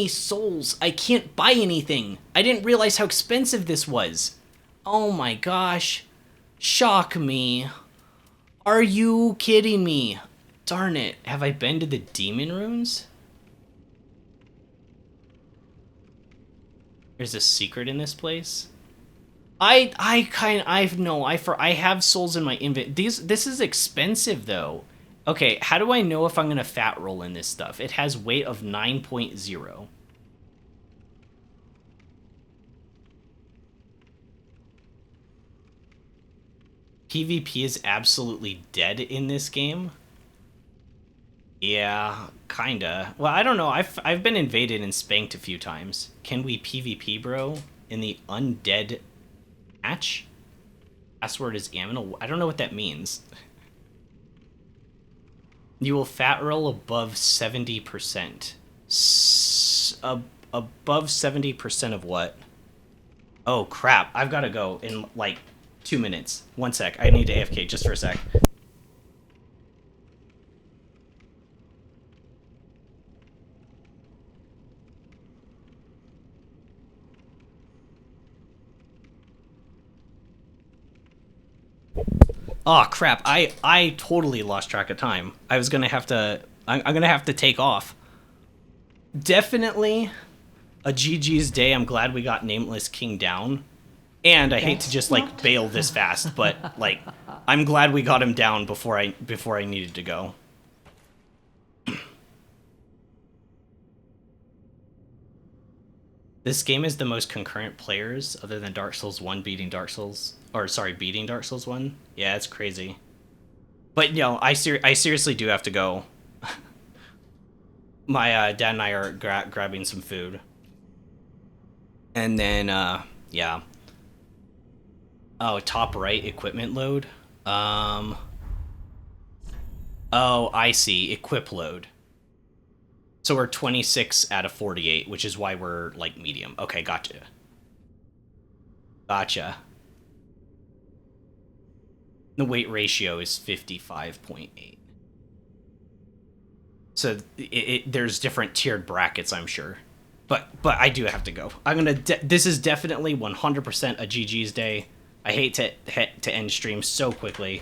souls. I can't buy anything. I didn't realize how expensive this was. Oh my gosh. Shock me. Are you kidding me? Darn it. Have I been to the demon runes? There's a secret in this place. I have souls in my inventory. This is expensive though. Okay, how do I know if I'm gonna fat roll in this stuff? It has weight of 9.0. PvP is absolutely dead in this game. Yeah, kinda. Well, I don't know. I've been invaded and spanked a few times. Can we PvP, bro? In the undead match? Password is Aminal. I don't know what that means. You will fat roll above 70%. Above 70% of what? Oh, crap. I've got to go in, like, 2 minutes. 1 sec. I need to AFK just for a sec. Oh crap, I totally lost track of time. I'm gonna have to take off. Definitely a GG's day. I'm glad we got Nameless King down. And I hate to just like bail this fast, but like I'm glad we got him down before I needed to go. This game is the most concurrent players other than Dark Souls 1 beating Dark Souls... Or, sorry, beating Dark Souls 1? Yeah, it's crazy. But, you know, I seriously do have to go. My dad and I are grabbing some food. And then, yeah. Oh, top right, equipment load. Oh, I see. Equip load. So we're 26 out of 48, which is why we're, like, medium. Okay, gotcha. Gotcha. The weight ratio is 55.8. So there's different tiered brackets, I'm sure. But I do have to go. I'm gonna. This is definitely 100% a GG's day. I hate to end streams so quickly,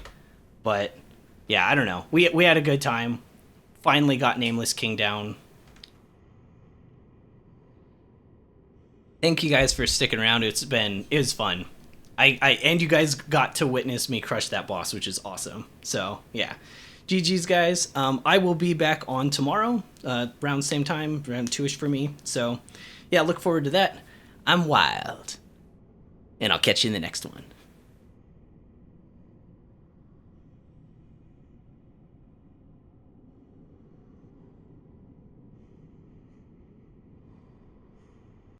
but yeah, I don't know. We had a good time. Finally got Nameless King down. Thank you guys for sticking around. It was fun. And you guys got to witness me crush that boss, which is awesome. So yeah, GG's guys. I will be back on tomorrow, around the same time, around 2ish for me. So yeah, look forward to that. I'm wild, and I'll catch you in the next one.